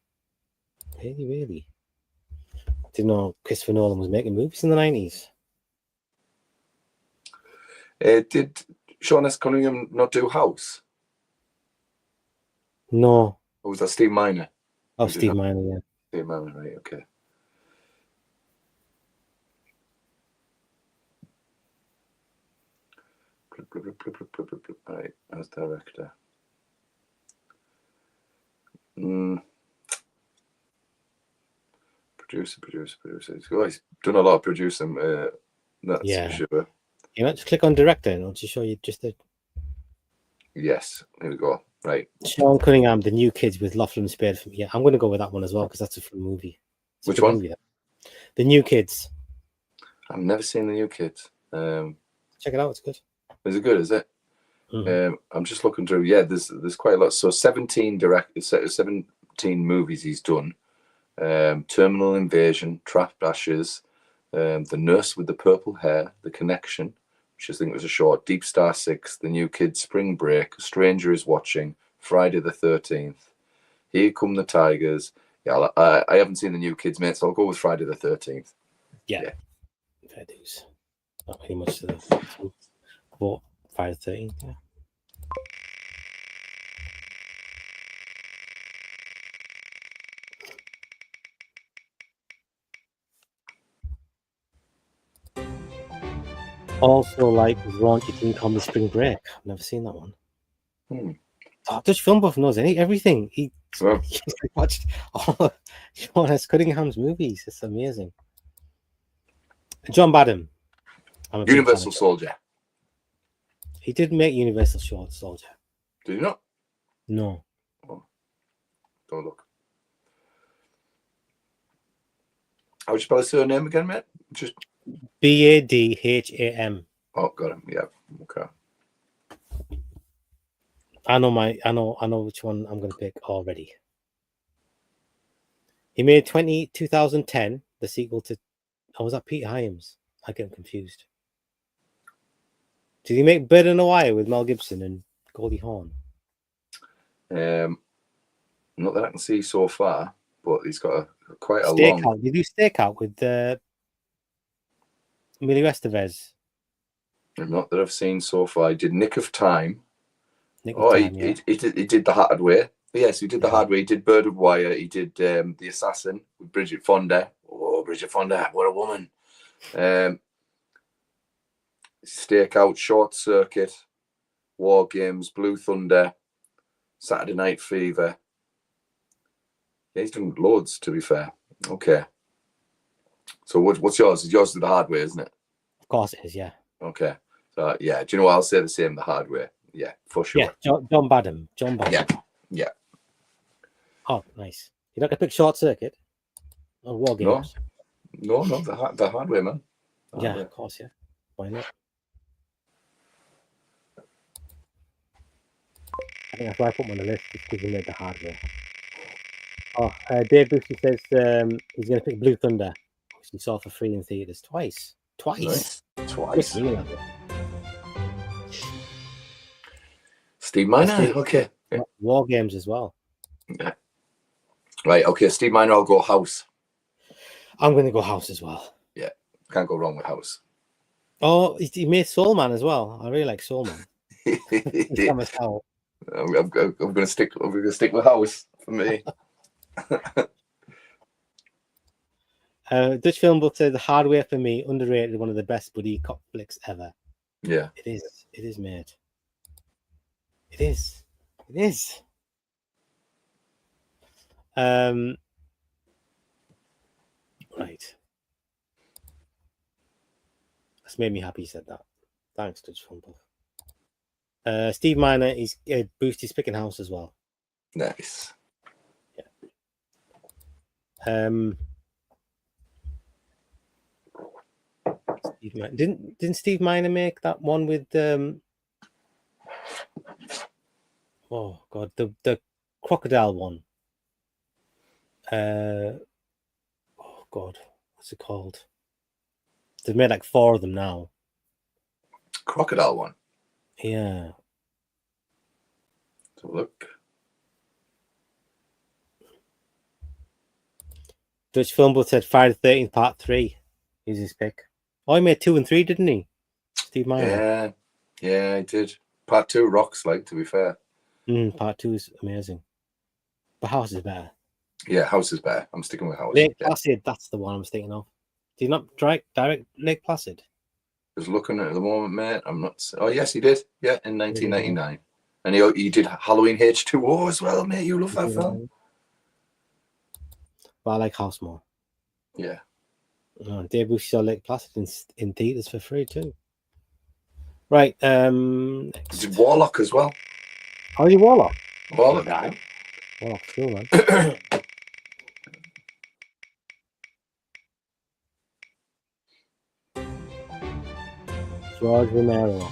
Really? Didn't know Christopher Nolan was making movies in the 90s. Did Sean S. Cunningham not do House? No. Or was that Steve Miner? Oh, Steve Miner, yeah. Steve Miner, right, okay. Right, as director. Producer. Oh, he's done a lot of producing, that's for sure. You know, just click on director and I'll just show you just the... Yes, here we go. Right. Sean Cunningham, The New Kids with Laughlin Spade. Yeah, I'm going to go with that one as well because that's a fun movie. Which one? Movie, The New Kids. I've never seen The New Kids. Check it out, it's good. Is it good, is it? Mm-hmm. I'm just looking through. Yeah, there's quite a lot. So 17 movies he's done. Terminal Invasion, Trapped Ashes, The Nurse with the Purple Hair, The Connection, which I think was a short, Deep Star 6, The New Kids, Spring Break, A Stranger is Watching, Friday the 13th, Here Come the Tigers. Yeah, I haven't seen The New Kids, mate, so I'll go with Friday the 13th. Yeah. Fair dues. Not very much to the... But Friday the 13th, yeah. Also, like raunchy teen comedy Spring Break. I've never seen that one. Oh, Dutch Film Buff knows everything. He's watched all of Sean S. Cunningham's movies. It's amazing. John Badham. Universal Soldier. He did make Universal Soldier. Did he not? No. Oh. Don't look. How would you spell his surname again, mate? Just Badham. oh, got him. Yeah. Okay. I know which one I'm going to pick already. He made 2010, the sequel to. Oh, was that Peter Hyams? I get confused. Did he make Bird in a Wire with Mel Gibson and Goldie Hawn? Not that I can see so far, but he's got quite a Stakeout. long. Did you Stakeout with Emilio Estevez? Not that I've seen so far. He did Nick of Time. Nick of Time, yeah. He did The Hard Way. Yes, he did The Hard Way. He did Bird of Wire. He did The Assassin with Bridget Fonda. Oh, Bridget Fonda, what a woman. Stakeout, Short Circuit, War Games, Blue Thunder, Saturday Night Fever. Yeah, he's done loads, to be fair. Okay. So what's yours? Yours is The Hard Way, isn't it? Of course it is, yeah. Okay. So, yeah, do you know what? I'll say the same, The Hard Way. Yeah, for sure. Yeah, John Badham. Yeah. Oh, nice. You're not going to pick Short Circuit? Or War Games? No, the hard way, man. Yeah, of course, yeah. Why not? I think that's why I put him on the list, because he made The Hard Way. Oh, Dave Boosty says he's going to pick Blue Thunder, which he saw for free in theatres twice. Nice. Twice. Good. Steve Miner. Okay. Yeah. War Games as well. Yeah. Right. Okay. Steve Miner. I'll go House. I'm going to go House as well. Yeah. Can't go wrong with House. Oh, he made Soul Man as well. I really like Soul Man. I'm going to stick with House for me. Dutch Film Book said The Hard Way for me, underrated, one of the best buddy cop flicks ever. Yeah. It is, mate. It is. Right. That's made me happy you said that. Thanks, Dutch Film Book. Steve Miner is Boosty's picking House as well. Nice. Yeah. Didn't Steve Miner make that one with oh god, the crocodile one? Oh god, what's it called? They've made like 4 of them now. Crocodile one. Yeah. So look. Dutch Film Book said Friday the 13th Part 3 is his pick. Oh, he made 2 and 3, didn't he? Steve Miner. Yeah, he did. Part 2 rocks, like, to be fair. Part 2 is amazing. But House is better. Yeah, House is better. I'm sticking with House. Lake Placid, that's the one I'm thinking of. Did he not direct Lake Placid? Just looking at the moment, mate. I'm not. Oh, yes, he did. Yeah, in 1999. And he did Halloween H2O as well, mate. You love that film. But I like House more. Yeah. Dave Bush saw Lake Placid in theaters for free too. Right. Next. He did Warlock as well. Oh, you Warlock. Warlock guy. Warlock's cool, man. George Romero.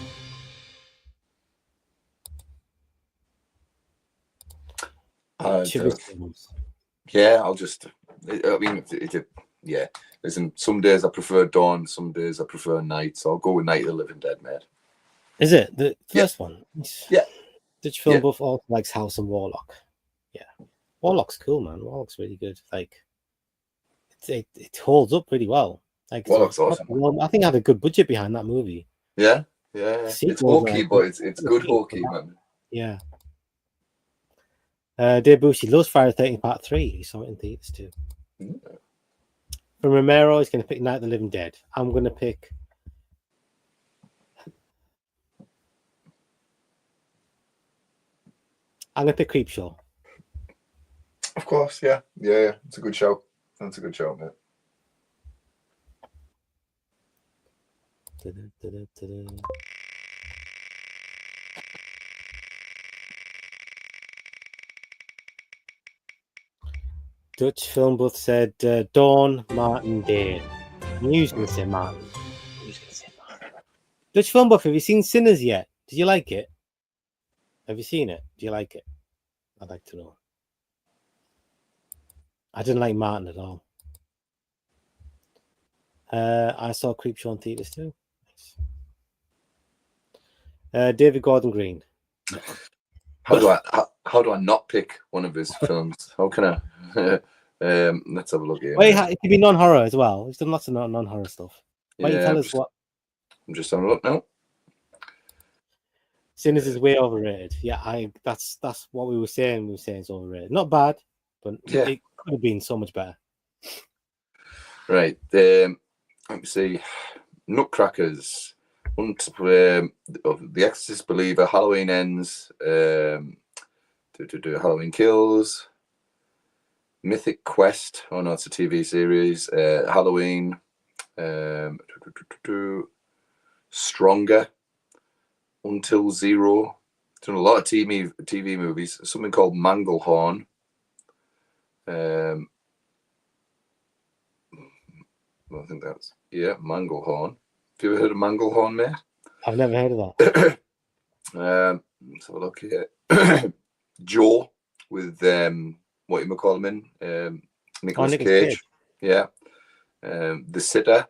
Yeah, I'll just. I mean, yeah. Listen, some days I prefer dawn, some days I prefer night. So I'll go with Night of the Living Dead, mate. Is it the first one? Yeah. Dutch Film Buff also likes House and Warlock. Yeah, Warlock's cool, man. Warlock's really good. Like, it holds up really well. Like, Warlock's awesome. I think I had a good budget behind that movie. Yeah. It's hokey, but it's good hokey, man. Yeah. Dave Bushy loves Friday the 13th Part 3. He saw it in theaters too. From Romero, he's going to pick Night of the Living Dead. I'm going to pick. I'm going to pick Creepshow. Of course, yeah. It's a good show. That's a good show, man. Dutch Film Buff said Dawn, Martin, Dane. I knew he was going to say Martin. Dutch Film Buff, have you seen Sinners yet? Did you like it? Have you seen it? Do you like it? I'd like to know. I didn't like Martin at all. I saw Creepshow in theaters too. David Gordon Green. How do I not pick one of his films? How can I? Let's have a look here. Wait, it could be non-horror as well. He's done lots of non-horror stuff. Why don't you tell us what? I'm just having a look now. Sinners is way overrated. Yeah, that's what we were saying. We were saying it's overrated. Not bad, but it could have been so much better. Right. Let me see. Nutcrackers. The Exorcist Believer. Halloween Ends. Halloween Kills. Mythic Quest. Oh no, it's a TV series. Halloween. Stronger. Until Zero. Done a lot of TV movies. Something called Manglehorn. I think that's Manglehorn. Have you ever heard of Manglehorn, mate? I've never heard of that. Let's have a look here. Joe with what you call him in Nicolas Cage. Yeah. The Sitter.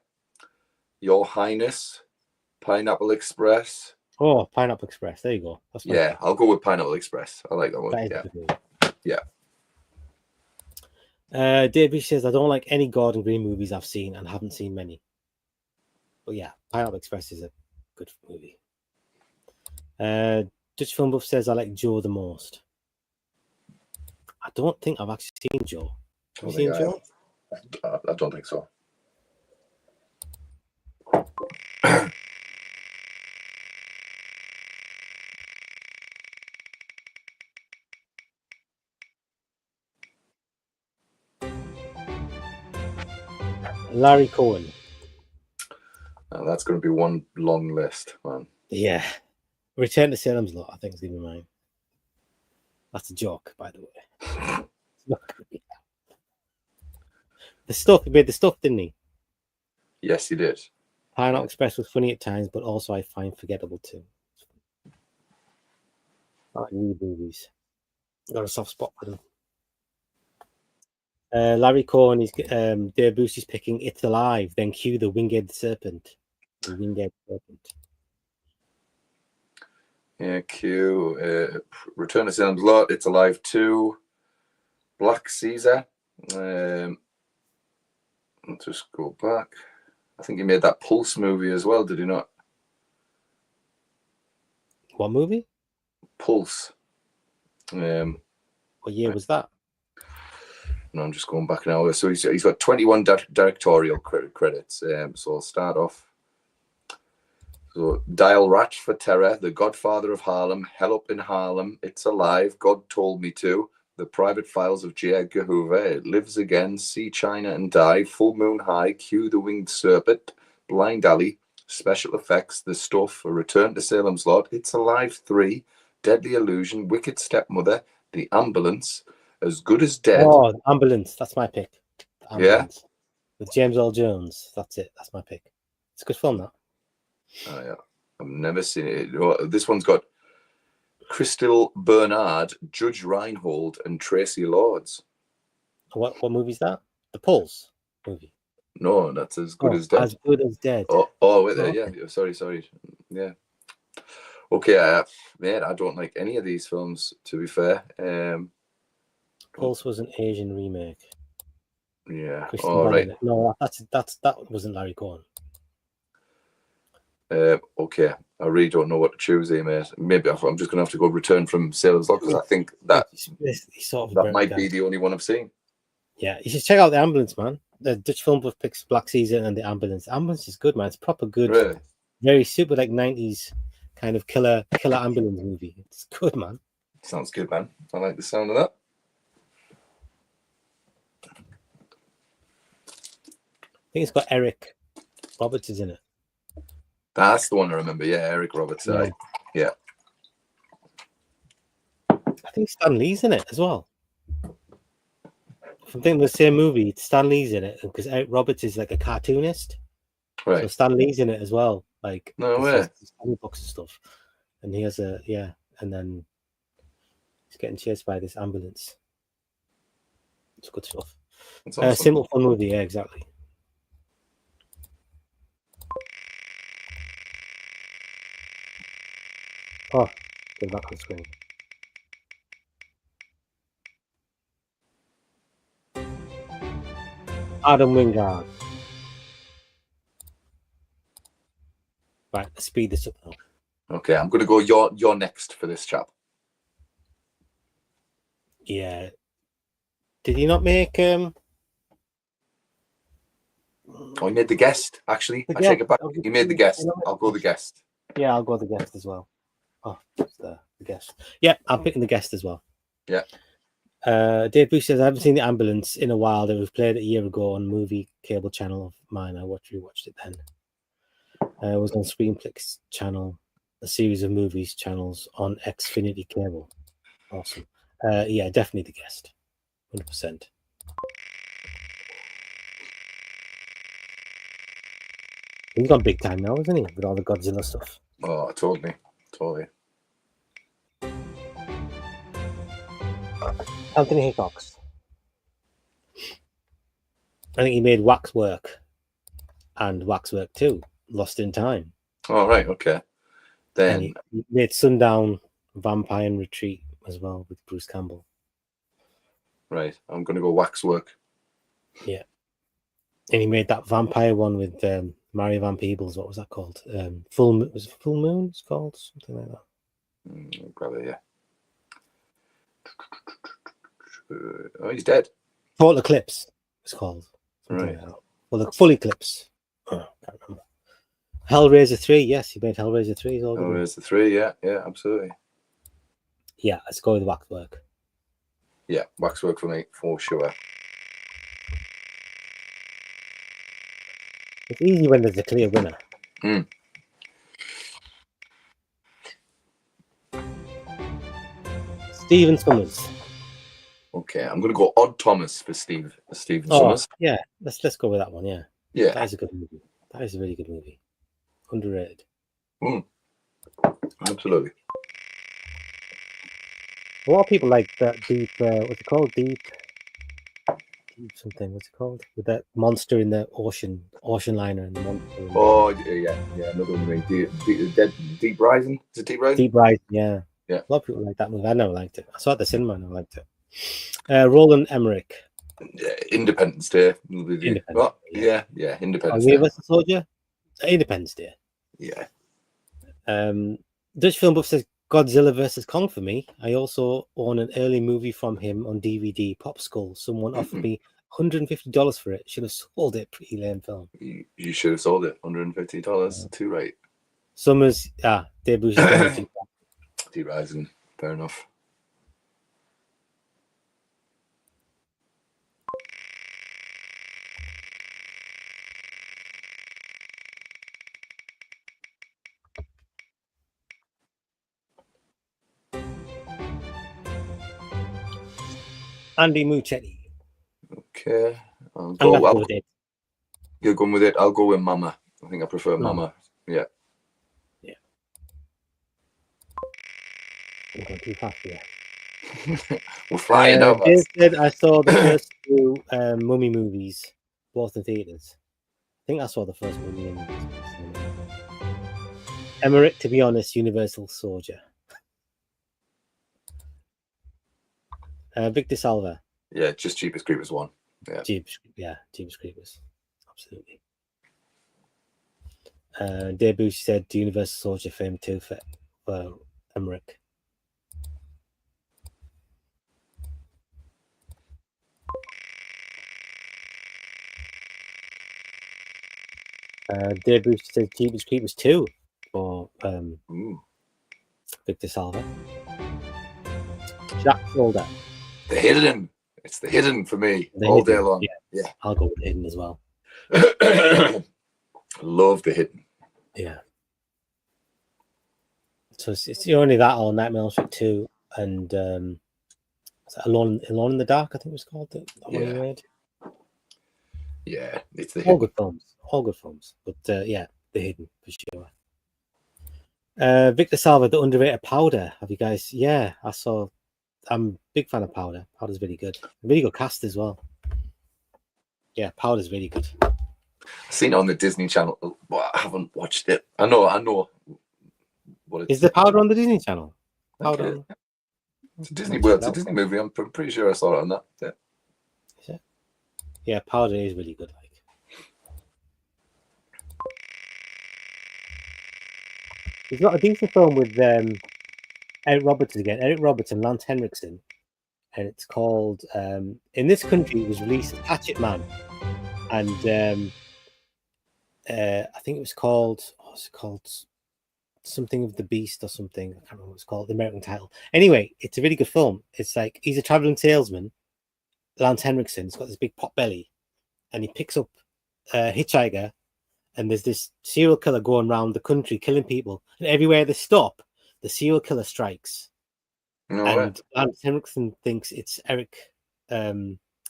Your Highness. Pineapple Express. Oh, Pineapple Express. There you go. That's I'll go with Pineapple Express. I like that one. Dave says, I don't like any Gordon Green movies I've seen and haven't seen many. But yeah, Pineapple Express is a good movie. Dutch Film Buff says, I like Joe the most. I don't think I've actually seen Joe. Have you seen Joe? I don't think so. Larry Cohen. Now that's going to be one long list, man. Yeah. Return to Salem's Lot, I think, is going to be mine. That's a joke, by the way. It's not going to be that. He made the stuff, didn't he? Yes, he did. Pineapple Express was funny at times, but also I find forgettable too. I like new movies. Got a soft spot for them. Larry Cohen is Dave Bruce is picking It's Alive, then cue the Winged Serpent. The Winged Serpent. Yeah, cue Return to Salem's Lot, It's Alive 2, Black Caesar. Let's just go back. I think he made that Pulse movie as well, did he not? What movie? Pulse. What year was that? No, I'm just going back now. So he's got 21 directorial credits. So I'll start off. So Dial Rat for Terror, The Godfather of Harlem, Hell Up in Harlem, It's Alive, God Told Me To, The Private Files of J. Edgar Hoover, It Lives Again, See China and Die, Full Moon High, Cue the Winged Serpent, Blind Alley, Special Effects, The Stuff, A Return to Salem's Lot, It's Alive 3, Deadly Illusion, Wicked Stepmother, The Ambulance, As Good as Dead. Oh, Ambulance. That's my pick. Ambulance. Yeah. With James Earl Jones. That's it. That's my pick. It's a good film, that. Oh, yeah. I've never seen it. This one's got Crystal Bernard, Judge Reinhold, and Tracy Lords. What movie is that? The Pulse movie. No, that's As Good as Dead. As Good as Dead. Oh, wait there. Yeah. Sorry. Yeah. Okay, man, I don't like any of these films, to be fair. Pulse was an Asian remake. Yeah. Right. No, that wasn't Larry Cohen. Okay, I really don't know what to choose here, mate. Maybe I'm just going to have to go Return from Salem's Lot because I think that might be the only one I've seen. Yeah, you should check out The Ambulance, man. The Dutch Film Buff picks Black Caesar and The Ambulance. The Ambulance is good, man. It's proper good. Really? Very super like 90s kind of killer ambulance movie. It's good, man. Sounds good, man. I like the sound of that. I think it's got Eric Roberts is in it. That's the one I remember. Yeah, Eric Roberts. Yeah. I think Stan Lee's in it as well. I'm thinking the same movie. Stan Lee's in it because Eric Roberts is like a cartoonist. Right. So Stan Lee's in it as well. Like No way. comic books and stuff. And he has and then he's getting chased by this ambulance. It's good stuff. That's awesome. Simple fun movie, yeah, exactly. Oh, get back on the screen. Adam Wingard. Right, let's speed this up now. Okay, I'm going to go. You're next for this chap. Yeah. Did he not make Oh, he made The Guest. Actually, I take it back. He made The Guest. I'll go The Guest. Yeah, I'll go The Guest as well. Oh, it's the Guest. Yeah, I'm picking The Guest as well. Yeah. Dave Bush says I haven't seen The Ambulance in a while. That was played a year ago on movie cable channel of mine. I rewatched it then. It was on Screenflix channel, a series of movies channels on Xfinity cable. Awesome. Yeah, definitely The Guest. 100%. He's gone big time now, isn't he? With all the Godzilla stuff. Oh, totally. Anthony Hickox. I think he made Waxwork and Waxwork 2, Lost in Time. All right, okay. Then And he made Sundown, Vampire and Retreat as well with Bruce Campbell. right, I'm going to go Waxwork. Yeah. And he made that vampire one with Mario Van Peebles. What was that called? Full Moon. Was it Full Moon? It's called something like that. Probably, yeah. Oh, he's dead. Total Eclipse. It's called. Something Right. like that. Well, the Full Eclipse. Oh, can't remember. Hellraiser 3. Yes, he made Hellraiser 3. Oh, there's the 3. Yeah, absolutely. Yeah, let's go with Waxwork. Yeah, Waxwork for me, for sure. It's easy when there's a clear winner. Stephen Summers. Okay, I'm going to go Odd Thomas for Stephen Summers. Yeah, let's go with that one. Yeah, Yeah, that is a good movie. That is a really good movie. Underrated. absolutely. A lot of people like that deep. What's it called? Deep something. What's it called? With that monster in the ocean liner and the monster. Oh, yeah. Another one. Deep Rising. Is it Deep Rising? Deep Rising. Yeah. Yeah. A lot of people like that movie. I never liked it. I saw it at the cinema and I liked it. Roland Emmerich. Independence Day. Independence Oh, Day, yeah. Independence Are we Day. vs. Soldier? Independence Day. Yeah. Dutch Film Buff says Godzilla vs. Kong for me. I also own an early movie from him on DVD, Pop Skull. Someone offered me $150 for it. Should have sold it. Pretty lame film. You should have sold it. $150. Too right. Summers, Dave Bush is Deep Rising. Fair enough. Andy Muchetti. Okay. I'm gonna go with it. You're going with it. I'll go with Mama. I think I prefer Mama. Yeah. I'm going too fast here. We're flying over. Dave said I saw the first two Mummy movies, both in theaters. I think I saw the first Mummy in cinema. Emmerich, to be honest, Universal Soldier. Victor Salva. Yeah, just Jeepers Creepers 1. Yeah. Jeepers Creepers. Absolutely. Dave Bush said Universal Soldier Fame 2 for Emmerich. Dave Bush said Jeepers Creepers 2 for Victor Salva. Jack Folder. The Hidden. It's The Hidden for me all day long. Yeah. I'll go with The Hidden as well. Love The Hidden. Yeah. So it's only that or Nightmare on Elm Street 2 and Alone in the Dark, I think it was called. That one he made. Yeah, it's the All hidden. good films. All good films. But yeah, The Hidden for sure. Victor Salva, The Underrated Powder. Have you guys? Yeah, I saw. I'm a big fan of Powder. Powder's really good. Really good cast as well. Yeah, Powder's really good. I've seen it on the Disney Channel, but I haven't watched it. I know. What it's, Is the Powder on the Disney Channel? Powder. Okay. It's a Disney. Check Well, it it's a out. Disney movie. I'm pretty sure I saw it on that. Yeah. Is it? Yeah, Powder is really good. Like, he's got a decent film with Eric Roberts again. Eric Roberts and Lance Henriksen, and it's called. In this country, it was released as Hatchet Man, and I think it was called. What's it called? Something of the Beast or something. I can't remember what it's called. The American title. Anyway, it's a really good film. It's like he's a traveling salesman. Lance Henriksen's got this big pot belly, and he picks up a hitchhiker, and there's this serial killer going around the country killing people, and everywhere they stop, the serial killer strikes. No And way. Lance Henriksen thinks it's Eric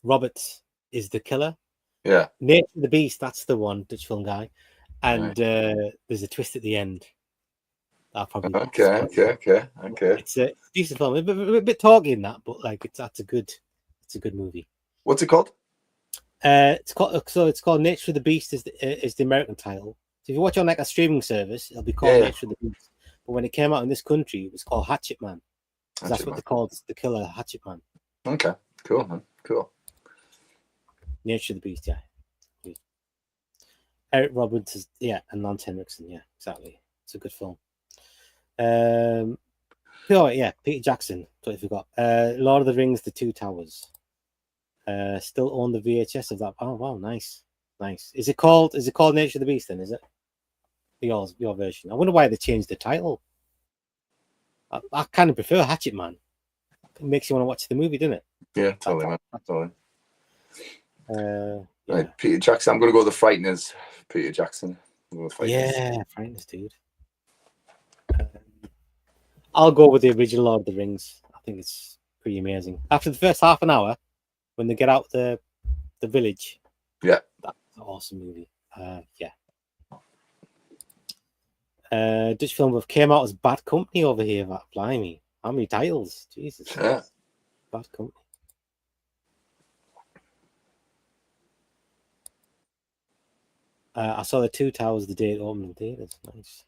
Roberts is the killer. Yeah. Nature of the Beast, that's the one, Dutch film guy. And there's a twist at the end. I'll probably Okay. It's a decent film. A bit talky in that, but like it's a good movie. What's it called? It's called Nature of the Beast is the American title. So if you watch it on like a streaming service, it'll be called Nature of the Beast. But when it came out in this country, it was called Hatchet Man. That's what they called the killer, Hatchet Man. Okay, cool, man. Cool. Nature of the Beast, yeah. Eric Roberts is, and Lance Henriksen, yeah, exactly. It's a good film. Peter Jackson. What have you got? Lord of the Rings: The Two Towers. Still own the VHS of that. Oh wow, nice. Is it called Nature of the Beast then? Is it your version? I wonder why they changed the title. I kind of prefer Hatchet Man. It makes you want to watch the movie, doesn't it? Yeah, totally, man. Totally. Right, Peter Jackson. I'm going to go with The Frighteners. Peter Jackson. Frighteners, dude. I'll go with the original Lord of the Rings. I think it's pretty amazing. After the first half an hour, when they get out the village, that's an awesome movie. Dutch film buff came out as Bad Company over here. That blimey, how many titles? Jesus, Bad Company. I saw The Two Towers the day it opened in theaters. Nice.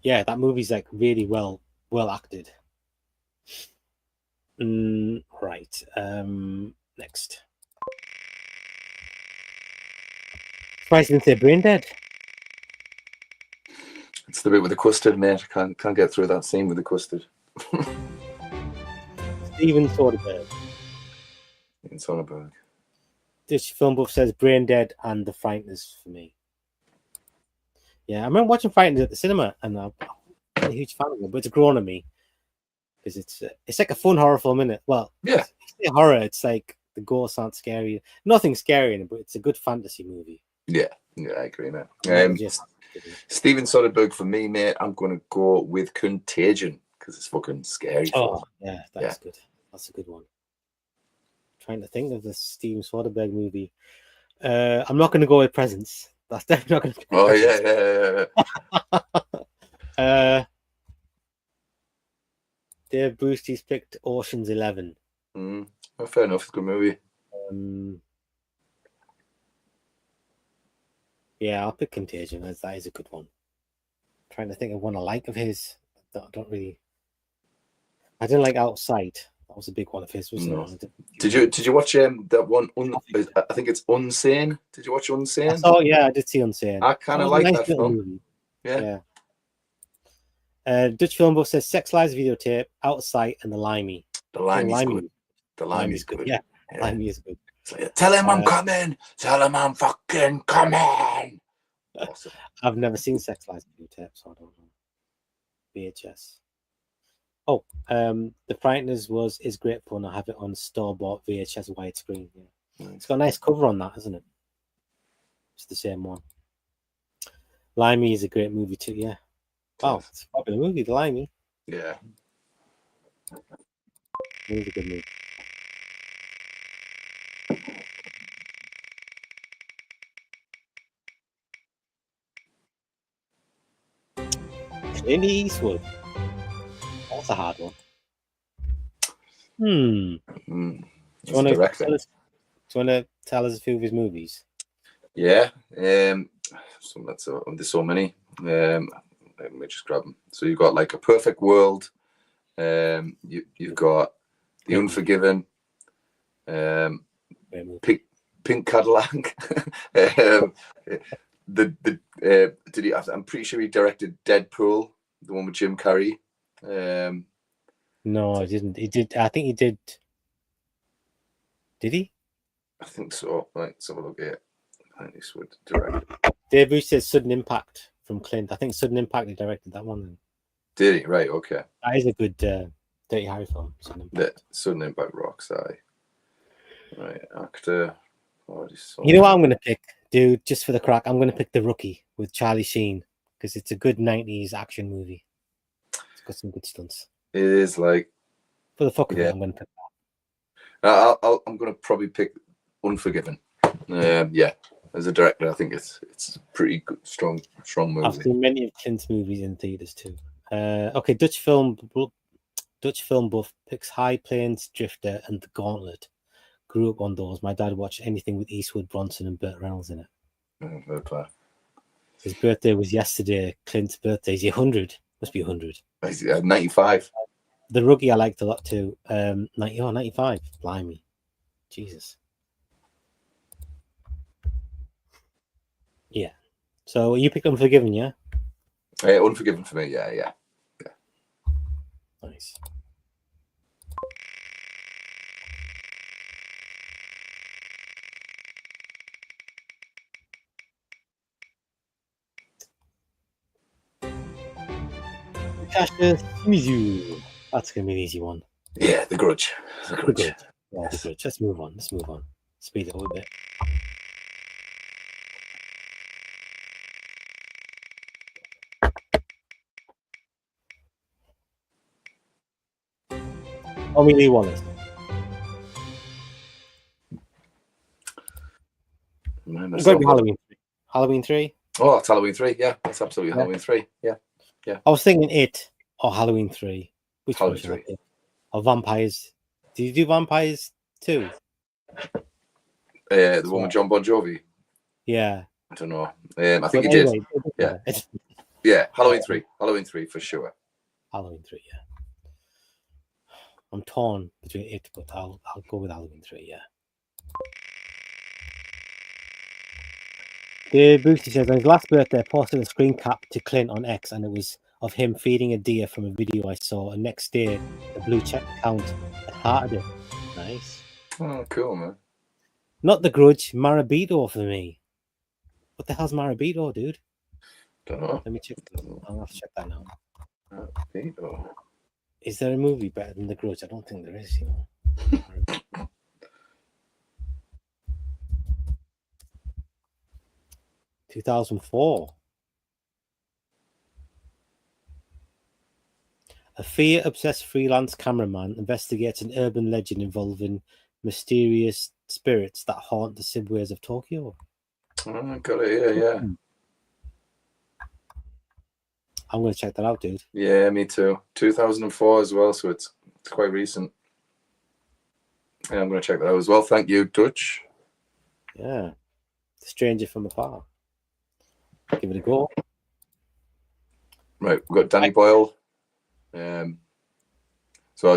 Yeah, that movie's like really well acted. Right. Next. Surprised you didn't say Brain Dead. It's the bit with the custard, mate. Can't get through that scene with the custard. Steven Soderbergh. This film buff says Brain Dead and The Frighteners for me. Yeah, I remember watching Frighteners at the cinema, and I'm a huge fan of it, but it's grown on me because it's like a fun horror film, isn't it? Well, it's horror. It's like the ghosts aren't scary. Nothing's scary in it, but it's a good fantasy movie. Yeah, I agree, man. Steven Soderbergh for me, mate. I'm going to go with Contagion because it's fucking scary. Oh, yeah, that's good. That's a good one. Trying to think of the Steven Soderbergh movie. I'm not going to go with Presents. That's definitely not going to be Dave Brewster's picked Ocean's 11. Well, fair enough. It's a good movie. Yeah, I'll pick Contagion. That is a good one. Trying to think of one I like of his. I didn't like Outside. That was a big one of his, wasn't it? Did you watch that one? I think it's Unsane. Did you watch Unsane? Oh yeah, I did see Unsane. I kind of like that film. Movie. Yeah. Dutch film buff says Sex Lies Videotape, Outside, and The Limey. The Limey's good. The Limey's good. Yeah, Limey is good. Like, tell him I'm coming. Tell him I'm fucking coming. Awesome. I've never seen Sex Lies Videotape, so I don't know. VHS. Oh, The Frighteners is great fun. I have it on store-bought VHS widescreen. Yeah. Nice. It's got a nice cover on that, hasn't it? It's the same one. Limey is a great movie too. Yeah. Wow, it's a popular movie, The Limey. Yeah. It was a good movie. Clint Eastwood. That's a hard one. Do you want to tell us a few of his movies? Yeah. There's so many. Let me just grab them. So you've got like A Perfect World. You've got The Unforgiven. Pink Cadillac. I'm pretty sure he directed Deadpool, the one with Jim Carrey. No, I didn't. He did. I think he did. Did he? I think so. Right, let's have a look at Clint Eastwood directed. Dave Bruce says Sudden Impact from Clint. I think Sudden Impact, he directed that one. Did he? Right, okay. That is a good Dirty Harry film. Sudden Impact rocks, aye. Right, actor. You know what I'm going to pick, dude, just for the crack? I'm going to pick The Rookie with Charlie Sheen because it's a good 90s action movie. It's got some good stunts. It is like... For the fuck of it, I'm going to pick that. I'm going to probably pick Unforgiven. Yeah, as a director, I think it's a pretty good, strong movie. I've seen many of Clint's movies in theaters too. Okay, Dutch film buff picks High Plains, Drifter, and The Gauntlet. Grew up on those. My dad watched anything with Eastwood, Bronson, and Burt Reynolds in it. His birthday was yesterday. Clint's birthday is 100. Must be 100. 95. The Rookie I liked a lot too. 95. Blimey. Jesus. Yeah. So you picked Unforgiven, yeah? Unforgiven for me, yeah. Nice. That's gonna be an easy one. Yeah, The Grudge. The Grudge. Yeah, The Grudge. Let's move on. Speed it a little bit. Tommy Lee Wallace. It's going to be Halloween 3. Halloween 3? Oh, it's Halloween 3. Yeah, that's absolutely Halloween 3. Yeah. I was thinking it or Halloween 3. Which Halloween one 3. Or Vampires. Did you do Vampires 2? The one with John Bon Jovi. Yeah. I don't know. I think he did. Yeah. Yeah, Halloween 3. Halloween 3 for sure. Halloween 3, yeah. I'm torn between it, but I'll go with Halloween 3, yeah. The Boosty says, on his last birthday, I posted a screen cap to Clint on X, and it was of him feeding a deer from a video I saw. And next day, the blue check account had hearted it. Nice. Oh, cool, man. Not The Grudge, Marabito for me. What the hell's Marabito, dude? Don't know. Let me check. I'll have to check that now. Marabito. Is there a movie better than The Grudge? I don't think there is, you know. 2004. A fear-obsessed freelance cameraman investigates an urban legend involving mysterious spirits that haunt the subways of Tokyo. Oh, got it here, yeah. I'm going to check that out, dude. Yeah, me too. 2004 as well, so it's quite recent. Yeah, I'm going to check that out as well. Thank you, Dutch. Yeah. The Stranger from Afar. Give it a go. Right, we've got Danny Boyle. So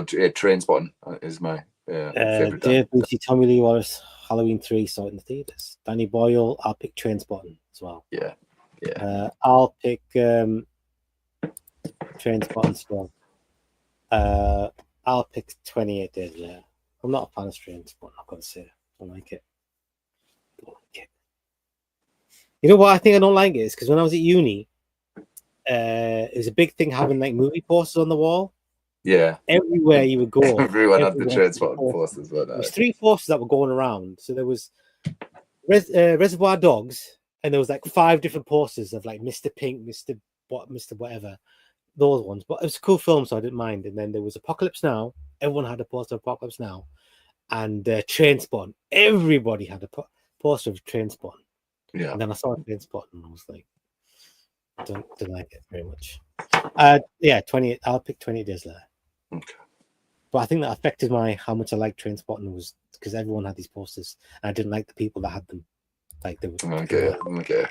Trainspotting is my favorite. Dave Booty, Tommy Lee Wallace, Halloween 3 saw it in the theaters. Danny Boyle, I'll pick Trainspotting as well. Yeah. I'll pick Trainspotting still. I'll pick 28 Days Later. I'm not a fan of Trainspotting, I've got to say. I don't like it. You know what I think I don't like it is because when I was at uni, it was a big thing having like movie posters on the wall. Yeah. Everywhere you would go. Everyone had the Trainspotting posters. There was 3 posters that were going around. So there was Reservoir Dogs, and there was like 5 different posters of like Mr. Pink, Mr. Whatever. those ones. But it was a cool film, so I didn't mind. And then there was Apocalypse Now. Everyone had a poster of Apocalypse Now, and Trainspotting. Everybody had a poster of Trainspotting. Yeah. And then I saw Trainspotting, and I was like, don't like it very much. Yeah, 20. I'll pick 20 Days Later. Okay. But I think that affected how much I liked Trainspotting was because everyone had these posters, and I didn't like the people that had them. Like they were. Okay. Okay.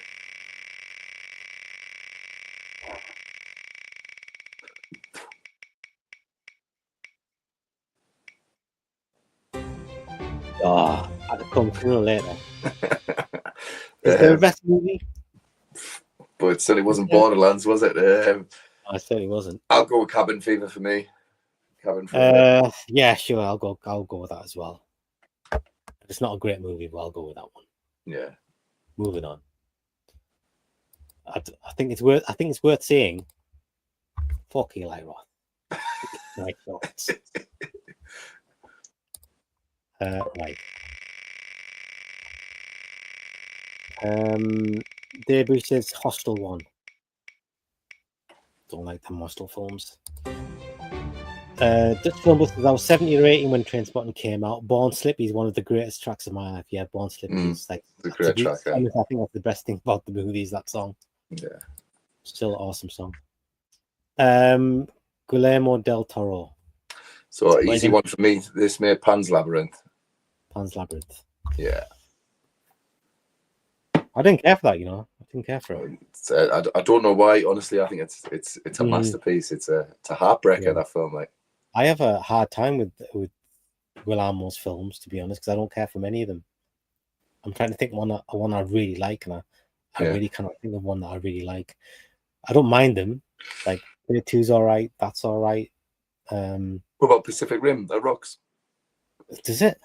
Oh, I'd come sooner or later. Is there a best movie? But it certainly wasn't Borderlands, was it? No, it certainly wasn't. I'll go with Cabin Fever for me. Cabin Fever. Yeah, sure. I'll go with that as well. It's not a great movie, but I'll go with that one. Yeah. Moving on. I think it's worth seeing. Fuck Eli Roth. Right thoughts. Right. Debris says Hostel 1. Don't like them Hostel films. Dutch film says I was 70 or 80 when Trainspotting came out. Born Slippy is one of the greatest tracks of my life. Yeah, Born Slippy is like the great track. I think that's the best thing about the movie is that song. Yeah. Still an awesome song. Guillermo del Toro. So easy one for me. This made Pan's Labyrinth. Pan's Labyrinth. Yeah. I didn't care for that, I didn't care for it. I don't know why. Honestly, I think it's a masterpiece. It's a heartbreaker. Yeah. That film, like. I have a hard time with Guillermo's films, to be honest, because I don't care for many of them. I'm trying to think one I really like, and I really cannot think of one that I really like. I don't mind them. Like Day 2's all right. That's all right. What about Pacific Rim? That rocks. Does it?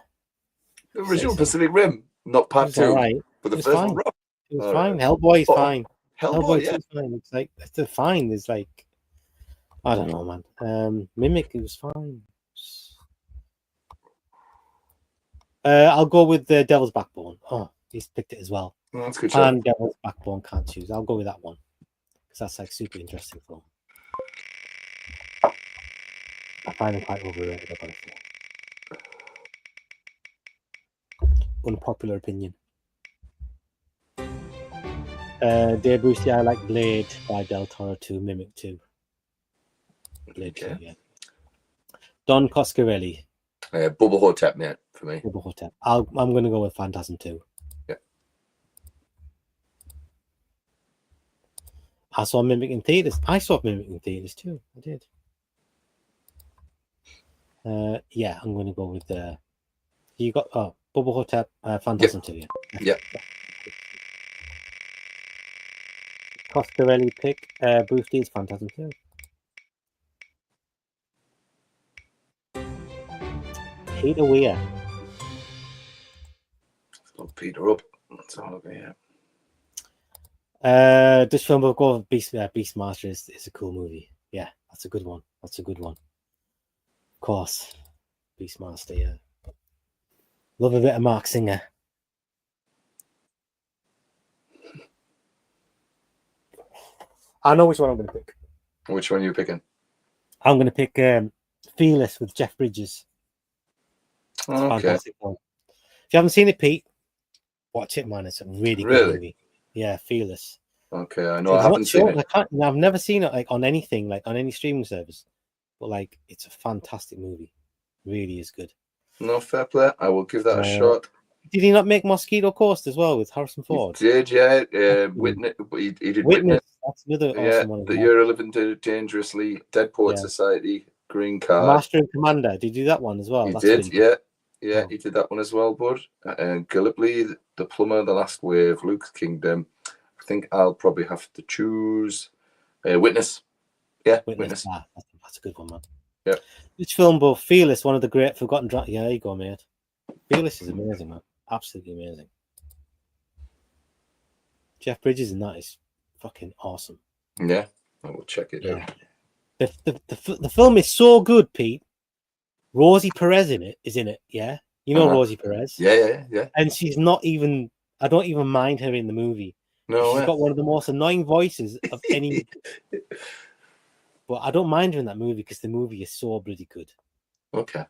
The original Pacific Rim, not Part 2, right. but the first one rocked. It was fine. Hellboy is fine. Hellboy, yeah. Fine. It's like it's fine. It's like I don't know, man. Mimic, it was fine. I'll go with the Devil's Backbone. Oh, he's picked it as well. Oh, that's good. And Devil's Backbone can't choose. I'll go with that one because that's like super interesting film. I find him quite overrated, I gotta say. Unpopular opinion. Dear Brucey, I like Blade by Del Toro 2, Mimic 2. Blade 2, yeah. Don Coscarelli. Bubba Hotep, mate, for me. Bubba Hotep. I'm going to go with Phantasm 2. Yeah. I saw Mimic in theaters. I saw Mimic in theaters too. I did. Yeah, I'm going to go with you got Bubba Hotep, Phantasm 2. Yeah. Coscarelli pick. Bruce Lee's Phantasm 2. Peter Weir. Peter up. That's all okay, yeah. This film will go with Beastmaster is a cool movie. Yeah, that's a good one. Of course. Beastmaster, yeah. Love a bit of Mark Singer. I know which one I'm going to pick. Which one are you picking? I'm going to pick Fearless with Jeff Bridges. Oh, okay. Fantastic one. If you haven't seen it, Pete, watch it, man. It's a really good movie. Yeah, Fearless. Okay, I know. I haven't seen it. I've never seen it like on anything, like on any streaming service. But like, it's a fantastic movie. Really is good. No, fair play. I will give that a shot. Did he not make Mosquito Coast as well with Harrison Ford? He did, yeah. Witness. He did Witness. That's another awesome one. The Year 11 Dangerously, Dead Poet Society, Green Card. Master and Commander. Did you do that one as well? He did, yeah. Yeah, he did that one as well, bud. And Gallipoli, The Plumber, The Last Wave, Luke's Kingdom. I think I'll probably have to choose Witness. Yeah, Witness. That's a good one, man. Yeah. Which film, both Fearless, one of the great forgotten dramas. Yeah, there you go, mate. Fearless is amazing, man. Absolutely amazing. Jeff Bridges in that is fucking awesome. Yeah, I will check it out. The film is so good, Pete. Rosie Perez is in it, yeah? You know Rosie Perez? Yeah. And she's not even, I don't even mind her in the movie. No, she's got one of the most annoying voices of any. But I don't mind her in that movie because the movie is so bloody good. Okay.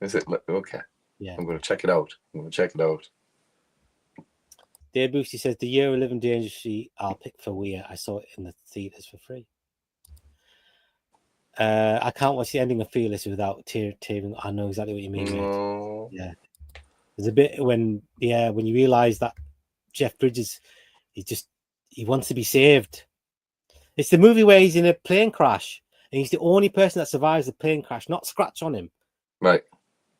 Is it okay? Yeah. I'm going to check it out. Dave Boosty says the year 11 Dangerously I'll pick for Weir. I saw it in the theaters for free. I can't watch the ending of Fearless without tearing. I know exactly what you mean, mate. Yeah. There's a bit when you realise that Jeff Bridges, he wants to be saved. It's the movie where he's in a plane crash and he's the only person that survives the plane crash, not scratch on him. Right.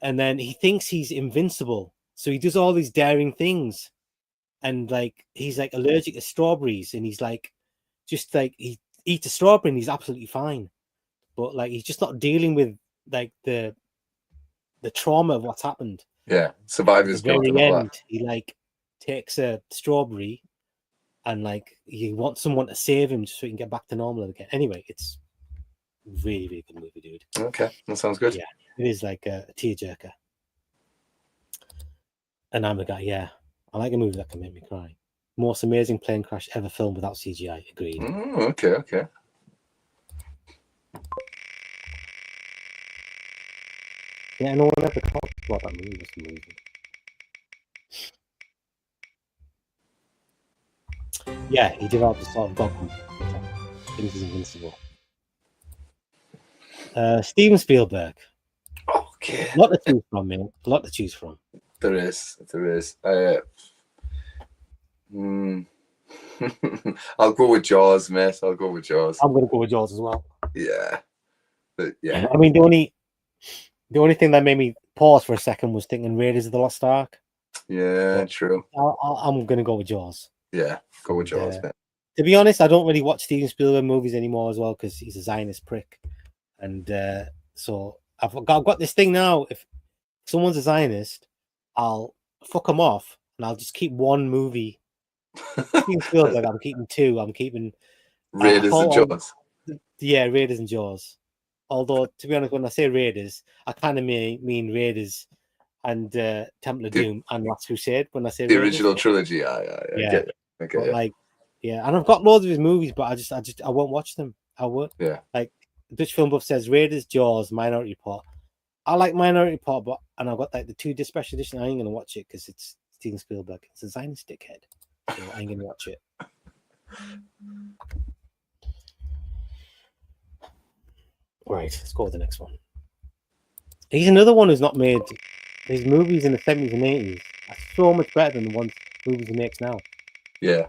And then he thinks he's invincible. So he does all these daring things. And like he's like allergic to strawberries, and he's like just like he eats a strawberry and he's absolutely fine. But like he's just not dealing with like the trauma of what's happened. Yeah. Survivor's guilt and all that. He like takes a strawberry and like he wants someone to save him just so he can get back to normal again. Anyway, it's really, really good movie, dude. Okay, that sounds good. Yeah, it is like a tearjerker. And I'm the guy, yeah. I like a movie that can make me cry. Most amazing plane crash ever filmed without CGI. Agreed. Okay. Yeah, no one ever talks about that movie. It's amazing. Yeah, he developed a sort of god things is invincible. Steven Spielberg. Okay. A lot to choose from, man. A lot to choose from. There is. I'll go with Jaws, mate. I'm going to go with Jaws as well. Yeah. Yeah. I mean, the only thing that made me pause for a second was thinking Raiders of the Lost Ark. Yeah, true. I'm going to go with Jaws. Yeah, go with Jaws, mate. To be honest, I don't really watch Steven Spielberg movies anymore as well because he's a Zionist prick. And so I've got this thing now. If someone's a Zionist, I'll fuck them off and I'll just keep one movie. Steven Spielberg, I'm keeping two. I'm keeping Raiders and Jaws. Yeah, Raiders and Jaws. Although, to be honest, when I say Raiders, I kind of mean Raiders and Temple of Doom and Last Crusade. When I say the Raiders. Original trilogy, yeah. Okay. Like, yeah, and I've got loads of his movies, but I won't watch them. I won't. Yeah. Like Dutch Film Buff says, Raiders, Jaws, Minority Report. I like Minority Report, and I've got like the 2 special edition. I ain't gonna watch it because it's Steven Spielberg. It's a Zionist dickhead. So I ain't gonna watch it. Right, let's go with the next one. He's another one who's not made his movies in the 70s and 80s are so much better than the ones movies he makes now. Yeah.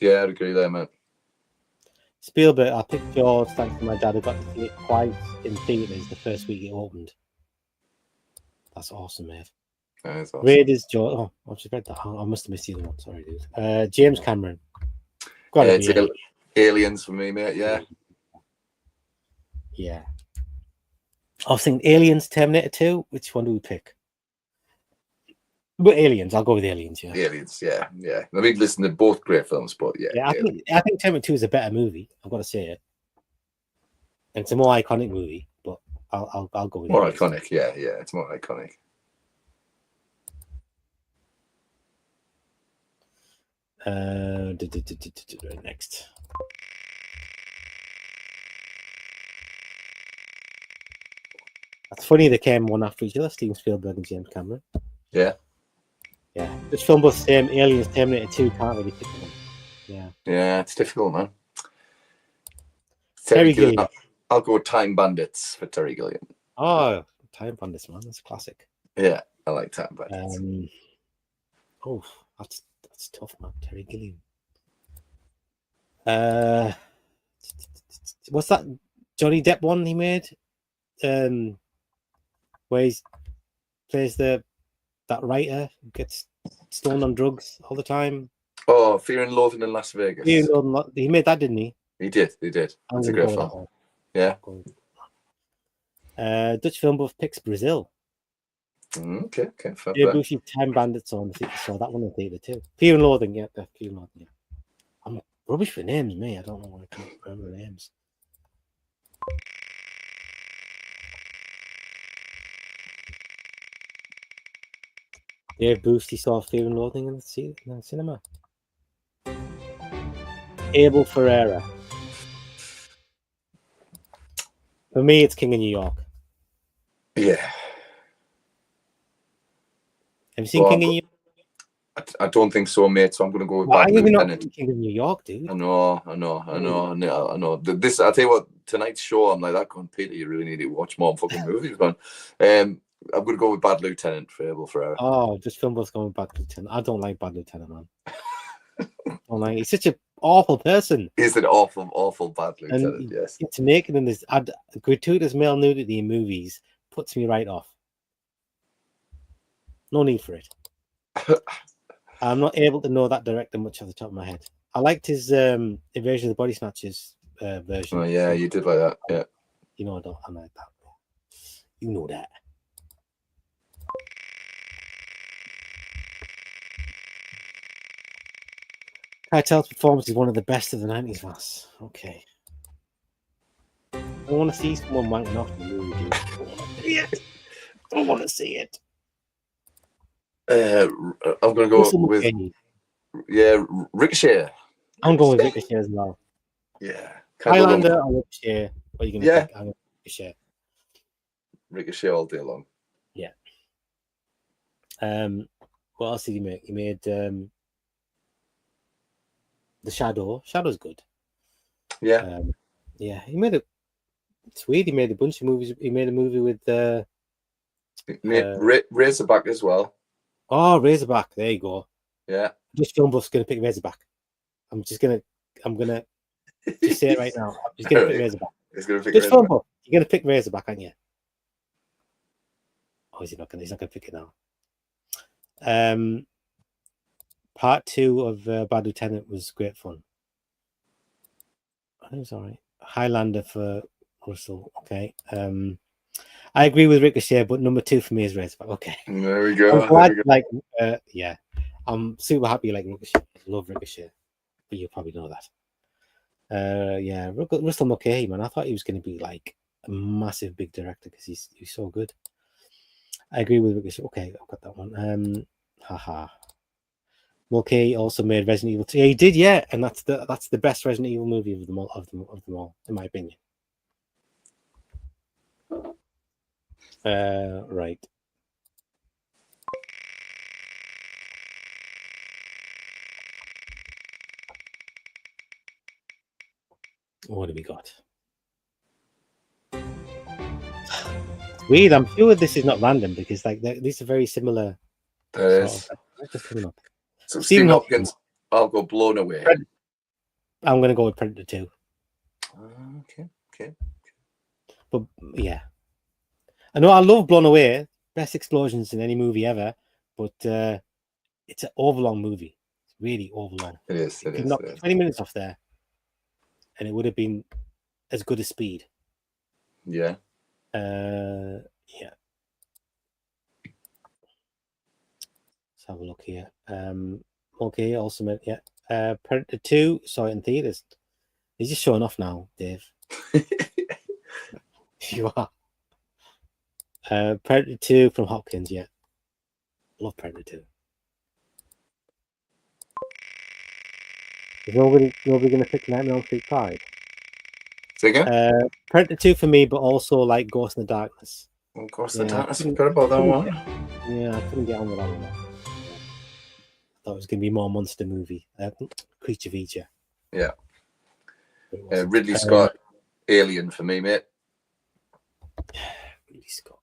Yeah, I'd agree there, man. Spielberg, I picked Jaws thanks to my dad who got to see it twice in theaters the first week it opened. That's awesome, mate. That is awesome. Raiders, Jaws. Oh, I've just read that. I must have missed the other one. Sorry, dude. James Cameron. Aliens for me, mate. Yeah. Yeah. I was thinking Aliens, Terminator 2. Which one do we pick? But Aliens. I'll go with Aliens, yeah. Aliens, yeah. I mean, listen, they're both great films, but yeah. Yeah, I think Terminator 2 is a better movie. I've got to say it. And it's a more iconic movie, but I'll go with more Aliens. Iconic, yeah. It's more iconic. Next. That's funny they came one after each other, Steven Spielberg and James Cameron. Yeah. Yeah. Which film was same? Aliens, Terminator 2, can't really pick them. Yeah. Yeah, it's difficult, man. Terry Gilliam. I'll go Time Bandits for Terry Gilliam. Oh, Time Bandits, man. That's a classic. Yeah, I like Time Bandits. That's tough, man. Terry Gilliam. What's that Johnny Depp one he made? Where he plays that writer who gets stoned on drugs all the time. Oh, Fear and Loathing in Las Vegas. He made that, didn't he? He did. That's a great film. Yeah. Dutch Film Buff picks Brazil. Okay. Yeah, Bushy Time Bandits on the theater, so that one in the theater too. Fear and Loathing, yeah. Fear and Loathing, yeah. I'm rubbish for names, me. I don't know why I can't remember names. Yeah, Boosty saw Fear and Loathing in the cinema. Abel Ferreira. For me, it's King of New York. Yeah. Have you seen Well, King of New York? I don't think so, mate. So I'm going to go with Why Bad have you not Lieutenant. seen King of New York, dude? I know. This, I tell you what, tonight's show, I'm like, that going, Peter, you really need to watch more fucking movies, man. I'm going to go with Bad Lieutenant, Fable Forever. Oh, just film was going Bad Lieutenant. I don't like Bad Lieutenant, man. He's such an awful person. He's an awful, awful Bad Lieutenant, And yes. to make it in this gratuitous male nudity in movies puts me right off. No need for it. I'm not able to know that director much off the top of my head. I liked his Invasion of the Body Snatchers version. Oh, yeah, you did like that, yeah. You know, I like that. You know that. Keitel's performance is one of the best of the 90s, Vass. Okay. I want to see someone wanking off in the movie, dude. I want to see it. I want to see it. I'm going to go with... Yeah, Ricochet. I'm going with Ricochet as well. Yeah. Highlander or Ricochet? What are you going to think? I'm going to Ricochet. Ricochet all day long. Yeah. What else did he make? He made The Shadow. Shadow's good. Yeah. Yeah. He made a... It's weird. He made a bunch of movies. He made a movie with... Razorback as well. Oh, Razorback. There you go. Yeah. Just Film Buff's going to pick Razorback. I'm gonna just say it right now. I'm just gonna pick Razorback. He's gonna pick Just Razorback. Film Buff. You're gonna pick Razorback, aren't you? Oh, he's not gonna pick it now. Part 2 of Bad Lieutenant was great fun. I think it was all right. Highlander for Russell. Okay. I agree with Ricochet, but number 2 for me is Razorback. Okay. There we go. I'm glad, yeah. I'm super happy you like Ricochet. I love Ricochet, but you probably know that. Yeah, Russell Mulcahy, man. I thought he was going to be like a massive big director because he's so good. I agree with Ricochet. Okay, I've got that one. Haha. Mulcahy also made Resident Evil 2. Yeah, he did, yeah, and that's the best Resident Evil movie of them all, in my opinion. Right. What do we got? Weird. I'm sure this is not random because these are very similar. There is. Just coming up. So Stephen Hopkins. I'll go Blown Away. I'm going to go with Predator 2. Okay. But yeah, I know I love Blown Away. Best explosions in any movie ever. But it's an overlong movie. It's really overlong. It is. You could knock 20 minutes off there, and it would have been as good as Speed. Yeah. Yeah. Let's have a look here. Okay, also meant Predator 2 saw it in theaters. He's just showing off now, Dave. You are. Predator 2 from Hopkins, yeah. Love Predator 2. Is nobody gonna pick Nightmare on Street 5? Say again? Predator 2 for me, but also like Ghost in the Darkness. Well, Ghost in the Darkness, I forgot about that one. Yeah, I couldn't get on with that one. I thought it was gonna be more monster movie. Creature feature. Yeah. Ridley Scott, Alien for me, mate. Ridley Scott.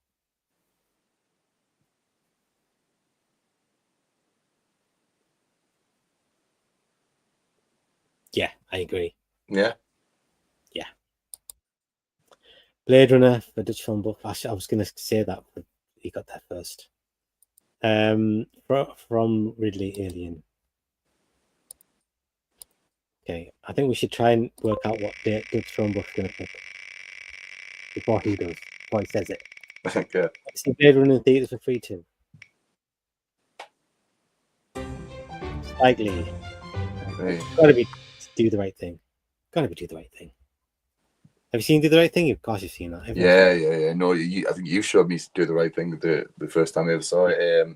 Yeah, I agree. Yeah. Blade Runner for Dutch Film Buff. I was going to say that, but he got that first. From Ridley, Alien. Okay, I think we should try and work out what Dutch Film Buff is going to pick before he does. Before he says it. Okay. See Blade Runner in theaters for free too. Spike Lee. Hey. Gotta be Do the Right Thing. Gotta be Do the Right Thing. Have you seen Do the Right Thing? Of course you've seen that. Yeah. No, I think you showed me Do the Right Thing the first time I ever saw it.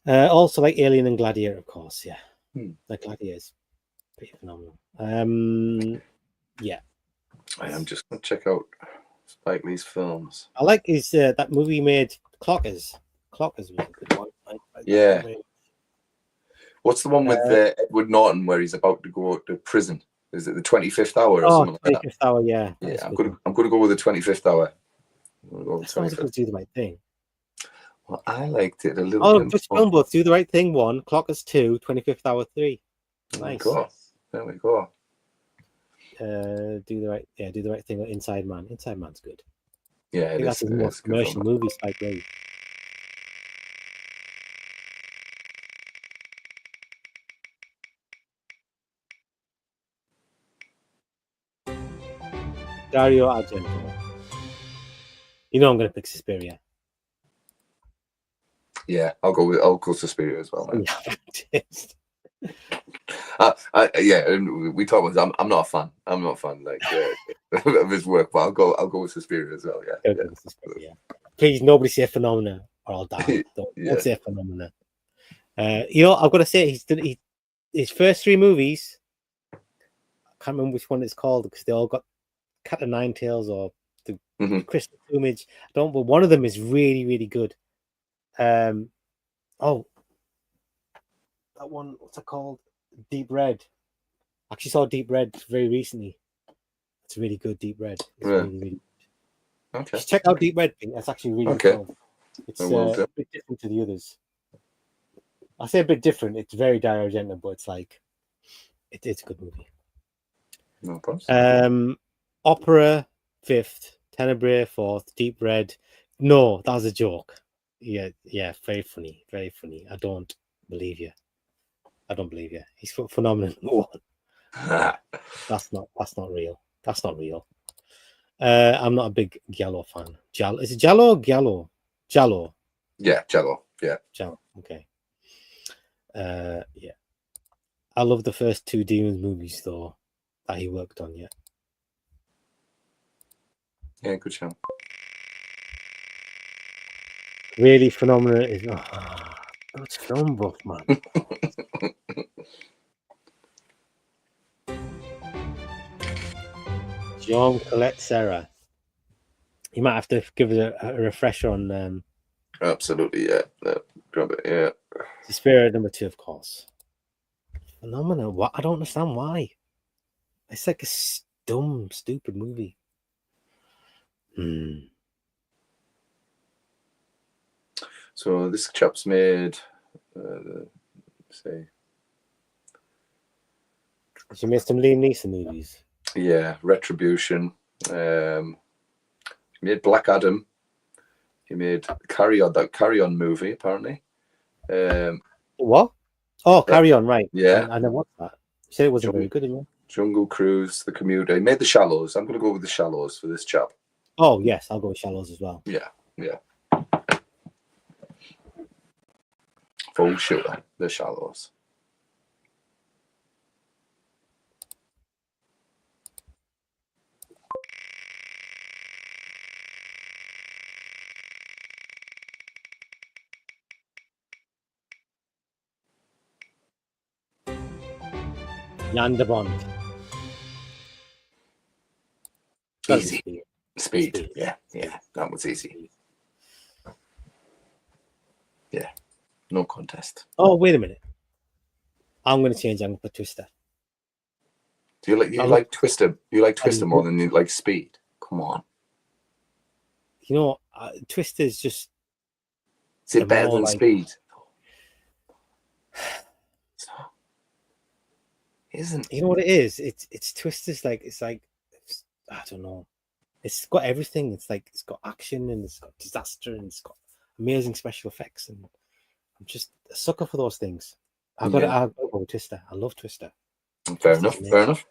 Also like Alien and Gladiator, of course. Yeah, Hmm. like Gladiator is pretty phenomenal. Yeah. I am just going to check out Spike Lee's films. I like his that movie he made, Clockers. Clockers was a good one. I like Yeah. that movie. What's the one with Edward Norton where he's about to go to prison? Is it the 25th hour or something like that? 25th Hour, yeah. Yeah, I'm going to go with the 25th hour. That sounds like Do the Right Thing. Well, I liked it a little bit. Just film both. Do the Right Thing 1, Clockers 2, 25th Hour 3. Nice. There we go. Do the Right Thing. Inside Man. Inside Man's good. Yeah, I think that's his most commercial movie, Spike Lee. Dario Argento. You know I'm going to pick Suspiria. Yeah, I'll go Suspiria as well. Yeah, we talk about. I'm not a fan. I'm not a fan like of his work, but I'll go with Suspiria as well. Yeah. Suspiria. Please, nobody say Phenomena or I'll die. Don't say Phenomena. You know, I've got to say he's done his first 3 movies. I can't remember which one it's called because they all got Cat of Nine Tails or the Crystal Plumage. I don't, but one of them is really, really good. That one, what's it called? Deep Red. I actually saw Deep Red very recently. It's really good. Deep Red. It's really, really good. Okay. Just check out Deep Red. That's actually really good. It's a bit different to the others. I say a bit different. It's very Dario Argento, but it's like it's a good movie. No problem. Opera 5th, Tenebrae 4th, Deep Red. No, that was a joke. Yeah, very funny, very funny. I don't believe you. He's phenomenal. That's not real. That's not real. I'm not a big Giallo fan. Is it Giallo or Giallo? Giallo. Yeah, Giallo. Yeah. Giallo. Okay. Yeah. I love the first 2 Demons movies though that he worked on. Yeah. Yeah, good show. Really phenomenal. That's film buff, man. Jean Colette Serra. You might have to give us a refresher on. Absolutely, yeah. Grab it, yeah. Suspiria number 2, of course. Phenomenal. What? I don't understand why. It's like a dumb, stupid movie. So this chap's made. She made some Liam Neeson movies. Yeah, Retribution. He made Black Adam. He made Carry On movie, apparently. What? Oh, Carry On, right. Yeah. I never watched that. You said it wasn't very good, didn't you? Jungle Cruise, The Commuter. He made The Shallows. I'm going to go with The Shallows for this chap. Oh, yes. I'll go with Shallows as well. Yeah. For sure, The Shallows. Jan de Bond. Easy. Speed. Yeah. That was easy. Yeah. No contest. Oh, wait a minute. I'm going to change. I'm going to put Twister. Do you like Twister? You like Twister more than you like Speed? Come on. You know, Twister is just. Is it better than Speed? Isn't. You know what it is? It's Twister's like I don't know. It's got everything. It's like it's got action and it's got disaster and it's got amazing special effects, and I'm just a sucker for those things. I'll go with Twister. I love Twister. Fair enough.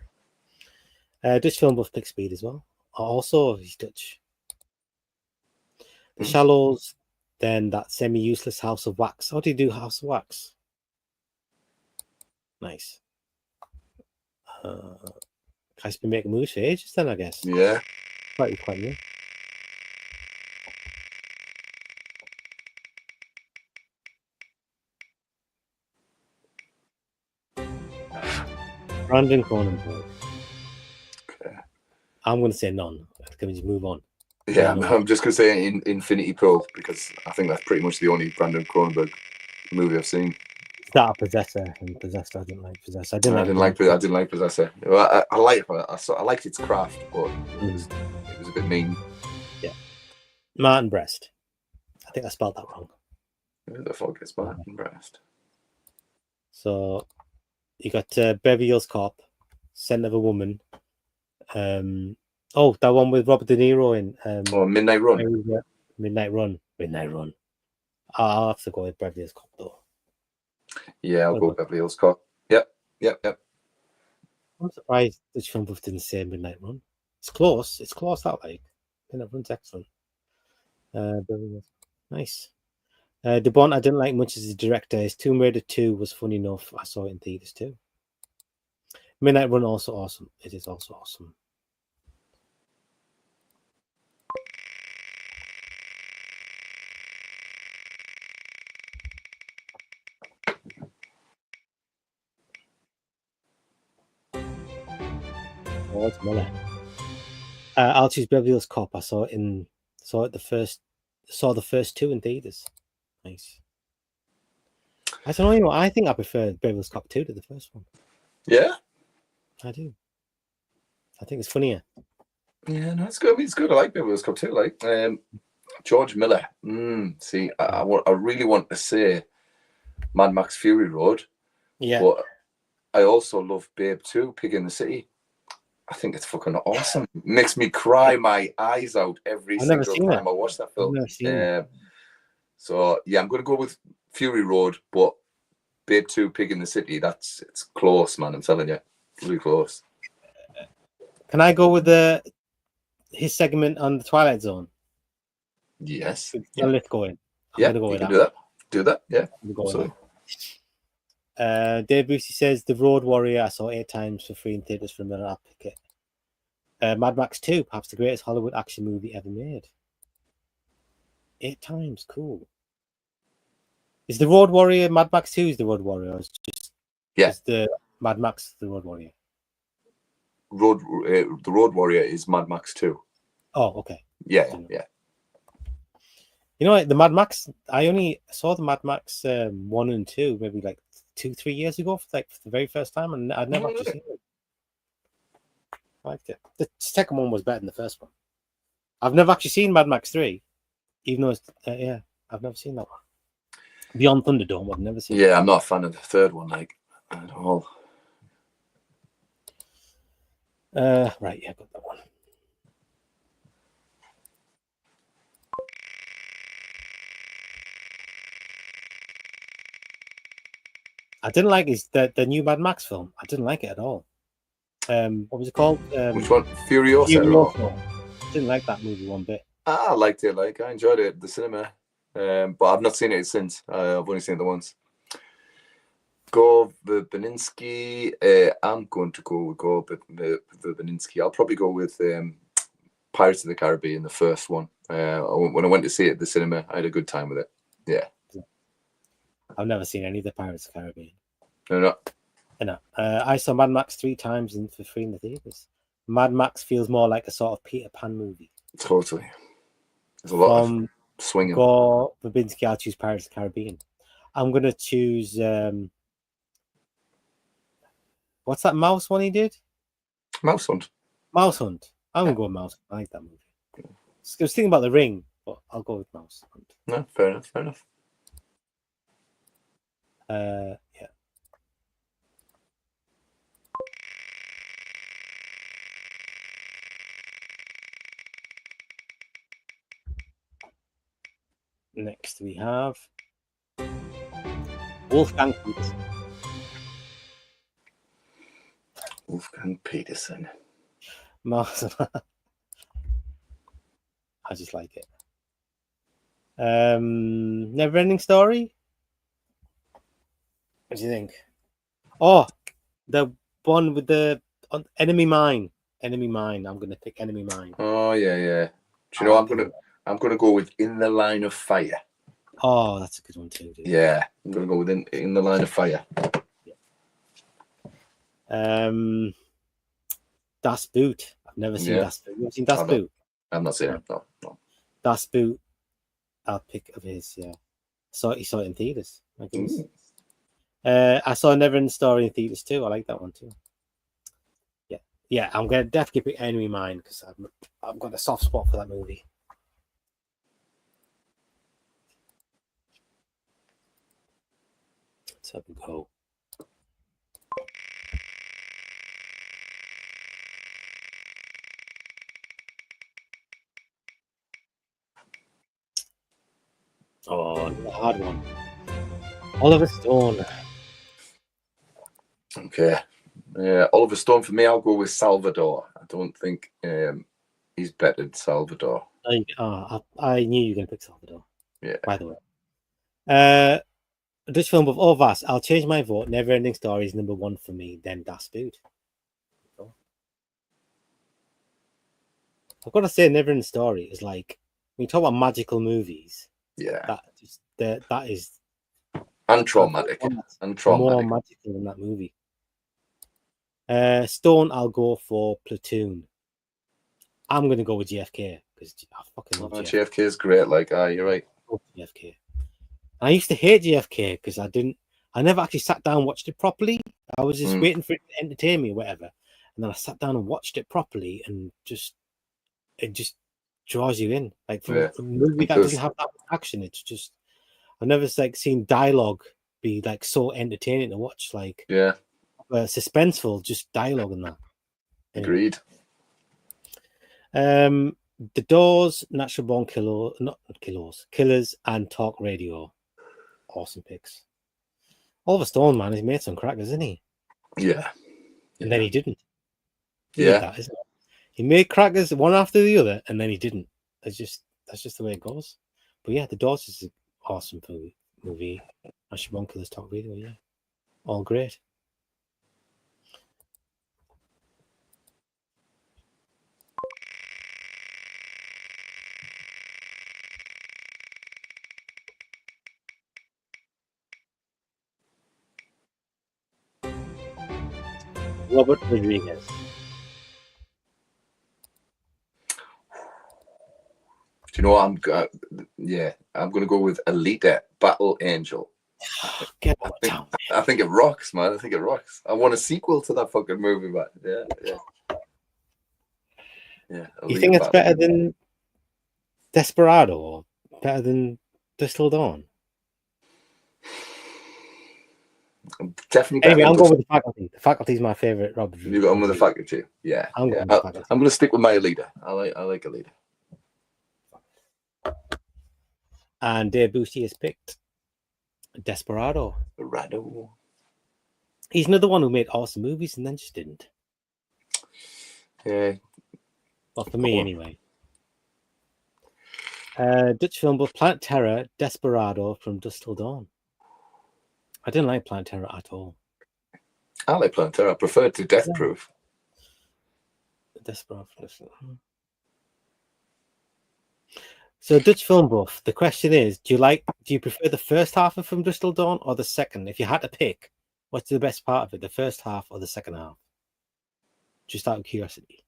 Dutch film buff pick Speed as well. Also, he's Dutch. The Shallows, then that semi-useless House of Wax. How do you do House of Wax? Nice. Guy's been making movies for ages then, I guess. Yeah. Quite new. Brandon Cronenberg. Okay. I'm going to say none. Can we just move on? Yeah, I'm just going to say Infinity Pool because I think that's pretty much the only Brandon Cronenberg movie I've seen. Start Possessor, and Possessor. I didn't like Possessor. I didn't like Possessor. Well, I liked its craft, but it was a bit mean. Yeah. Martin Brest. I think I spelled that wrong. Who the fuck is Martin Brest? So you got Beverly Hills Cop, Scent of a Woman. That one with Robert De Niro in. Midnight Run. Midnight Run. I'll have to go with Beverly Hills Cop though. Yeah, I'll go with Beverly Hills Cop. Yep. I'm surprised that Sean Buff didn't say Midnight Run. It's close. That like Midnight Run's excellent. Nice. The Bond I didn't like much as a director. His Tomb Raider 2 was funny enough. I saw it in theaters too. Midnight Run also awesome. It is also awesome. George Miller. I'll choose Beverly Hills Cop. I saw the first two in theaters. Nice. I don't know. I think I prefer Beverly Hills Cop 2 to the first one. Yeah, I do. I think it's funnier. Yeah, no, it's good. I mean, it's good. I like Beverly Hills Cop too. Like George Miller. See, I really want to say Mad Max Fury Road. Yeah. But I also love Babe 2, Pig in the City. I think it's fucking awesome. It makes me cry my eyes out every single time I watch that film. So yeah, I'm going to go with Fury Road, but Babe 2, Pig in the City. It's close, man. I'm telling you, really close. Can I go with his segment on the Twilight Zone? Yes. Let's go in. I'm gonna go with that. Do that. Yeah. Absolutely. Dave Busey says The Road Warrior I saw 8 times for free in theaters for a minute. I'll pick it. Mad Max 2, perhaps the greatest Hollywood action movie ever made. 8 times, cool. Is The Road Warrior Mad Max 2 is The Road Warrior? Or is the Mad Max The Road Warrior? The Road Warrior is Mad Max 2. Oh, okay. Yeah. You know what? The Mad Max, I only saw the Mad Max 1 and 2 maybe like 2-3 years ago for the very first time, and I'd never actually seen it. I liked it. The second one was better than the first one. I've never actually seen Mad Max 3, even though it's I've never seen that one. Beyond Thunderdome, I've never seen. Yeah, I'm not a fan of the third one, like at all. Right, yeah, got that one. I didn't like the new Mad Max film. I didn't like it at all. What was it called? Which one? Furiosa. Didn't like that movie one bit. I liked it. Like I enjoyed it at the cinema, but I've not seen it since. I've only seen it once. Go Verbinski. I'm going to go with Verbinski. I'll probably go with Pirates of the Caribbean, the first one. When I went to see it at the cinema, I had a good time with it. Yeah. I've never seen any of the Pirates of the Caribbean. No. I saw Mad Max 3 times for free in the theaters. Mad Max feels more like a sort of Peter Pan movie. Totally. There's a lot of swinging. Gore Verbinski, I'll choose Pirates of the Caribbean. I'm going to choose... what's that mouse one he did? Mouse Hunt. I'm going to go with Mouse. I like that movie. I was thinking about The Ring, but I'll go with Mouse Hunt. No, fair enough. Yeah. Next we have Wolfgang Peterson. I just like it. Never Ending Story. What do you think? Oh, the one with the Enemy Mine. I'm going to pick Enemy Mine. Oh yeah. Do you know I'm gonna go with In the Line of Fire. Oh, that's a good one too, dude. Yeah, I'm gonna go with In the Line of Fire. Yeah. Das Boot. I've never seen Yeah. Das Boot. You ever seen Das I'm Boot? I'm not saying it. No, no. Das Boot, I'll pick of his. Yeah, he saw it in theaters. My goodness. I saw Never Ending Story in theaters too. I like that one too. Yeah, I'm gonna definitely pick Enemy Mine because I've got a soft spot for that movie. Let's have a go. Oh, a hard one. Oliver Stone. Okay. Oliver Stone for me. I'll go with Salvador. I don't think he's better than Salvador. I knew you were going to pick Salvador. Yeah. By the way, Dutch film of all vast. I'll change my vote. Never Ending Story is number one for me. Then Das Boot. I've got to say, Never Ending Story is like when you talk about magical movies. Yeah. That is And traumatic. More magical than that movie. Stone, I'll go for Platoon. I'm going to go with JFK because I fucking love JFK. JFK is great. Like, you're right. I love JFK. I used to hate JFK because I never actually sat down and watched it properly. I was just waiting for it to entertain me or whatever. And then I sat down and watched it properly and it just draws you in. Like for a movie that doesn't have that action, it's just, I've never like seen dialogue be like so entertaining to watch. Like, suspenseful, just dialogue in that. Agreed. The Doors, Natural Born Killers, and Talk Radio. Awesome picks. Oliver Stone, man, he's made some crackers, isn't he? Yeah. And then he didn't. He did that, isn't it? He made crackers one after the other, and then he didn't. That's just the way it goes. But yeah, The Doors is an awesome movie. Natural Born Killers, Talk Radio, yeah. All great. Robert Rodriguez. Do you know what I'm going to go with Alita, Battle Angel. I think it rocks, man. I think it rocks. I want a sequel to that fucking movie, man. Yeah. You think it's better than Desperado or better than Dustle Dawn? Definitely. Anyway, I'm going with The Faculty. The Faculty is my favorite Robert. You got on with The Faculty, yeah. I'm going to stick with my Alita. I like Alita. And Dave Boosty has picked Desperado. He's another one who made awesome movies and then just didn't. Yeah. Well, for me, anyway. Dutch film, both Planet Terror, Desperado from Dusk Till Dawn. I didn't like Planet Terror at all. I like Planet Terror. I prefer it to Death Proof. Desperado. So, Dutch film buff, the question is, do you prefer the first half of From Dusk Till Dawn or the second? If you had to pick, what's the best part of it, the first half or the second half? Just out of curiosity.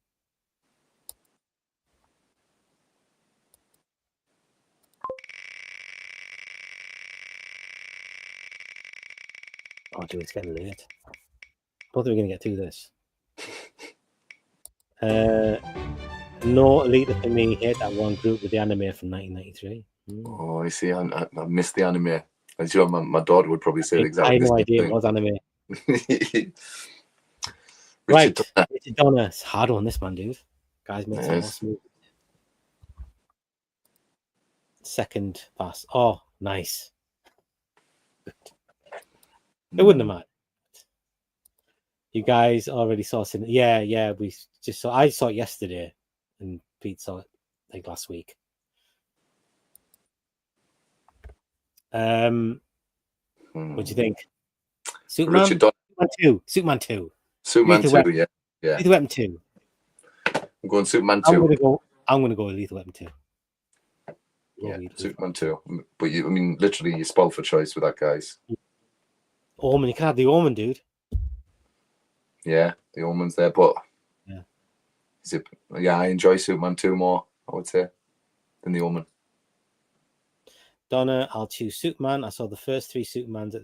Oh, dude, it's getting late. I don't think we're going to get through this. No Alita for me. Hate that one group with the anime from 1993. Oh, I see. I missed the anime. I'm sure my daughter would probably say exactly the same thing. I had no idea it was anime. Right, Richard Donner. It's hard on this man, dude. Guys made some awesome movies. Second pass. Oh, nice. It wouldn't have mattered. You guys already saw it. Yeah. We just saw. I saw it yesterday, and Pete saw it like last week. What do you think? Superman 2. Superman 2. Superman 2. Yeah. Lethal Weapon 2. I'm going Superman 2. I'm gonna go with Lethal Weapon 2. Yeah, Superman 2. But literally, you spoiled for choice with that, guys. Omen, you can have the Omen, dude. Yeah, the Omen's there, but Yeah, I enjoy Superman 2 more, I would say, than The Omen. Donna, I'll choose Superman. I saw the first 3 Supermans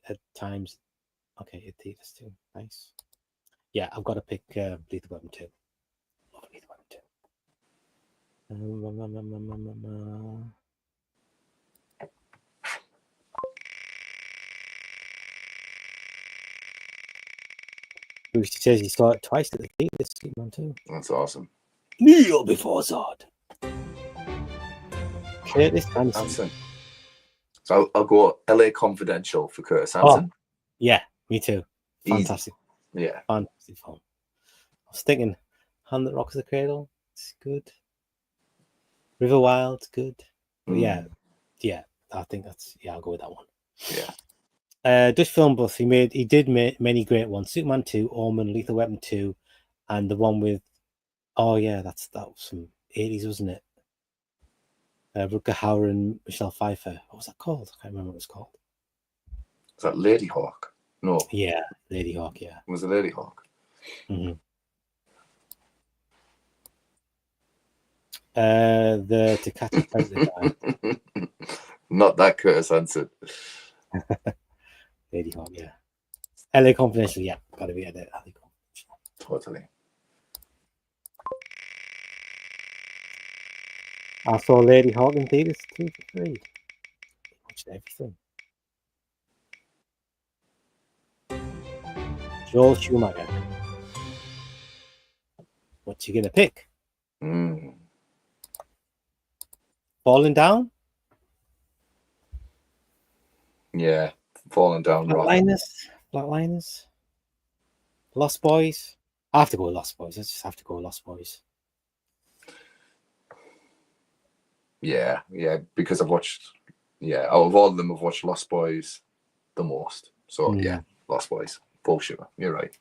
at times. Okay, at theaters too. Nice. Yeah, I've got to pick Lethal Weapon 2. Love Lethal Weapon 2. Bruce says he saw it twice at the theaters. Superman 2. That's awesome. Kneel before Zod. Curtis Hanson. Hanson. So I'll go LA Confidential for Curtis Hanson. Oh, yeah, me too. Easy. Fantastic. Yeah. Fantastic film. I was thinking Hand That Rocks the Cradle. It's good. River Wild, good. But yeah, I think I'll go with that one. Yeah. Dutch film buff. He did make many great ones. Superman 2, Omen, Lethal Weapon 2, and the one with that was from 80s, wasn't it? Rutger Hauer and Michelle Pfeiffer. What was that called? I can't remember what it was called. Is that Lady Hawk? No. Yeah, Lady Hawk, yeah. It was a Lady Hawk. Mm-hmm. The To Catch a Predator guy. Not that Curtis Hanson. Lady Hawk, yeah. LA Confidential, yeah. Gotta be at LA Confidential. Totally. I saw Lady Hawk in theaters 2 for 3. Watched everything. Joel Schumacher. What you gonna pick? Falling Down? Yeah, Falling Down Rock. Flatliners. Lost Boys. I have to go with Lost Boys. I just have to go with Lost Boys. Yeah, because I've watched, out of all of them, I've watched Lost Boys the most. So, yeah, Lost Boys. Full sugar. You're right.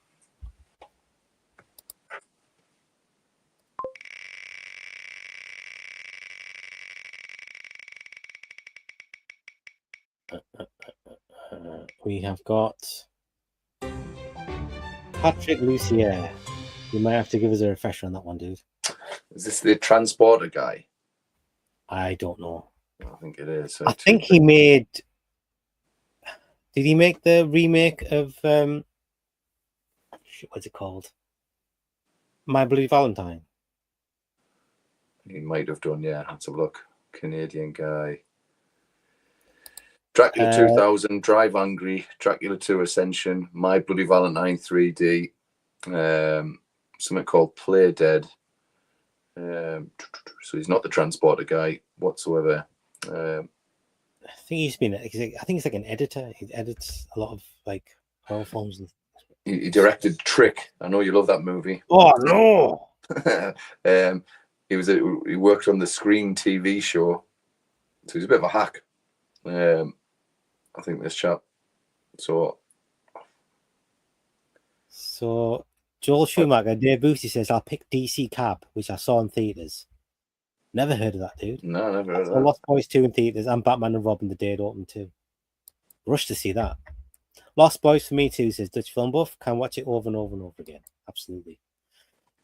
We have got Patrick Lussier. You might have to give us a refresher on that one, dude. Is this the transporter guy? I don't know. I think it is. I think he made... Did he make the remake of... what's it called? My Bloody Valentine? He might have done, yeah. Let's have a look. Canadian guy. Dracula 2000, Drive Angry, Dracula 2 Ascension, My Bloody Valentine 3D, something called Play Dead. So he's not the transporter guy whatsoever. I think he's like an editor. He edits a lot of like horror films. He directed Trick. I know you love that movie. Oh no! He worked on the Scream TV show, so he's a bit of a hack. I think this chap. So Joel Schumacher, Dave Booty says, I'll pick DC Cab, which I saw in theaters. Never heard of that, dude. No, never heard of that. Lost Boys 2 in theaters and Batman and Robin the day it opened too. Rush to see that. Lost Boys for me too, says Dutch Film Buff. Can watch it over and over and over again. Absolutely.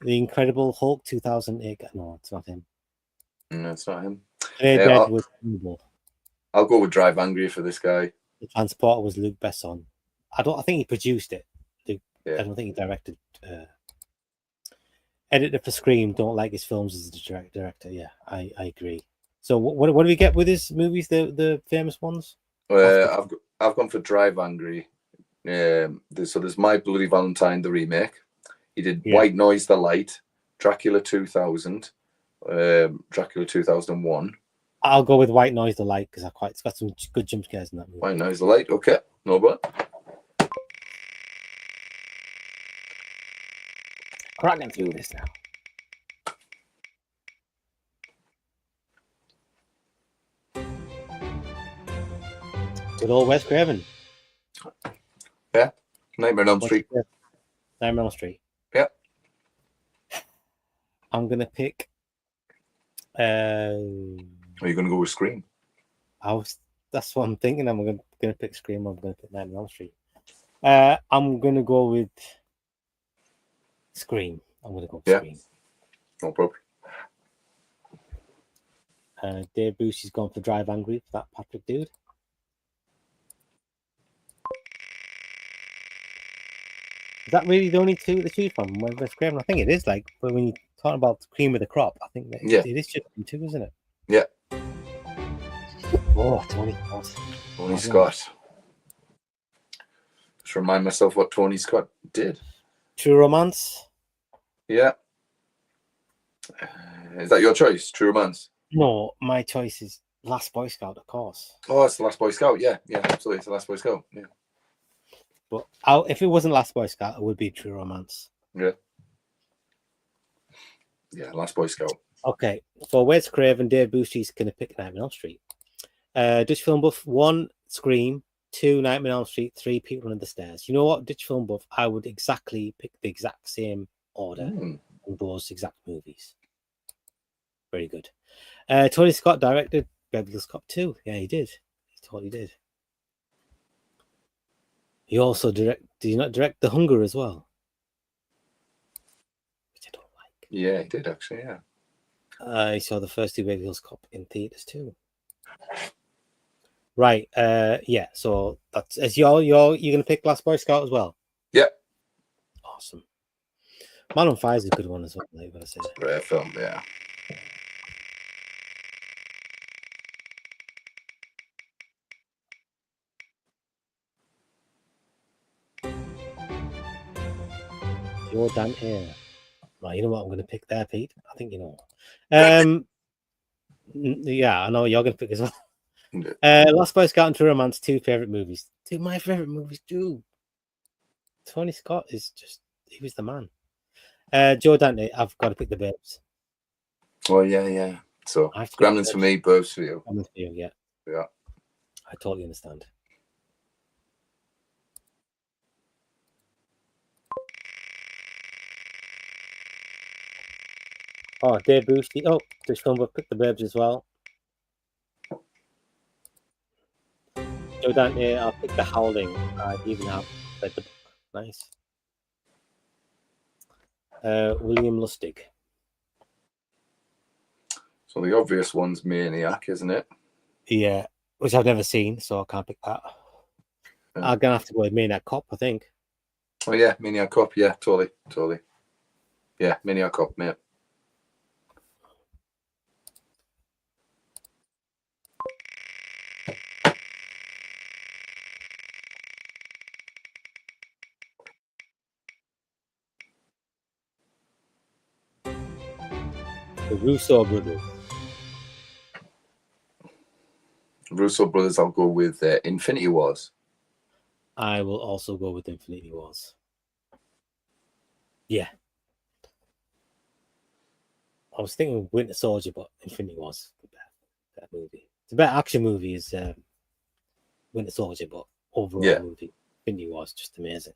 The Incredible Hulk 2008. No, it's not him. No, it's not him. I'll go with Drive Angry for this guy. The Transporter was Luc Besson. I think he produced it. Yeah. I don't think he directed. Editor for Scream. Don't like his films as a director. Yeah, I agree. So what do we get with his movies? The famous ones. I've gone for Drive Angry. There's My Bloody Valentine, the remake. He did White Noise, The Light, Dracula 2000, Dracula 2001. I'll go with White Noise, The Light, because it's got some good jump scares in that movie. White Noise, The Light. Okay, no but. Cracking through this now. Good old Wes Craven. Yeah, Nightmare on Elm Street. Nightmare on Elm Street. Yeah. I'm gonna pick. Are you gonna go with Scream? That's what I'm thinking. I'm gonna pick Scream. I'm gonna pick Nightmare on Elm Street. I'm gonna go with Scream. I'm gonna go with Scream. No problem. Dave Busey's gone for Drive Angry for that Patrick dude. Is that really the only two to choose from? Wes Craven? I think it is. Like, but when you talk about the cream of the crop, I think that it is just two, isn't it? Yeah. Oh, Tony Scott. Tony Scott. Just remind myself what Tony Scott did. True Romance. Yeah. Is that your choice? True Romance? No, my choice is Last Boy Scout, of course. Oh, it's the Last Boy Scout. Yeah, absolutely. It's the Last Boy Scout. Yeah. But if it wasn't Last Boy Scout, it would be True Romance. Yeah. Yeah, Last Boy Scout. Okay, for Wes Craven, Dave Busey's going to pick Nightmare on Elm Street. Dutch Film Buff, 1, Scream, 2, Nightmare on Elm Street, 3, People Under the Stairs. You know what, Dutch Film Buff, I would exactly pick the exact same order on those exact movies. Very good. Tony Scott directed Beverly Hills Cop 2. Yeah, he did. He totally did. He also did he not direct The Hunger as well? Which I don't like. Yeah, he did actually, yeah. I saw the first 2 Beverly Hills Cop in theaters too. Right. Yeah, so that's as you're gonna pick Last Boy Scout as well? Yeah. Awesome. Man on Fire is a good one as well, I've got to say. Great film, yeah. Jordan Air. Right, you know what I'm going to pick there, Pete? I think you know. Yeah, I know you're going to pick as well. Last Boy Scout and True Romance, 2 favorite movies. 2 of my favorite movies too. Tony Scott is he was the man. Joe Dante, I've got to pick The Burbs. Oh yeah. So Gremlins for me, Burbs for you. Gremlins for you, yeah. Yeah. I totally understand. Oh, Dave Busey. Oh, this film will pick The Burbs as well. Joe Dante, I'll pick The Howling. I even have read the book. Nice. William Lustig. So the obvious one's Maniac, isn't it? Yeah, which I've never seen, so I can't pick that. Yeah. I'm gonna have to go with Maniac Cop, I think. Oh yeah, Maniac Cop. Yeah, totally. Yeah, Maniac Cop, mate. The Russo brothers. Russo brothers, I'll go with Infinity Wars. I will also go with Infinity Wars. Yeah. I was thinking Winter Soldier, but Infinity Wars is that movie. It's a better action movie is Winter Soldier, but overall movie, Infinity Wars, just amazing.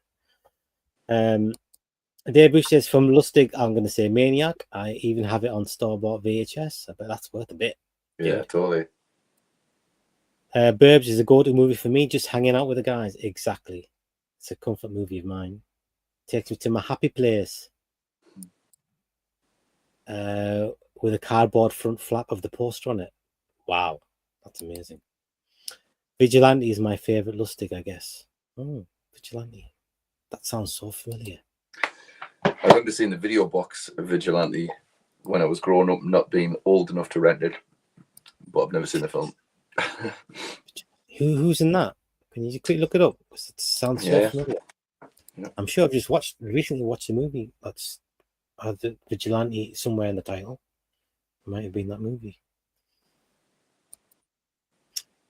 Dave Bush says from Lustig, I'm going to say Maniac. I even have it on store-bought VHS. I bet that's worth a bit. Yeah, totally. Burbs is a go-to movie for me, just hanging out with the guys. Exactly. It's a comfort movie of mine. Takes me to my happy place. With a cardboard front flap of the poster on it. Wow, that's amazing. Vigilante is my favourite Lustig, I guess. Oh, Vigilante. That sounds so familiar. I remember seeing the video box of Vigilante when I was growing up, not being old enough to rent it, but I've never seen the film. Who's in that? Can you quickly look it up? It sounds so familiar. Yeah. I'm sure I've just recently watched the movie that's the Vigilante somewhere in the title. It might have been that movie.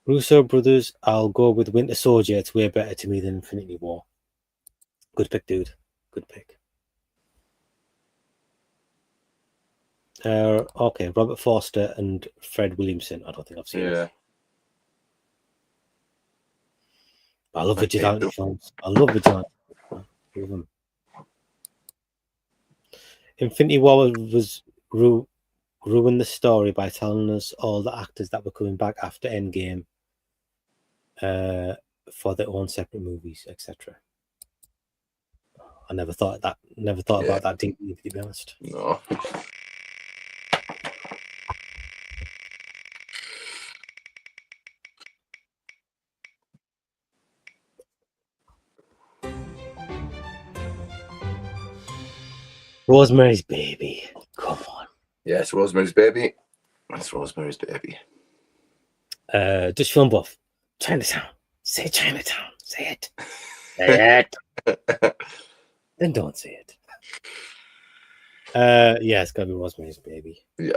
Russo brothers, I'll go with Winter Soldier. It's way better to me than Infinity War. Good pick, dude. Good pick. Okay, Robert Forster and Fred Williamson. I don't think I've seen it. I love Vigilante films. I love Vigilante. Infinity War was ruined the story by telling us all the actors that were coming back after Endgame for their own separate movies, etc. I never thought about that deeply, to be honest. No. Rosemary's Baby. Come on. Yes, Rosemary's Baby. That's Rosemary's Baby. Dutch Film Buff. Chinatown. Say Chinatown. Say it. Say it. Then don't say it. Yeah, it's gotta be Rosemary's Baby. Yeah.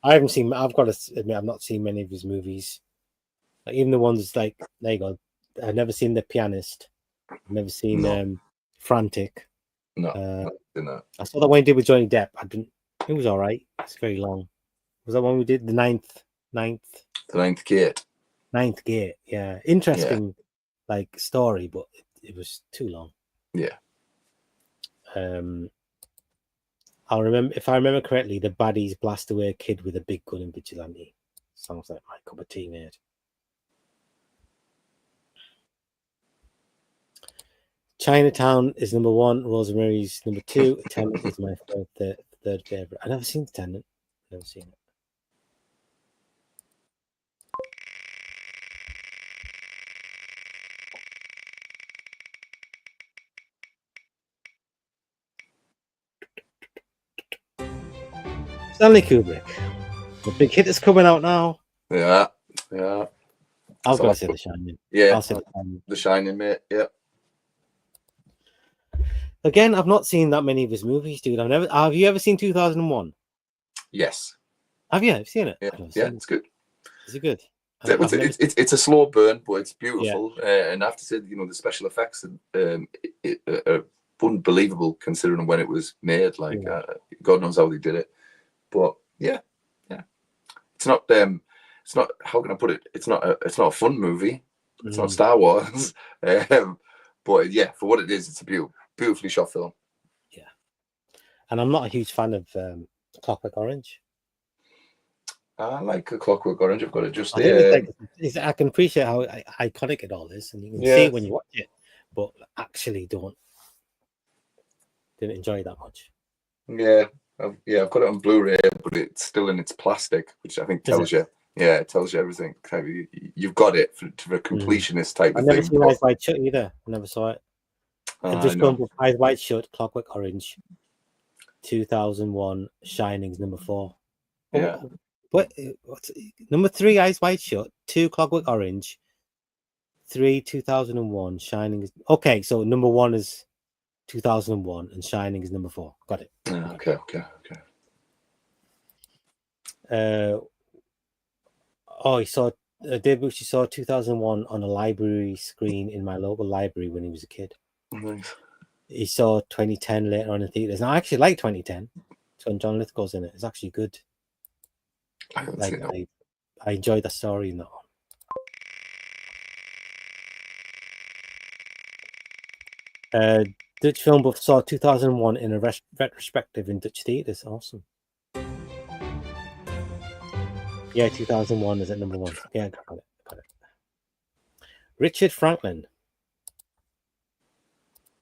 I've got to admit, I've not seen many of his movies. Like, even the ones like, there you go. I've never seen The Pianist. I've never seen Frantic. No, I saw that one he did with Johnny Depp. It was all right. It's very long. Was that one we did? The ninth? The Ninth Gate. Ninth Gate. Yeah, interesting, like story, but it was too long. Yeah. I'll remember, if I remember correctly, the baddies blast away a kid with a big gun in Vigilante. Sounds like my cup of tea, mate. Chinatown is number 1. Rosemary's number 2. Tenant is my third favorite. I've never seen Tenant. Never seen it. Stanley Kubrick. The big hit is coming out now. Yeah. I've got to say The Shining. Yeah. I'll say The Shining. The Shining, mate. Yeah. Again, I've not seen that many of his movies, dude. Have you ever seen 2001? Yes. Have you? Have seen it? Yeah, it's good. Is it good? It's a slow burn, but it's beautiful. Yeah. And I have to say, the special effects are unbelievable considering when it was made. Like, God knows how they did it. But yeah. It's not. How can I put it? It's not a fun movie. It's not Star Wars. But yeah, for what it is, it's a beautifully shot film. Yeah. And I'm not a huge fan of Clockwork Orange. I like A Clockwork Orange. I've got it just I can appreciate how iconic it all is, and you can see it when you watch it, but actually didn't enjoy it that much. Yeah, I've got it on Blu-ray, but it's still in its plastic, which I think tells you. Yeah, it tells you everything. You've got it for a completionist type of thing. I've never seen Eyes Wide Shut either. I never saw it. I've just gone with Eyes Wide Shut, Clockwork Orange, 2001, Shining's number 4. Yeah. What's number 3? Eyes Wide Shut. 2, Clockwork Orange. 3, 2001, Shining is okay. So number 1 is 2001, and Shining is number 4. Got it. Okay. He saw Dave Bucci saw 2001 on a library screen in my local library when he was a kid. Nice. He saw 2010 later on in theaters. Now I actually like 2010. It's when John Lithgow's in it. It's actually good. I enjoyed the story in that one. Dutch Film Buff saw 2001 in a retrospective in Dutch theaters. Awesome. Yeah, 2001 is at number 1. Yeah, got it. Richard Franklin.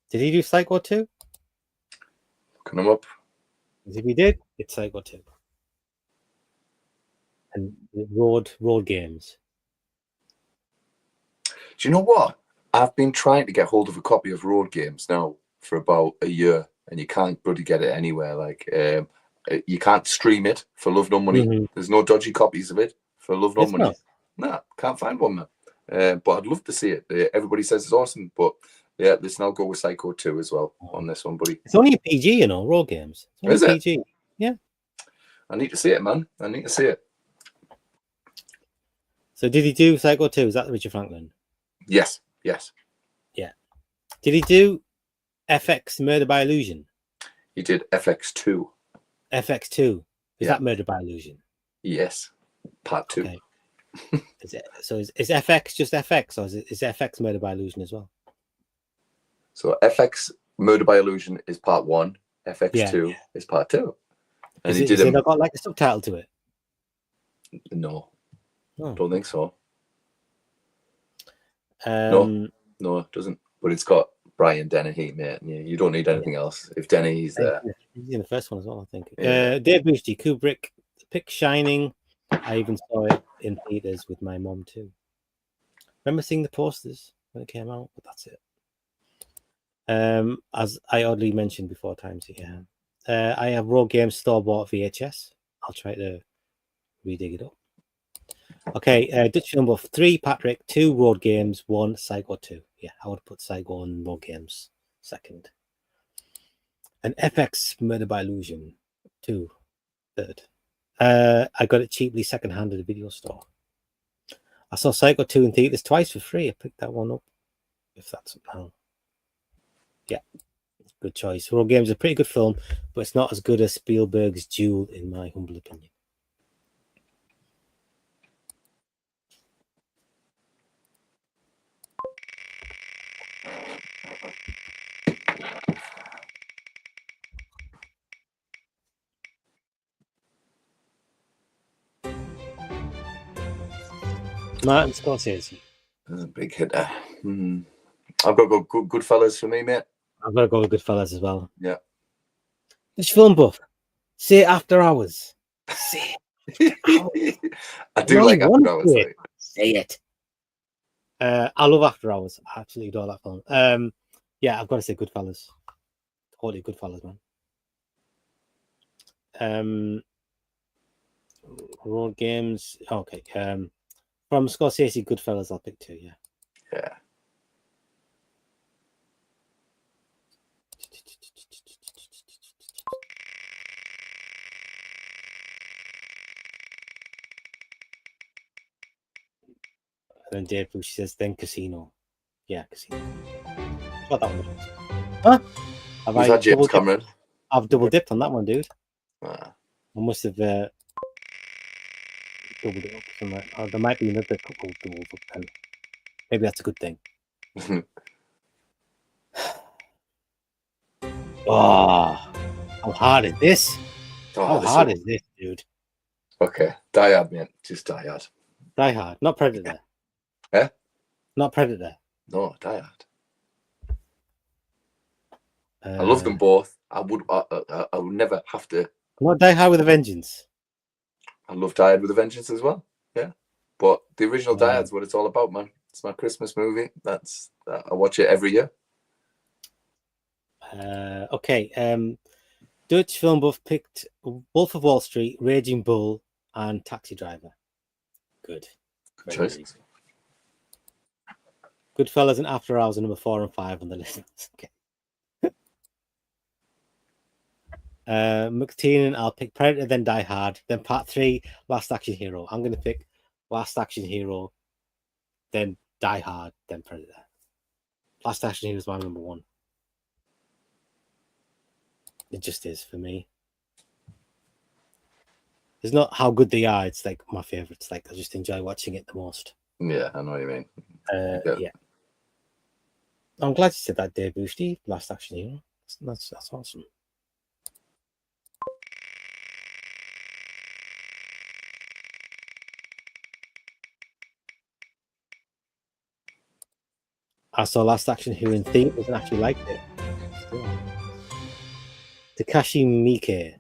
Did he do Psycho 2? Looking him up. If he did, it's Psycho 2. And Road Games. Do you know what? I've been trying to get hold of a copy of Road Games now for about a year, and you can't bloody get it anywhere. Like, you can't stream it for love nor money. Mm-hmm. There's no dodgy copies of it for love nor money. Nah, can't find one, man. But I'd love to see it. Everybody says it's awesome, but yeah, listen, I'll go with Psycho 2 as well on this one, buddy. It's only a PG, Road Games. It's only PG. Yeah. I need to see it, man. I need to see it. So did he do Psycho 2? Is that Richard Franklin? Yes. Yeah. Did he do FX Murder by Illusion? He did FX2. FX2. Is that Murder by Illusion? Yes. Part 2. Okay. Is FX just FX, or is FX Murder by Illusion as well? So FX Murder by Illusion is part 1. FX2 is part 2. And has it not got like a subtitle to it? No. Don't think so. No, it doesn't. But it's got Brian Dennehy, mate. You don't need anything else. If Dennehy's there. He's in the first one as well, I think. Dave Bucci, Kubrick, pick Shining. I even saw it in theaters with my mom too. Remember seeing the posters when it came out, but that's it. As I oddly mentioned before times, I have Raw Games store-bought VHS. I'll try to redig it up. Okay, Dutch Film Buff 3 Patrick, 2 Road Games, 1 Psycho 2. Yeah, I would put Psycho and Road Games second. An FX Murder by Illusion 2 third. I got it cheaply second-hand at a video store. I saw Psycho 2 in theaters twice for free. I picked that one up. If that's somehow. Yeah, good choice. Road Games is a pretty good film, but it's not as good as Spielberg's Duel, in my humble opinion. Martin Scorsese. That's a big hitter. I've got to go good fellas for me, mate. I've got to go with Goodfellas as well. Yeah. Which Film Buff? Say it After Hours. Say it. I do like After Hours. Say it. I love After Hours. I absolutely adore that film. Yeah, I've got to say Goodfellas. Totally Goodfellas, man. Road Games. Okay. From Scorsese, Goodfellas, I'll pick 2. Yeah. Yeah. And then Dave Bush says, then Casino. Yeah, Casino. What that one? Huh? Have Who's that James Cameron? I've double dipped on that one, dude. Ah. I must have doubled it up somewhere. Oh, there might be another couple doubles up then. Maybe that's a good thing. Oh, how hard is this? How hard is this, dude? Okay, Die Hard, man. Just Die Hard. Die Hard, not Predator. Eh? Not Predator. No, Die Hard. I love them both. I would never have to. Not Die Hard with a Vengeance. I love Die Hard with a Vengeance as well. Yeah, but the original Die Hard's what it's all about, man. It's my Christmas movie. I watch it every year. Okay. Dutch Film Buff picked Wolf of Wall Street, Raging Bull, and Taxi Driver. Good. Good choice. Goodfellas and After Hours are number 4 and 5 on the list. Okay. McTiernan, I'll pick Predator, then Die Hard, then Part 3, Last Action Hero. I'm going to pick Last Action Hero, then Die Hard, then Predator. Last Action Hero is my number 1. It just is for me. It's not how good they are. It's like my favorites. Like I just enjoy watching it the most. Yeah, I know what you mean. Yeah. I'm glad you said that, Dave Boosty. Last Action Hero. That's awesome. I saw Last Action Hero in theaters and actually liked it. Still. Takashi Miike.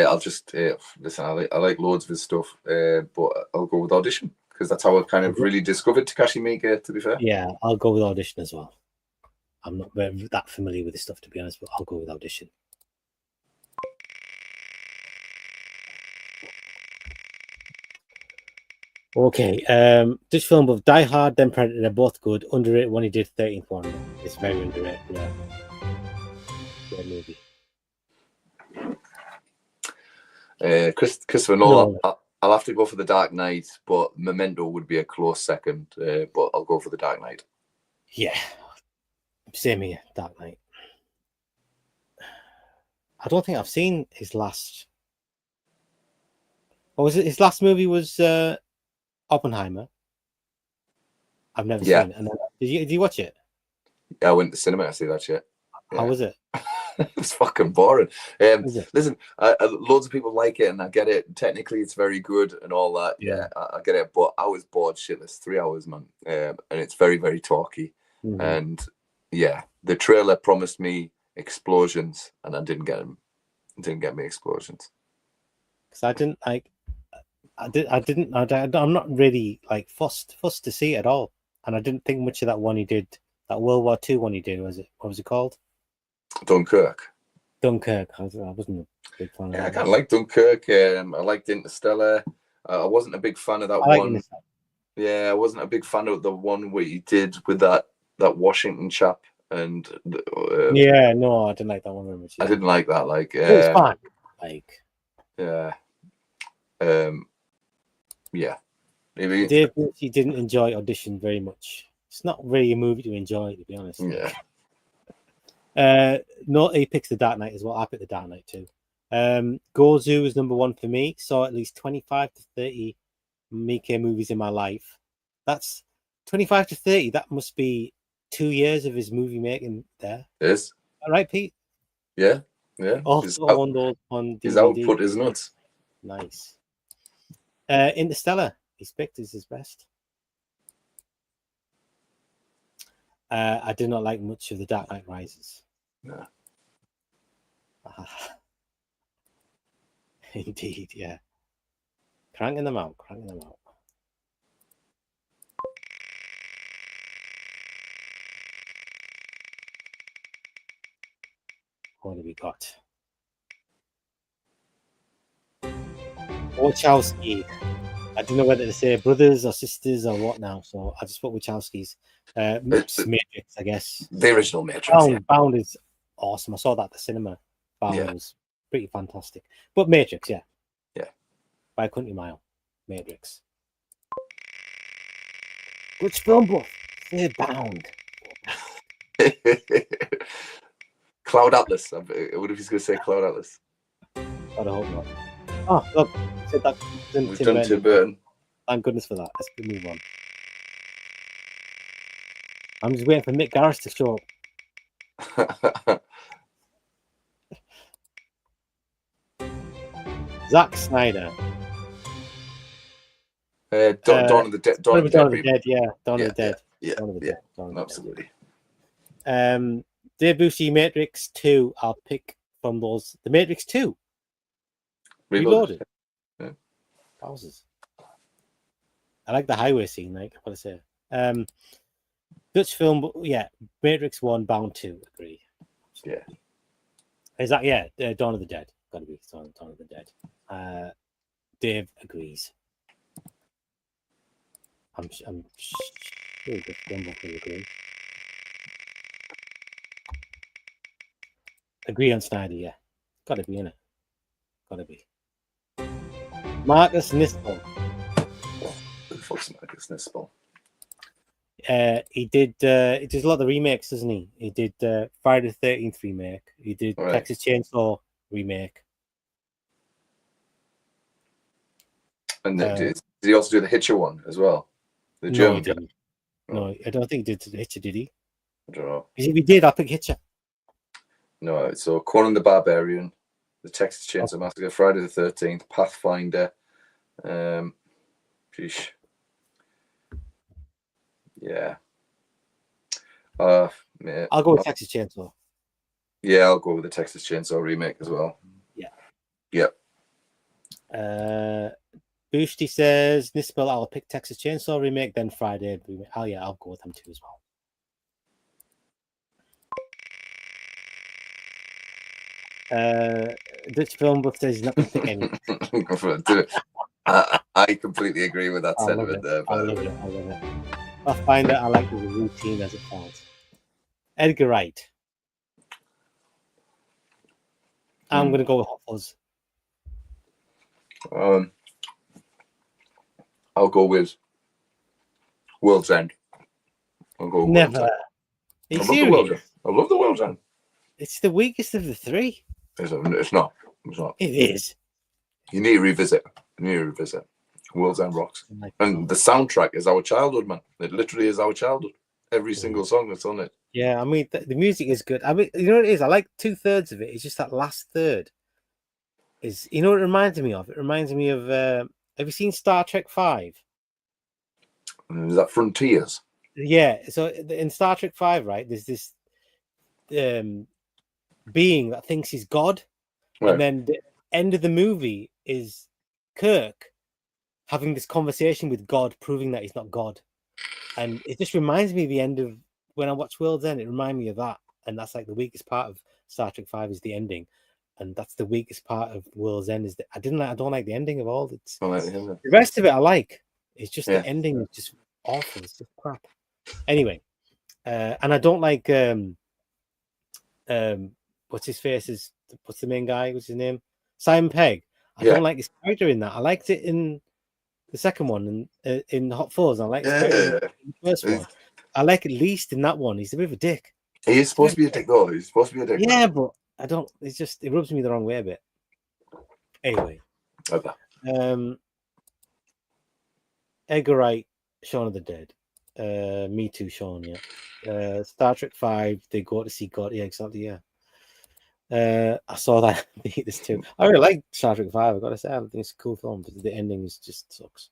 I'll just listen. I like loads of his stuff, but I'll go with Audition because that's how I kind of really discovered Takashi Miike. To be fair, yeah, I'll go with Audition as well. I'm not that familiar with his stuff, to be honest, but I'll go with Audition. Okay, Dutch Film of Die Hard, then Predator. They're both good. Underrated one he did 13th one. It's very underrated. Yeah, great movie. Christopher Nolan. I'll have to go for The Dark Knight, but Memento would be a close second. But I'll go for The Dark Knight. Yeah, same here. Dark Knight. I don't think I've seen his last. What was it? His last movie was Oppenheimer. I've never seen it. And then, did you watch it? Yeah, I went to the cinema to see that shit. How was it? It was fucking boring. Listen, loads of people like it, and I get it. Technically, it's very good and all that. Yeah, I get it. But I was bored shitless. 3 hours, man. And it's very, very talky. Mm-hmm. And yeah, the trailer promised me explosions, and I didn't get them. It didn't get me explosions. Because I didn't like. I'm not really like fussed to see it at all, and I didn't think much of that one he did. That World War II one he did. What was it called? Dunkirk. Dunkirk. I wasn't a big fan of Yeah, I that. kind of like Dunkirk. I liked Interstellar. I wasn't a big fan of that I like one. Interstellar. Yeah, I wasn't a big fan of the one we did with that Washington chap, and Yeah, no, I didn't like that one very much. I didn't like that. Like, It was fun. Like, yeah, yeah. Maybe. Dave Busey didn't enjoy Audition very much. It's not really a movie to enjoy, to be honest. Yeah. No, he picks The Dark Knight as well. I picked The Dark Knight too. Gozu is number one for me. Saw at least 25 to 30 Miike movies in my life. That's 25 to 30. That must be 2 years of his movie making there. Yes. All right, Pete? Yeah. Yeah. Also on those on DVD. His output is nuts. Nice. Interstellar. He's picked as his best. I did not like much of The Dark Knight Rises. No. Indeed, yeah. Cranking them out. What have we got? Wachowski. I don't know whether to say brothers or sisters or what now, so I just put Wachowskis. Matrix, I guess. The original Matrix. Bound is awesome. I saw that at the cinema. Bound was pretty fantastic. But Matrix, yeah. By a country mile. Matrix. Which film buff? Say Bound. Cloud Atlas. What if he's going to say Cloud Atlas? I hope not. Oh, look. Said that. We've done Tim Burton. Thank goodness for that. Let's move on. I'm just waiting for Mick Garris to show up. Zack Snyder. Dawn of the Dead. Dawn of the Dead. Yeah. Dawn of the Dead. Yeah. Dawn of the Dead. Dawn of the Absolutely. Dead. Debussy Matrix 2. I'll pick from those. The Matrix 2. Reloaded. Yeah. Pauses. I like the highway scene. Like what I say. Dutch film. Yeah. Matrix 1. Bound 2. Agree. Yeah. Is that Dawn of the Dead? Got to be Dawn of the Dead. Dave agrees. I'm sure the film will agree. Agree on Snyder, yeah. Got to be in it. Got to be. Marcus Nispel. Who the fuck's Marcus Nispel? He does a lot of the remakes, doesn't he? He did Friday the 13th remake. He did Texas Chainsaw remake. And did he also do the Hitcher one as well? The No, he German didn't. No, I don't think he did Hitcher, did he? I don't know. Because if he did, I'll pick Hitcher. No, so Conan the Barbarian, the Texas Chainsaw Massacre, Friday the 13th, Pathfinder. Sheesh. Yeah. Mate, I'll go with Texas Chainsaw. Yeah, I'll go with the Texas Chainsaw remake as well. Yeah. Yep. Boosty says, Nispel, I'll pick Texas Chainsaw remake, then Friday remake. Oh, yeah, I'll go with them too as well. Dutch film buff says he's not going to pick any. I completely agree with that sentiment there. I love it. I find that I like the routine as it felt. Edgar Wright. I'm going to go with Hot Fuzz. I'll go with World's End. I'll go with Never. World's End. I love the World's End. It's the weakest of the three. It's not. It is. You need to revisit. World's End rocks. And the soundtrack is our childhood, man. It literally is our childhood. Every single song that's on it. Yeah, I mean, the music is good. I mean, you know what it is? I like 2/3 of it. It's just that last third. You know what it reminds me of? It reminds me of, have you seen Star Trek 5? Is that Frontiers? Yeah, so in Star Trek 5, right, there's this being that thinks he's God. Right. And then the end of the movie is Kirk having this conversation with God, proving that he's not God. And it just reminds me of the end of when I watch World's End. It reminds me of that. and that's like the weakest part of Star Trek 5 is the ending, and that's the weakest part of World's End is that I don't like the ending of all. It's the rest of it I like. It's just the ending is just awful. It's just crap. Anyway, and I don't like what's his face what's the main guy? What's his name? Simon Pegg. I don't like his character in that. I liked it in the second one and in Hot Fuzz. I like his character in the first one. I like it least in that one. He's a bit of a dick. He is supposed to be a dick, though. He's supposed to be a dick. Yeah, but I don't. It's just it rubs me the wrong way a bit. Anyway, Edgar Wright, Shaun of the Dead. Me Too, Shaun. Yeah. Star Trek 5. They go to see God. Yeah, exactly. Yeah. I saw that this too. I really like Star Trek 5. I've got to say, I think it's a cool film, but the ending is just sucks.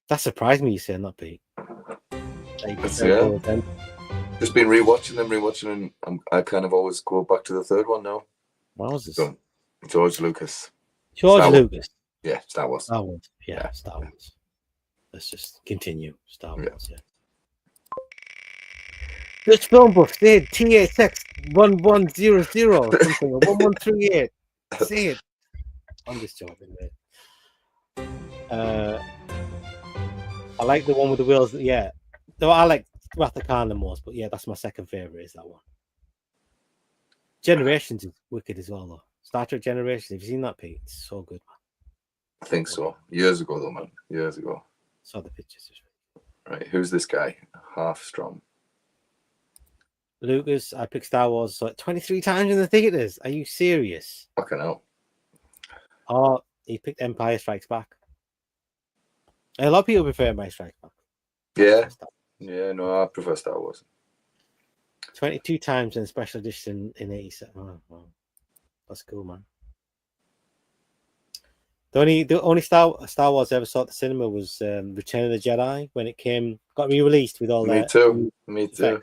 That surprised me you saying that, Pete. Just been rewatching, and I kind of always go back to the third one now. What was this? So, George Lucas. George Lucas. Yeah, Star Wars. Star Wars. Yeah, Star Wars. Let's just continue. Star Wars, yeah. This film buff said THX 1100 something or 1138. Say it. I'm just joking, mate. I like the one with the wheels. Yeah. Though I like Wrath of Khan the most, but yeah, that's my second favorite. Is that one? Generations is wicked as well, though. Star Trek Generations. Have you seen that, Pete? It's so good, man. I think so. Years ago, though, man. Years ago. Saw the pictures. Right. Who's this guy? Half Strong. Lucas. I picked Star Wars 23 times in the theaters. Are you serious? Fucking hell. Oh, he picked Empire Strikes Back. A lot of people prefer Empire Strikes Back. Yeah. Yeah, no, I prefer Star Wars. 22 times in special edition in 87. Oh, wow. That's cool, man. The only Star Wars I ever saw at the cinema was Return of the Jedi when it got re-released with all that. Me too.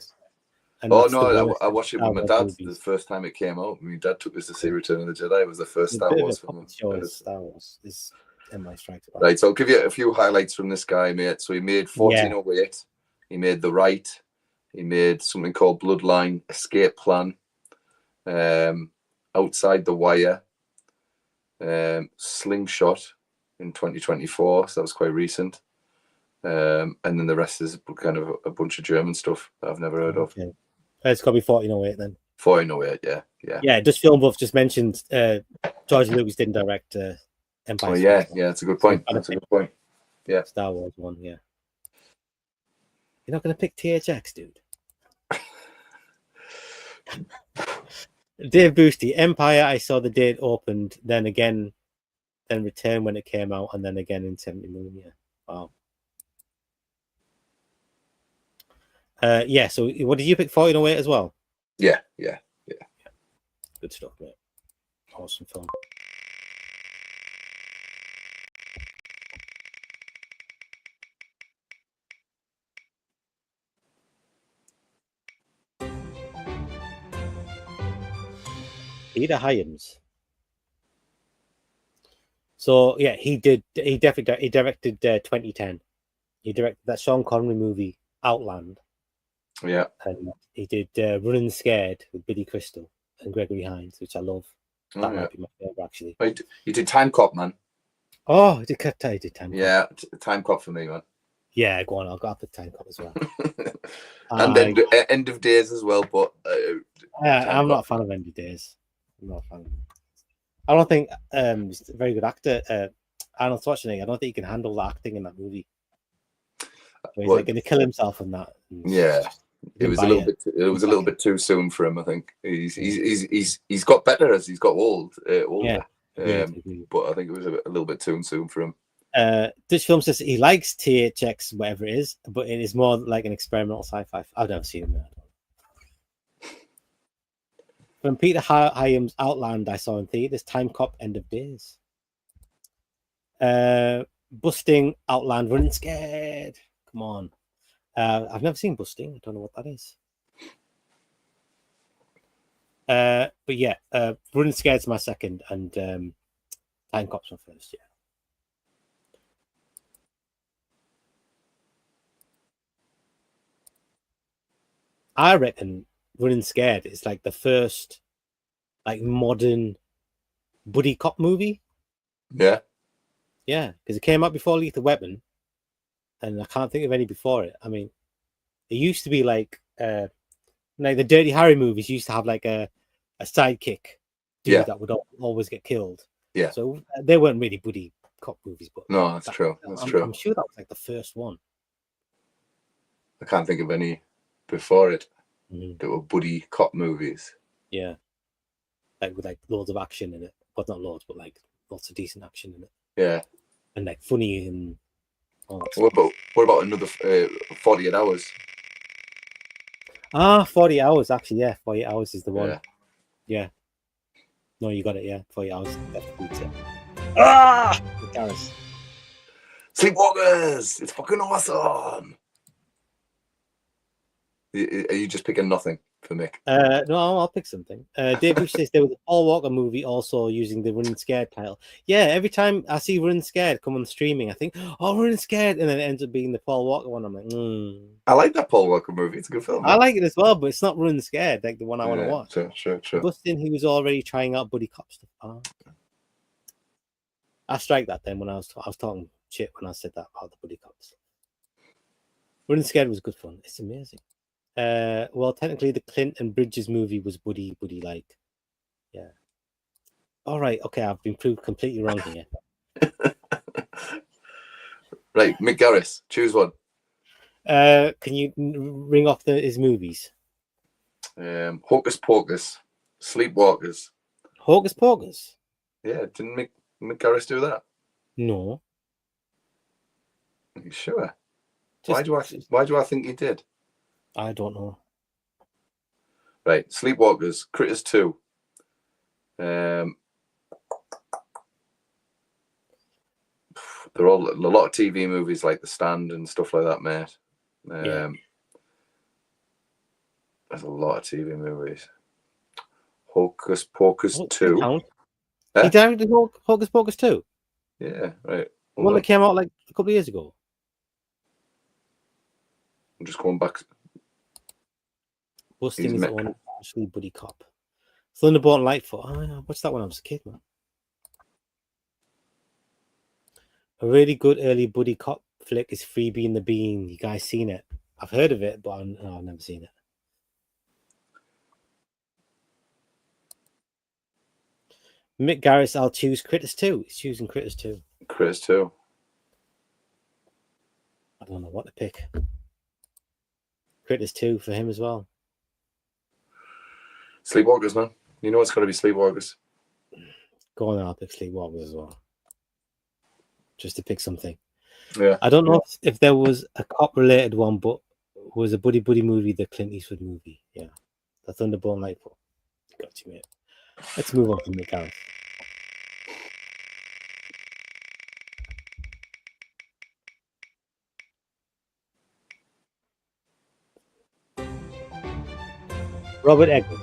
Oh no, I watched it with my dad the first time it came out. My dad took us to see Return of the Jedi. It was the first Star Wars film. Star Wars is Empire Strikes Back. Right, so I'll give you a few highlights from this guy, mate. So he made 1408. He made The Right. He made something called Bloodline, Escape Plan, Outside the Wire, Slingshot in 2024. So that was quite recent. And then the rest is kind of a bunch of German stuff that I've never heard of. It's got to be 1408 then. 1408, yeah. Yeah, just Film Buff just mentioned George Lucas didn't direct Empire. Oh, yeah, that's a good point. Yeah. Star Wars one, yeah. You're not going to pick THX, dude. Dave Boosty, Empire, I saw the day it opened, then again, then Return when it came out, and then again in 70mm, yeah. Wow. Yeah, so what did you pick? 1408 as well? Yeah. Good stuff, mate. Awesome film. Peter Hyams. So yeah, he directed 2010. He directed that Sean Connery movie Outland. Yeah. And he did Running Scared with Billy Crystal and Gregory Hines, which I love. That might be my favorite, actually. Wait, you did Time Cop, man. Oh, he did Time Cop. Yeah, Time Cop for me, man. Yeah, go on. I'll go after Time Cop as well. And then End of Days as well, but I'm not a fan of End of Days. I'm not a fan of him. I don't think he's a very good actor. Arnold Schwarzenegger, I don't think he can handle the acting in that movie. So he's like going to kill himself in that. Yeah, it was a little bit too soon for him. I think he's got better as he's got older. Yeah, but I think it was a little bit too soon for him. Dutch Film says he likes THX, whatever it is, but it is more like an experimental sci-fi. I've never seen him. From Peter Hyams' Outland, I saw in theaters. Time Cop, End of Days. Busting, Outland, Running Scared. Come on. I've never seen Busting. I don't know what that is. But yeah, Running Scared's my second, and Time Cop's my first. Yeah, I reckon Running Scared is like the first like modern buddy cop movie. Yeah. Yeah, because it came out before Lethal Weapon, and I can't think of any before it. I mean, it used to be like the Dirty Harry movies used to have like a sidekick dude that would always get killed. Yeah. So they weren't really buddy cop movies, but no, that's true. That's true. I'm sure that was like the first one. I can't think of any before it Mm-hmm. that were buddy cop movies. Yeah, like with like loads of action in it. Well, not loads, but like lots of decent action in it. Yeah, and like funny and all that stuff. What about another 48 Hours? 40 Hours actually. Yeah, 48 Hours is the one. Yeah. No, you got it. Yeah, 40 Hours. Gareth. Sleepwalkers. It's fucking awesome. Are you just picking nothing for Mick? No, I'll pick something. Dave Bush says there was a Paul Walker movie also using the Running Scared title. Yeah, every time I see Running Scared come on streaming, I think, oh, Running Scared, and then it ends up being the Paul Walker one. I'm like, I like that Paul Walker movie. It's a good film. I like it as well, but it's not Running Scared, like the one I want to watch. Sure. Bustin, he was already trying out buddy cop stuff. I strike that then when I was talking shit when I said that about the buddy cops. Running Scared was good fun. It's amazing. Well, technically, the Clint and Bridges movie was buddy like. Yeah. All right. Okay, I've been proved completely wrong here. Right, Mick Garris, choose one. Can you ring off his movies? Hocus Pocus, Sleepwalkers. Hocus Pocus? Yeah, didn't Mick Garris do that? No. Are you sure? Why do I think he did? I don't know. Right, Sleepwalkers, Critters 2. They're all a lot of TV movies like The Stand and stuff like that, mate. There's a lot of TV movies. Hocus Pocus 2. He directed Hocus Pocus 2? Yeah, right. One that came out like a couple of years ago. I'm just going back. Busting his own actually buddy cop. Thunderbolt and Lightfoot. Oh, yeah. What's that when I was a kid, man? A really good early buddy cop flick is Freebie and the Bean. You guys seen it? I've heard of it, but I've never seen it. Mick Garris, I'll choose Critters 2. He's choosing Critters 2. Critters 2. I don't know what to pick. Critters 2 for him as well. Sleepwalkers, man. You know it's got to be Sleepwalkers. Go on, I'll pick Sleepwalkers as well. Just to pick something. Yeah. I don't know if there was a cop-related one, but it was a buddy movie, the Clint Eastwood movie. Yeah. The Thunderbolt and Lightfoot. Got you, mate. Let's move on to Mick Garris. Robert Eggers.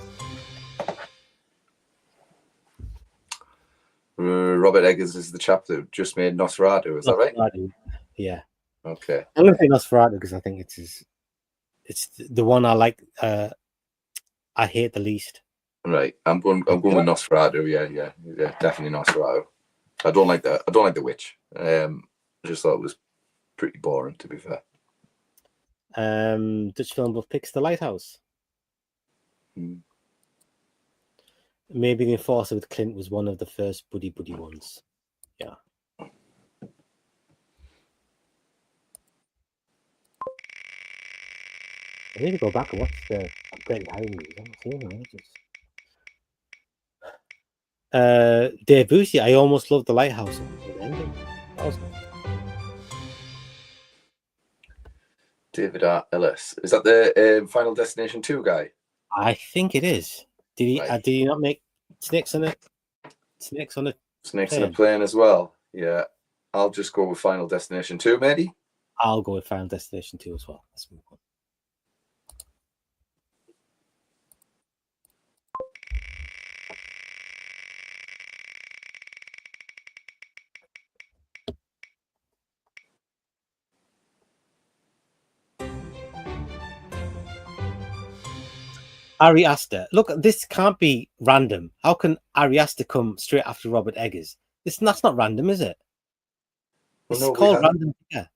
Robert Eggers is the chap that just made Nosferatu. Is that right? Yeah. Okay. I'm going to say Nosferatu because I think it's the one I like. I hate the least. Right. I'm going with Nosferatu. Yeah. Definitely Nosferatu. I don't like the witch. I just thought it was pretty boring, to be fair. Dutch film buff picks The Lighthouse. Maybe The Enforcer with Clint was one of the first buddy ones. Yeah. I need to go back and watch the Dirty Harry movies. I haven't seen them ages. Dave Busey, I almost loved The Lighthouse. That was David R. Ellis. Is that the Final Destination 2 guy? I think it is. Did he? Did he not make snakes on it? Snakes on a plane as well. Yeah. I'll just go with Final Destination 2, maybe. I'll go with Final Destination 2 as well. Let's move on. Ari Aster. Look, this can't be random. How can Ari Aster come straight after Robert Eggers? That's not random, is it? Well, It's no, called random. Yeah.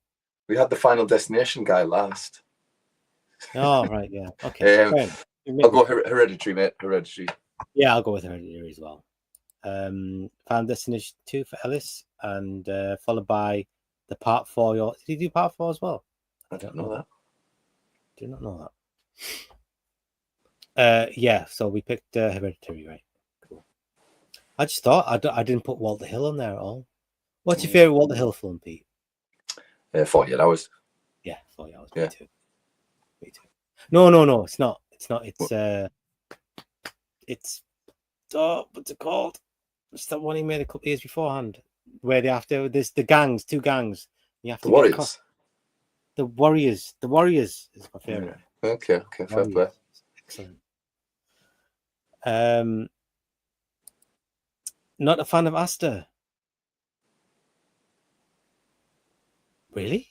we had the Final Destination guy last. Oh, right. Yeah. Okay. I'll go Hereditary, mate. Hereditary. Yeah, I'll go with Hereditary as well. Final Destination 2 for Ellis, and followed by the Part 4. Did he do Part 4 as well? I don't know that. Do not know that. Yeah, so we picked Hereditary, right? Cool. I just thought I didn't put Walter Hill on there at all. What's your favorite Walter Hill film, Pete? 48 Hours. Yeah, 40 Hours. Yeah. Me too. No, it's not. It's not. It's what's it called? It's that one he made a couple of years beforehand, where they have to. There's the gangs, two gangs. You have to The Warriors. across. The Warriors. The Warriors is my favorite. Okay, fair play. Excellent. Not a fan of Aster. Really?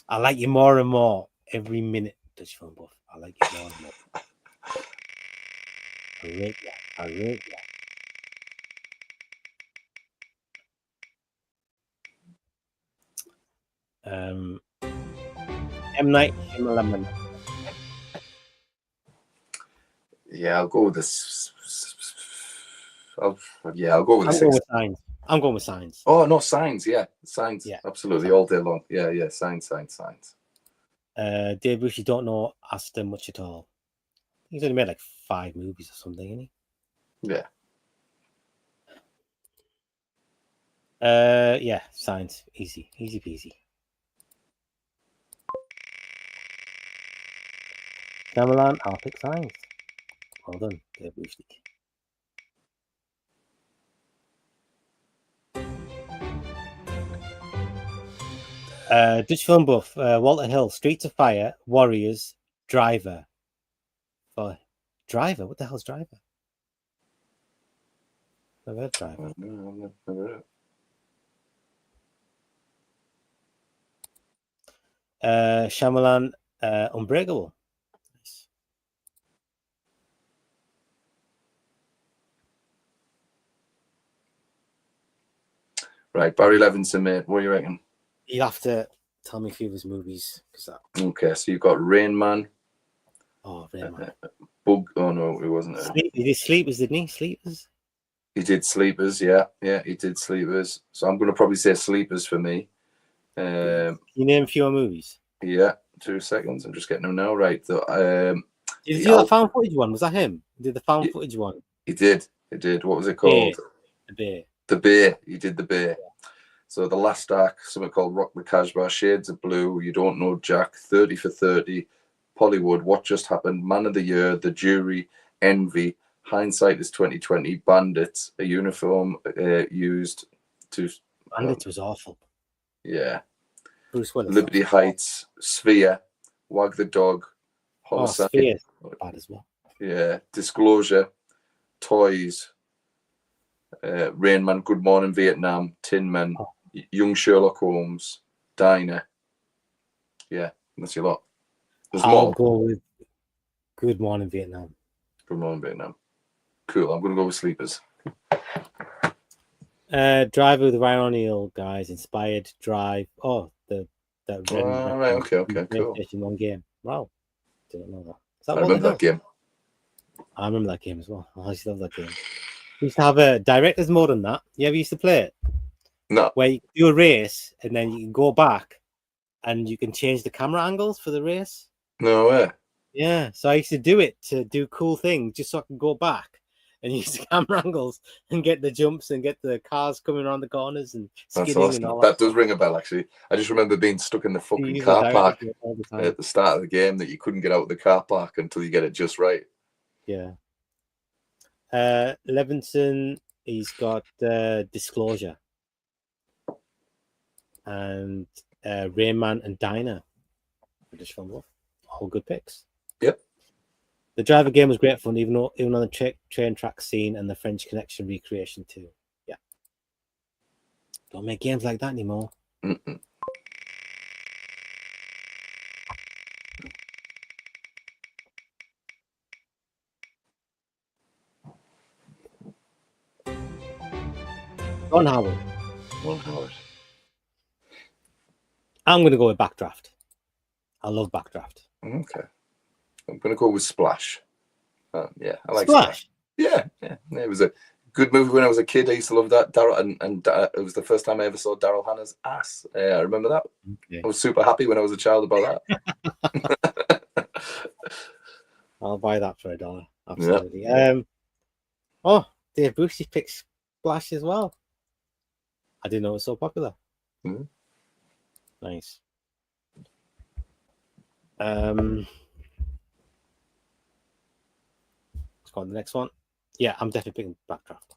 I like you more and more every minute, Dutch Film Buff. I like you more and more. I rate ya. M. Night Shyamalan. Yeah, I'll go with this. I'll go with the I'm six. going with Signs. I'm going with Signs. Oh no, Signs. Yeah, Signs. Yeah, absolutely, Signs. all day long. Yeah, Signs. Dave Bush, you don't know Aster much at all. He's only made like 5 movies or something, isn't he? Yeah. Yeah, Signs. Easy peasy. Shyamalan, I'll pick Signs. Well done, Dave Bush. Dutch Film Buff, Walter Hill, Streets of Fire, Warriors, Driver. Driver? What the hell's Driver? Never heard Driver. No, I've never heard it. Shyamalan, Unbreakable. Nice. Right, Barry Levinson, mate. What do you reckon? You have to tell me a few of his movies. Okay, so you've got Rain Man. Oh, Rain Man. Bug. Oh no, it wasn't. He did Sleepers, didn't he? Sleepers. He did Sleepers. Yeah, he did Sleepers. So I'm going to probably say Sleepers for me. You name fewer movies. Yeah, 2 seconds. I'm just getting them now. Right. Did he do that found footage one? Was that him? He did the found footage one? He did. What was it called? The Bear. The Bear. He did The Bear. Yeah. So The Last Ark, something called Rock the Casbah, Shades of Blue, You Don't Know Jack, 30 for 30, Pollywood, What Just Happened, Man of the Year, The Jury, Envy, Hindsight is 2020, Bandits, A Uniform Used to... Bandits was awful. Yeah. Bruce Willis. Liberty Heights, Sphere, Wag the Dog, Homicide. Oh, Sphere. Bad as well. Yeah. Disclosure, Toys, Rain Man, Good Morning Vietnam, Tin Man, Young Sherlock Holmes, Diner. Yeah, that's your lot. I'll go with Good Morning Vietnam. Good Morning Vietnam. Cool. I'm going to go with Sleepers. Driver with Ryan O'Neal, guys. Inspired Drive. Oh, that right. Okay. Cool. One game. Wow. Didn't know that. I remember that game. I remember that game as well. I used to love that game. We used to have a director's mode on that. You ever used to play it? No. Where you do a race and then you can go back and you can change the camera angles for the race. No way. Yeah. So I used to do it to do cool things just so I can go back and use the camera angles and get the jumps and get the cars coming around the corners and skidding. That's awesome. And all that does ring a bell, actually. I just remember being stuck in the fucking car park at the start of the game that you couldn't get out of the car park until you get it just right. Yeah. Levinson, he's got Disclosure and Rain Man and Diner. All good picks. Yep. The Driver game was great fun, even on the train track scene and the French Connection recreation too. Yeah. Don't make games like that anymore. Mm-mm. Ron Howard. Ron Howard. I'm going to go with Backdraft. I love Backdraft. Okay. I'm going to go with Splash. Yeah, I like Splash. Yeah. It was a good movie when I was a kid. I used to love that. Daryl, and it was the first time I ever saw Daryl Hannah's ass. I remember that. Okay. I was super happy when I was a child about that. I'll buy that for $1. Absolutely. Yeah. Oh, Dave Brucey picks Splash as well. I didn't know it was so popular. Mm-hmm. Nice. Let's go on the next one. Yeah, I'm definitely picking Backdraft.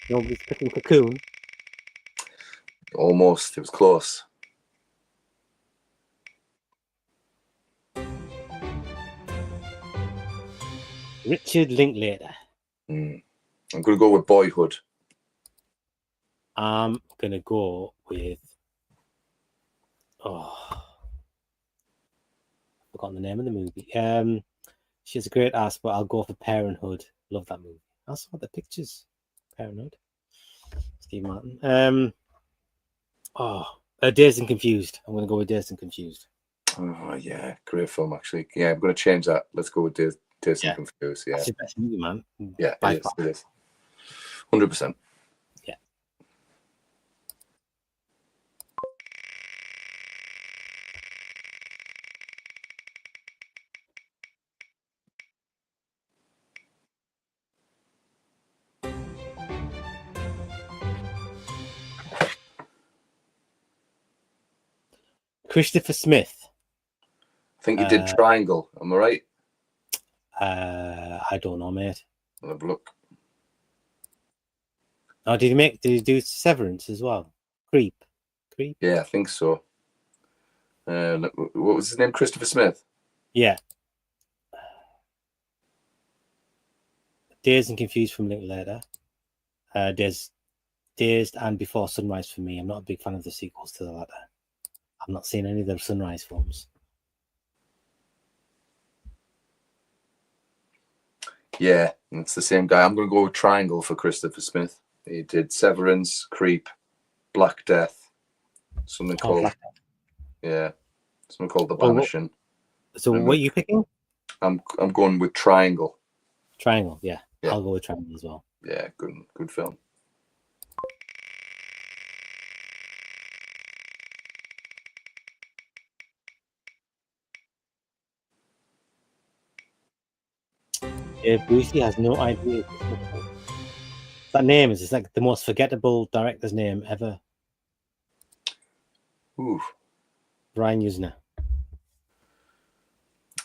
Nobody's picking Cocoon. Almost. It was close. Richard Linklater. I'm going to go with Boyhood. I'm going to go with... Oh... I've forgotten the name of the movie. She's a great ass, but I'll go for Parenthood. Love that movie. I saw the pictures. Parenthood. Steve Martin. Dazed and Confused. I'm going to go with Dazed and Confused. Oh, yeah. Great film, actually. Yeah, I'm going to change that. Let's go with Dazed and Confused. Yeah. That's the best movie, man. Yeah, By it is. 100%. Yeah. Christopher Smith. I think you did Triangle. Am I right? I don't know, mate. I'll have a look. Oh, did he do Severance as well? Creep. Yeah, I think so. What was his name? Christopher Smith? Yeah. Dazed and Confused from Linklater. Dazed and Before Sunrise for me. I'm not a big fan of the sequels to the latter. I've not seen any of the Sunrise films. Yeah, it's the same guy. I'm going to go with Triangle for Christopher Smith. He did Severance, Creep, Black Death, something called Black Death. Yeah, something called The Banishing. So what are you picking? I'm going with Triangle. Triangle, yeah. I'll go with Triangle as well. Yeah, good film. Brucey has no idea. That name is like the most forgettable director's name ever. Ooh. Brian Usner.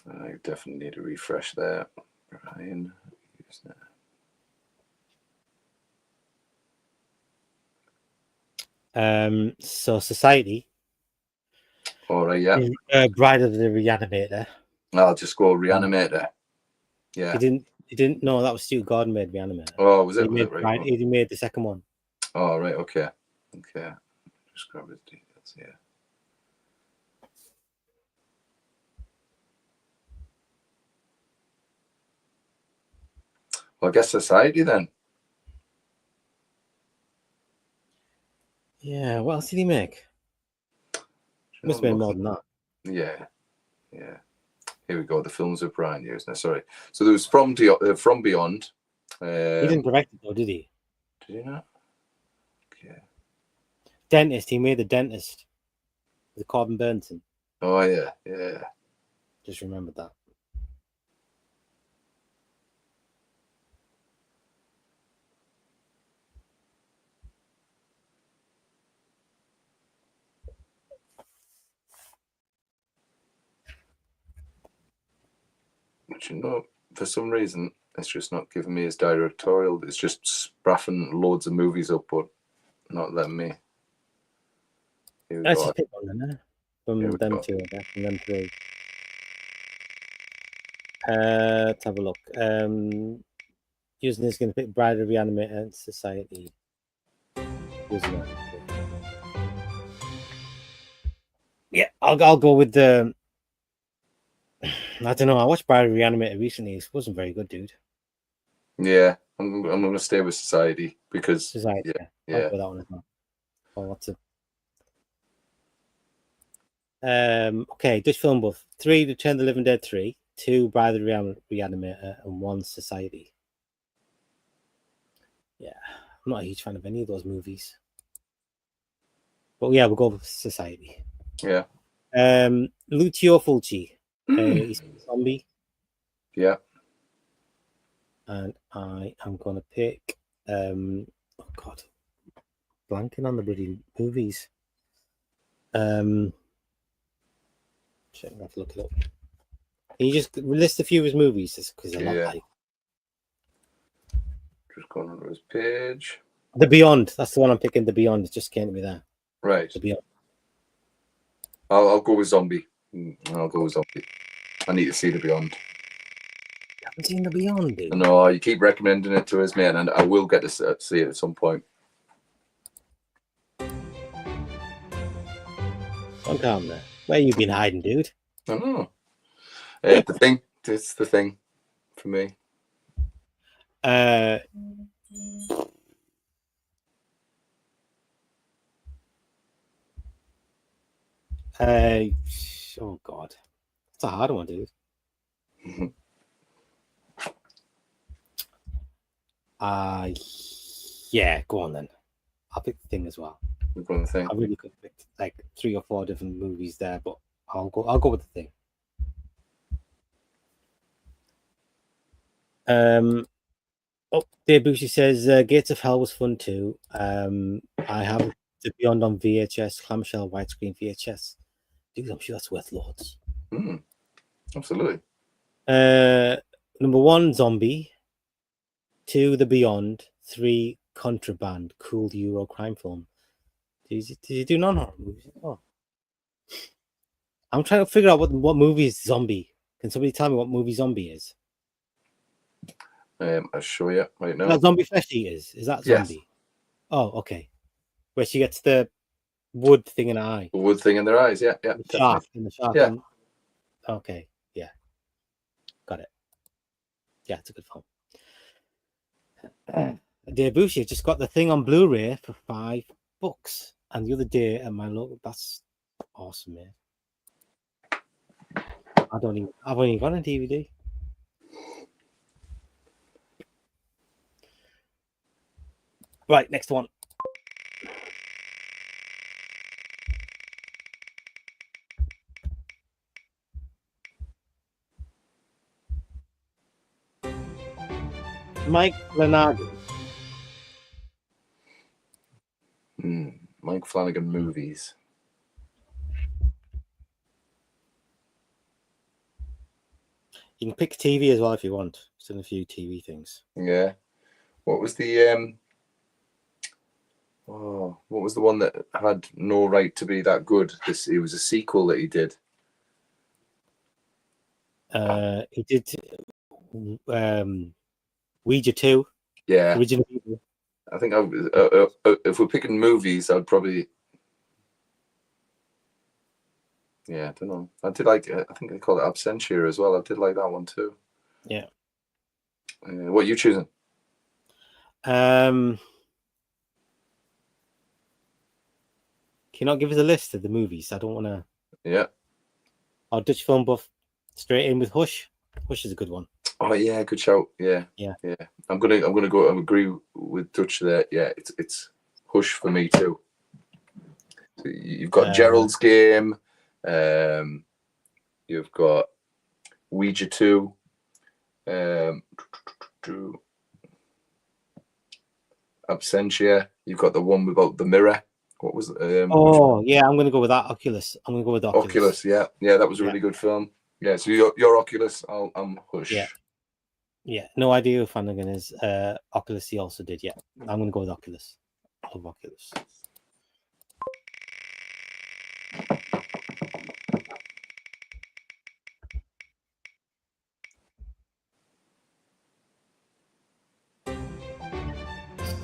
I definitely need to refresh there. Brian Usner. So Society. All right, yeah. Bride of the Reanimator. I'll just go Reanimator. Yeah. You didn't know that was Stu Gordon made Reanimator. Oh, was it? He made the second one. Oh, right. Okay. Just grab his details here. Well, I guess Society then. Yeah. What else did he make? Must have been more than that. Yeah. Here we go. The films of Brian Usner. Sorry. So there was From Beyond. He didn't direct it though, did he? Did he not? Okay. Dentist. He made The Dentist with Corbin Burnson. Oh yeah. Just remembered that. But for some reason, it's just not giving me his directorial. It's just spraffing loads of movies up, but not letting me. Let's just pick one then, from them two, I guess, and them three. Let's have a look. Using is going to pick Bride of Reanimator and Society. Yeah, I'll go with the. I don't know. I watched Bride of Reanimator recently. It wasn't very good, dude. Yeah, I'm going to stay with Society because Society. yeah. I'll go with that one as well. Oh, what's it? Okay, Dutch Film Buff. 3, Return of the Living Dead 3. 2, Bride of the Reanimator, and 1, Society. Yeah, I'm not a huge fan of any of those movies. But yeah, we'll go with Society. Yeah. Lucio Fulci. He's a zombie. Yeah. And I am going to pick... oh, God. Blanking on the bloody movies. Shit, I have to look it up. Can you just list a few of his movies? Because they're not like... Just going on his page. The Beyond. That's the one I'm picking. The Beyond. It just came to me there. Right. The Beyond. I'll go with Zombie. I'll go with Zombie. I need to see The Beyond. You haven't seen The Beyond, dude? No, you keep recommending it to us, man, and I will get to see it at some point. I'm calm there. Where you been hiding, dude? I don't know. The Thing. It's The Thing for me. Oh God, it's a hard one, dude. Yeah, go on then. I'll pick The Thing as well. The Thing. I really could pick like 3 or 4 different movies there, but I'll go with The Thing. Dave Bushy says Gates of Hell was fun too. I have The Beyond on VHS, clamshell widescreen VHS. Dude, I'm sure that's worth loads. Absolutely. Number 1, Zombie. 2, The Beyond. 3, Contraband, cool Euro crime film. Did you do non-horror movies? Oh. I'm trying to figure out what movie is Zombie. Can somebody tell me what movie Zombie is? I'll show you right now. Is that Zombie Flesh Eaters? Is that Zombie? Yes. Oh, okay. Where she gets the wood thing in her eye. The wood thing in their eyes, yeah. The shark. In the shark. Yeah. Okay, yeah. Got it. Yeah, it's a good film. Debussy just got The Thing on Blu-ray for $5. And the other day at my local, that's awesome, man. I've only got a DVD. Right, next one. Mike Flanagan. Mike Flanagan movies. You can pick TV as well if you want. Still a few TV things. Yeah. What was the what was the one that had no right to be that good? It was a sequel that he did. He did Ouija 2. Yeah. Original people. I think if we're picking movies, I'd probably. Yeah, I don't know. I did like. I think they call it Absentia as well. I did like that one too. Yeah. What are you choosing? Can you not give us a list of the movies? I don't want to. Yeah. Our Dutch Film Buff straight in with Hush. Hush is a good one. Oh yeah, good shout. Yeah. I'm gonna go. I agree with Dutch there. Yeah, it's Hush for me too. So you've got Gerald's Game. You've got Ouija 2. Absentia. You've got the one about the mirror. What was it? Yeah, I'm going to go with that. Oculus. I'm going to go with Oculus. Oculus, yeah, that was a really good film. Yeah, so you're Oculus. I'm Hush. Yeah. No idea who Flanagan is. Oculus he also did. Yeah, I'm going to go with Oculus. I love Oculus.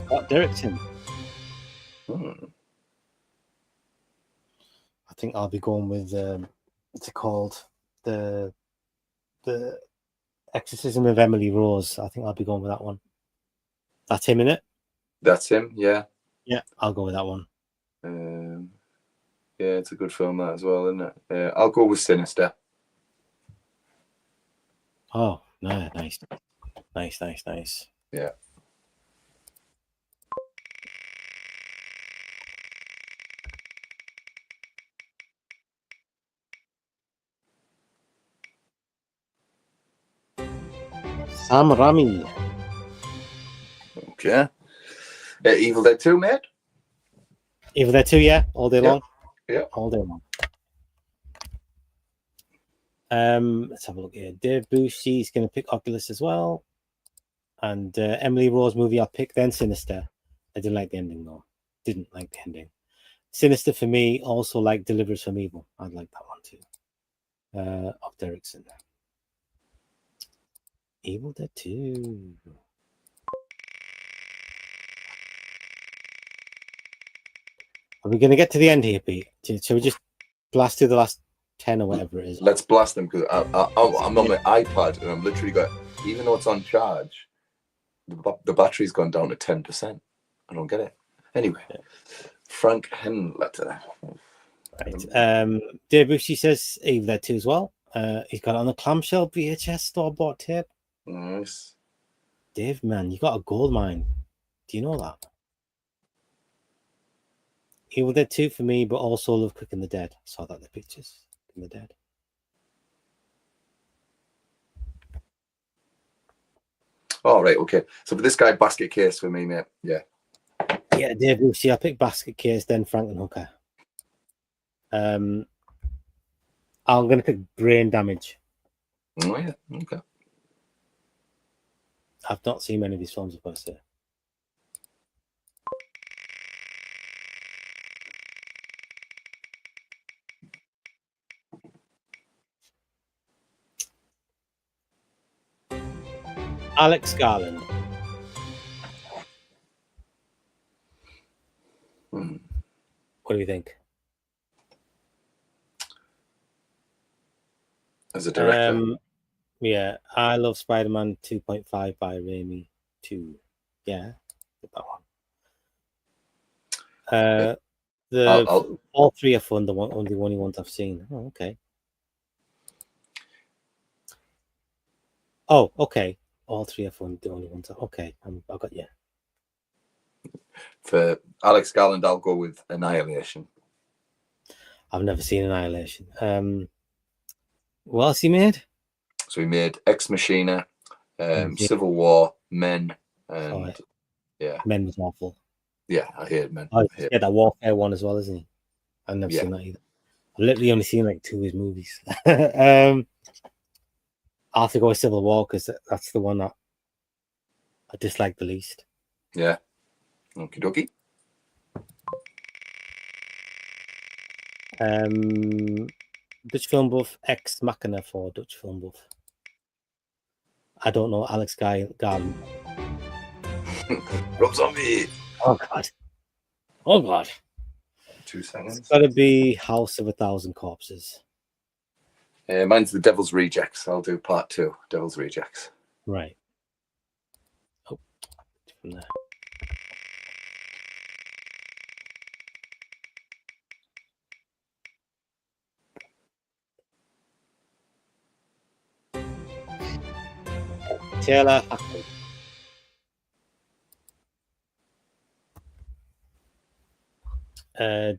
Scott Derrickson. I think I'll be going with what's it called? The Exorcism of Emily Rose. I think I'll be going with that one. That's him in it. That's him. Yeah. Yeah, I'll go with that one. Yeah, it's a good film that as well, isn't it? I'll go with Sinister. Oh, no, nice. Yeah. Sam Raimi. Okay. Evil Dead 2, mate. Evil Dead 2, yeah, all day long. Yeah. All day long. Let's have a look here. Dave Bushy's going to pick Oculus as well. And Emily Rose movie I'll pick, then Sinister. I didn't like the ending, though. Didn't like the ending. Sinister for me, also like Delivers from Evil. I'd like that one too. Of Derrickson. Evil Dead 2. Are we going to get to the end here, Pete? Shall we just blast through the last 10 or whatever it is? Let's blast them, because I'm on my iPad and I'm literally got, even though it's on charge, the battery's gone down to 10%. I don't get it. Anyway, yeah. Frank Henletter. Right. Dave Bushy says Evil Dead 2 as well. He's got it on the clamshell VHS store-bought tape. Nice. Dave, man, you got a gold mine. Do you know that? Evil Dead 2 for me, but also Love Quick and the Dead. I saw that in the pictures. In the Dead. Oh, right, okay. So for this guy, basket case for me, mate. Yeah. Yeah, Dave Bushy, I picked basket case, then Frankenhooker. I'm going to pick Brain Damage. Oh, yeah, okay. I've not seen many of these films, I've got to say. Alex Garland. What do you think? As a director? Yeah, I Love Spider-Man 2.5 by Raimi 2. Yeah, that one. All three are fun. The only ones I've seen. Oh, okay. Oh, okay. All three are fun. The only ones. Okay, I got you. For Alex Garland, I'll go with Annihilation. I've never seen Annihilation. What else he made? So he made Ex Machina, Civil War, Men, and yeah. Men was awful. Yeah, I hate Men. Oh, yeah, that Warfare one as well, isn't he? I've never seen that either. I've literally only seen like 2 of his movies. I'll have to go with Civil War because that's the one that I dislike the least. Yeah. Okie dokie. Dutch Film Buff, Ex Machina for Dutch Film Buff. I don't know Alex Garland. Rob Zombie. Oh God. 2 seconds. It's got to be House of a Thousand Corpses. Mine's The Devil's Rejects. I'll do part 2. Devil's Rejects. Right. Oh, from there. Taylor Hackford.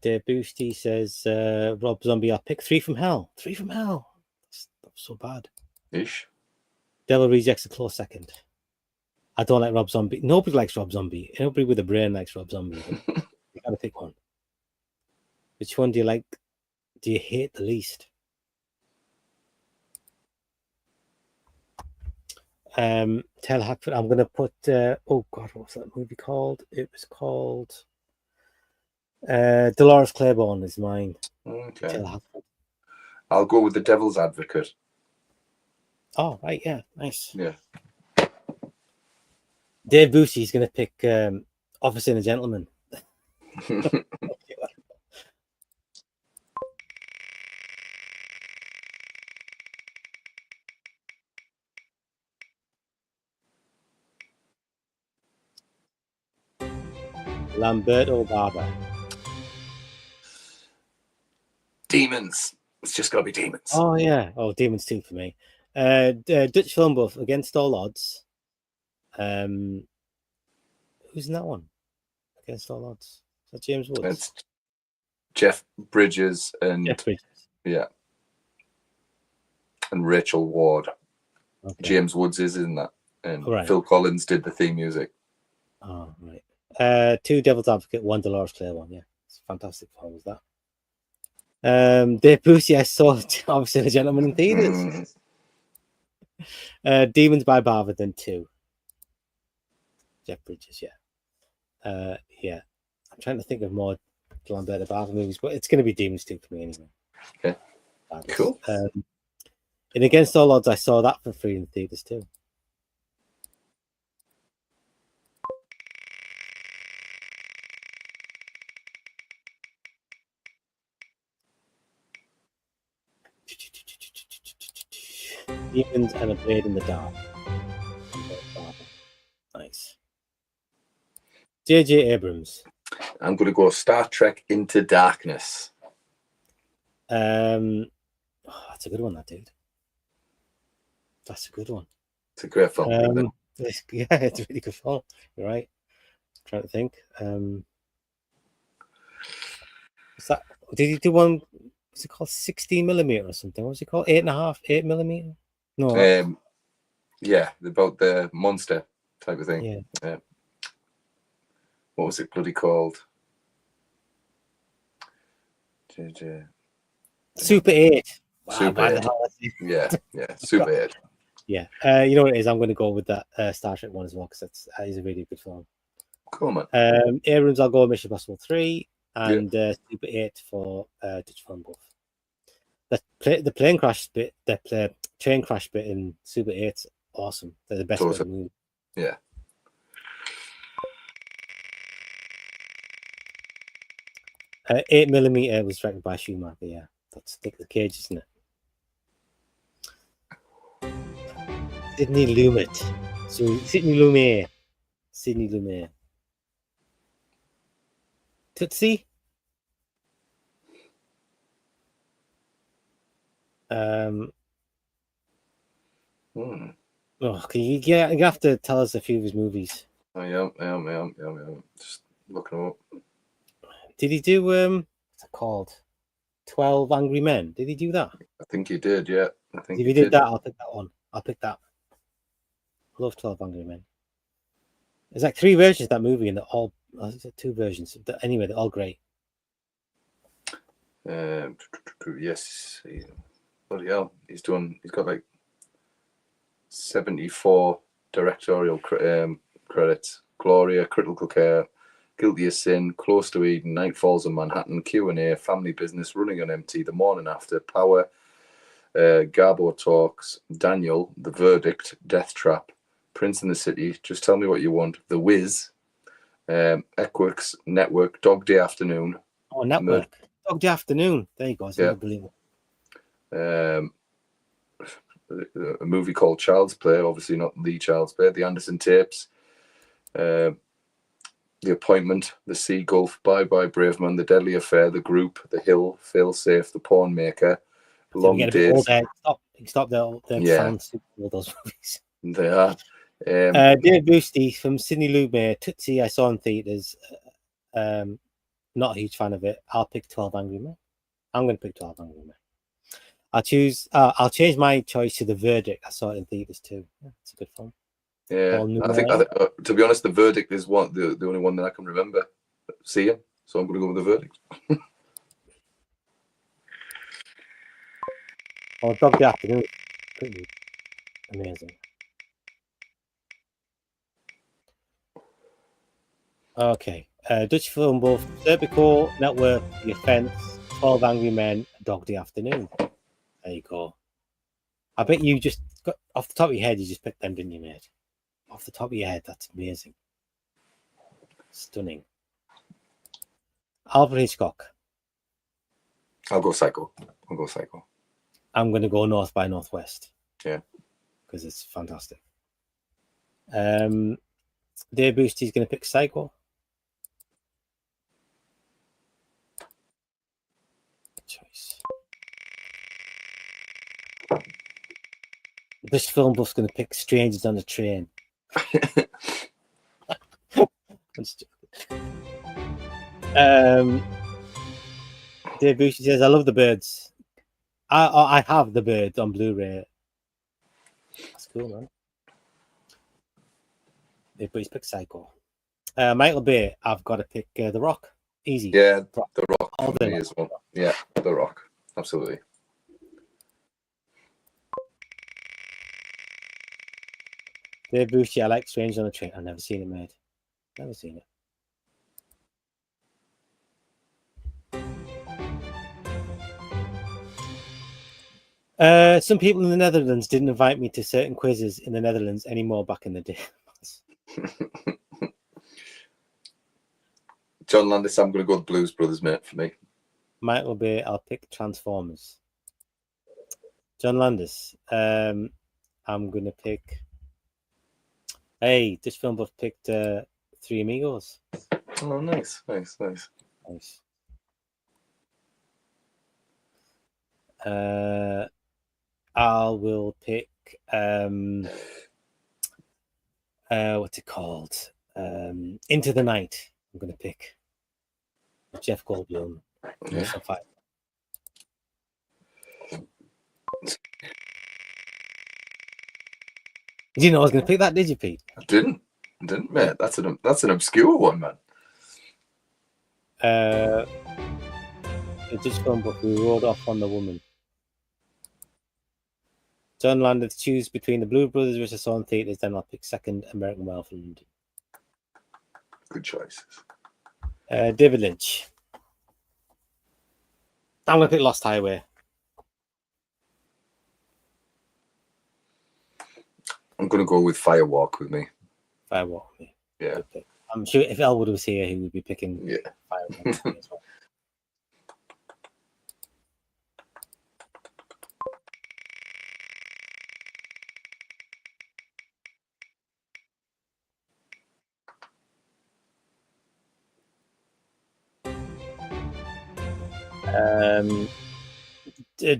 Dave Boosty says Rob Zombie, I'll pick 3 from Hell. 3 from Hell. That's so bad. Ish. Devil Rejects a close second. I don't like Rob Zombie. Nobody likes Rob Zombie. Nobody with a brain likes Rob Zombie. You gotta pick one. Which one do you like? Do you hate the least? Taylor Hackford. I'm gonna put. Oh God, what was that movie called? It was called. Dolores Claiborne is mine. Okay. I'll go with The Devil's Advocate. Oh, right, yeah, nice. Yeah. Dave Busey is going to pick Officer and a Gentleman. Lamberto Bava. Demons. It's just got to be Demons. Oh yeah. Oh, Demons 2 for me. Dutch film buff, Against All Odds. Who's in that one? Against All Odds. Is that James Woods? It's Jeff Bridges and Jeff Bridges. yeah, and Rachel Ward. Okay. James Woods is in that, and Right. Phil Collins did the theme music. Oh right. 2 Devil's Advocate, 1 Dolores Claiborne. Yeah, it's a fantastic film. Was that? Dave Busey, I saw obviously The Gentleman in theaters. Demons by Bava, then 2. Jeff Bridges, yeah. Yeah. I'm trying to think of more Lamberto Bava movies, but it's going to be Demons 2 for me anyway. Okay. Cool. And Against All Odds, I saw that for free in theaters too. Demons and A Blade in the Dark. Nice. J.J. Abrams. I'm going to go Star Trek Into Darkness. That's a good one, that dude. That's a good one. It's a great film. Yeah, it's a really good film. You're right. I'm trying to think. What's that? Did he do one? What's it called? 16mm or something? What was it called? 8.5, 8mm? No. Yeah, about the monster type of thing. Yeah. What was it bloody called? Super 8. Wow, Super 8. Yeah, Super 8. Yeah. You know what it is? I'm going to go with that Star Trek one as well, because that is a really good film. Cool, man. Abrams, I'll go with Mission Impossible 3 and Super 8 for Dutch film buff. The plane crash bit, the train crash bit in Super 8's awesome. They're the best bit of the movie. Yeah. Uh, 8mm was directed by Schumacher. Yeah, that's Dick the Cage, isn't it? Sidney Lumet. So Sidney Lumet. Tootsie. Oh, you have to tell us a few of his movies. I am. Just looking up. Did he do what's it called? 12 Angry Men. Did he do that? I think he did. Yeah, I think. If he did that, I'll pick that one. I'll pick that. I love 12 Angry Men. There's like 3 versions of that movie, and they're all 2 versions. Anyway, they're all great. Yes. Bloody hell, he's got like 74 directorial credits. Gloria, Critical Care, Guilty as Sin, Close to Eden, Night Falls on Manhattan, Q&A, Family Business, Running on Empty, The Morning After, Power, Garbo Talks, Daniel, The Verdict, Death Trap, Prince in the City, Just Tell Me What You Want, The Wiz, Equix, Network, Dog Day Afternoon. Oh, Network. Dog Day Afternoon. There you go. It's unbelievable. A movie called Child's Play, obviously not The Child's Play, The Anderson Tapes, The Appointment, The Sea Gulf, Bye Bye Brave Man, The Deadly Affair, The Group, The Hill, Fail Safe, The Pawn Maker, Long Days. Stop those movies. They are. Dave Boosty from Sidney Lumet, Tootsie, I saw in theaters. Not a huge fan of it. I'll pick 12 Angry Men. I'm going to pick 12 Angry Men. I'll change my choice to The Verdict. I saw it in theaters too. Yeah, it's a good film. Yeah, I think to be honest, The Verdict is the only one that I can remember seeing. So I'm going to go with The Verdict. Oh, Dog Day Afternoon. Pretty amazing. Okay. Dutch film both Serpico, Network, The Offence, 12 Angry Men, Dog Day Afternoon. There you go. I bet you just got off the top of your head, you just picked them, didn't you, mate? Off the top of your head, that's amazing. Stunning. Alfred Hitchcock. I'll go Psycho. I'm going to go North by Northwest. Yeah. Because it's fantastic. Dave Boosty's going to pick Psycho. This film buff's going to pick Strangers on the Train. Dave Bushy says, I love the birds. I have the birds on Blu-ray. That's cool, man. Yeah, but he's picked Psycho. Michael Bay, I've got to pick The Rock. Easy. Yeah, The Rock All for me day. as well. Yeah, The Rock. Absolutely. Dave Bushy, I like Strange on the Train. I've never seen it made. Never seen it. Some people in the Netherlands didn't invite me to certain quizzes in the Netherlands anymore back in the day. John Landis, I'm going to go with Blues Brothers, mate, for me. Michael Bay, I'll pick Transformers. John Landis, I'm going to pick... Hey, this film buff picked Three Amigos. Oh, nice. Nice. I will pick what's it called? Into the Night. I'm gonna pick Jeff Goldblum. Yeah. Did you know I was gonna pick that? Did you, Pete? I didn't, mate. That's an obscure one, man. It just film book. We rode off on the woman. John Landis, choose between the Blue Brothers, which I saw in theaters. Then I'll pick second American Werewolf in London. Good choices. David Lynch. I'm gonna pick Lost Highway. I'm going to go with Firewalk with me. Firewalk with me. Yeah. I'm sure if Elwood was here, he would be picking Firewalk with me as well.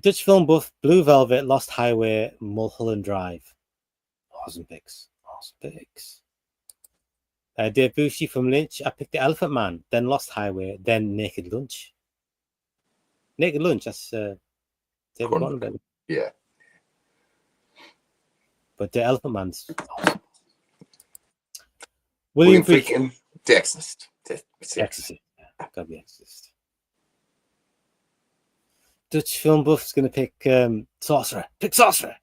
Dutch film buff, Blue Velvet, Lost Highway, Mulholland Drive. Awesome picks. Dave Bushy from Lynch, I picked The Elephant Man, then Lost Highway, then Naked Lunch. Naked Lunch, that's David Cronenberg. Yeah. But The Elephant Man's awesome. William Friedkin, The Exorcist. The Exorcist. Yeah, gotta be Exorcist. Dutch film buff's gonna pick Sorcerer. Pick Sorcerer.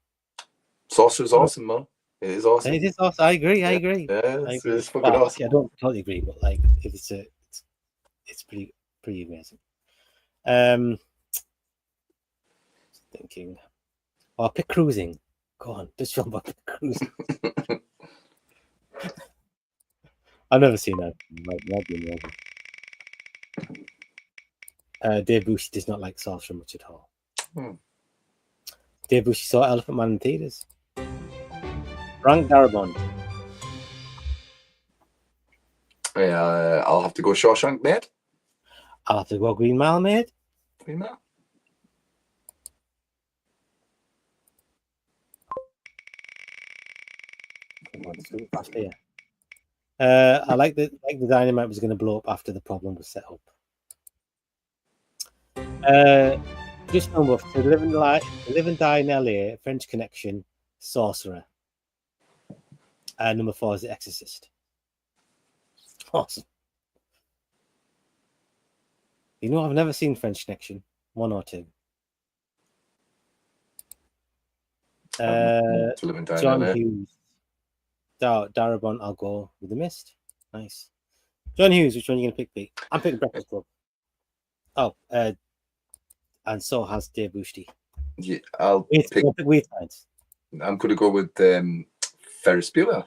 Sorcerer's awesome, man. It is awesome. It is awesome. I agree. Yeah, it's fucking awesome. I don't totally agree, but like if it's pretty amazing. Thinking. I'll pick Cruising. Go on, Dutch film buff, pick Cruising. I've never seen that. Might be amazing. Dave Bushy does not like Sorcerer much at all. Dave Bushy saw Elephant Man in theaters. Frank Darabont. I'll have to go Shawshank, mate. I'll have to go Green Mile, mate. Green Mile. I like the dynamite was going to blow up after the problem was set up. Just film buff to Live and Die in LA, French Connection, Sorcerer. Number 4 is The Exorcist. Awesome. You know, I've never seen French Connection 1 or 2. John Hughes. Darabont, I'll go with The Mist. Nice. John Hughes, which one are you going to pick, Pete? I'm picking Breakfast Club. Oh, and so has Dave Bushy. Yeah, I'll pick Weird Science. I'm going to go with Ferris Bueller.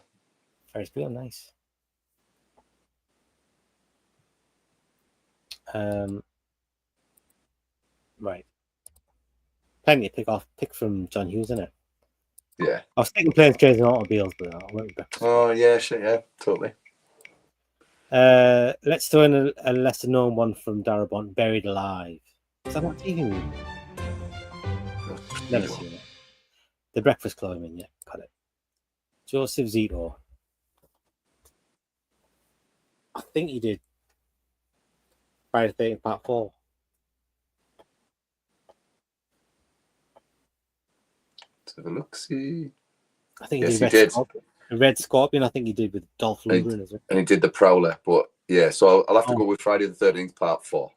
Ferris Bueller, nice. Right. Plenty to pick from John Hughes, isn't it? Yeah. I was thinking Planes, Trains and Automobiles, but I went with Breakfast. Oh, yeah, shit, yeah, totally. Let's throw in a lesser known one from Darabont, Buried Alive. Is that not TV movie? Never seen it. The Breakfast Club, I mean, yeah, got it. Joseph Zito. I think he did Friday the 13th Part 4. Let's have a look, see. I think Yes, he he did did. Red Scorpion, I think he did with Dolph Lundgren as well. And he did the Prowler, but yeah, so I'll have to go with Friday the 13th Part 4.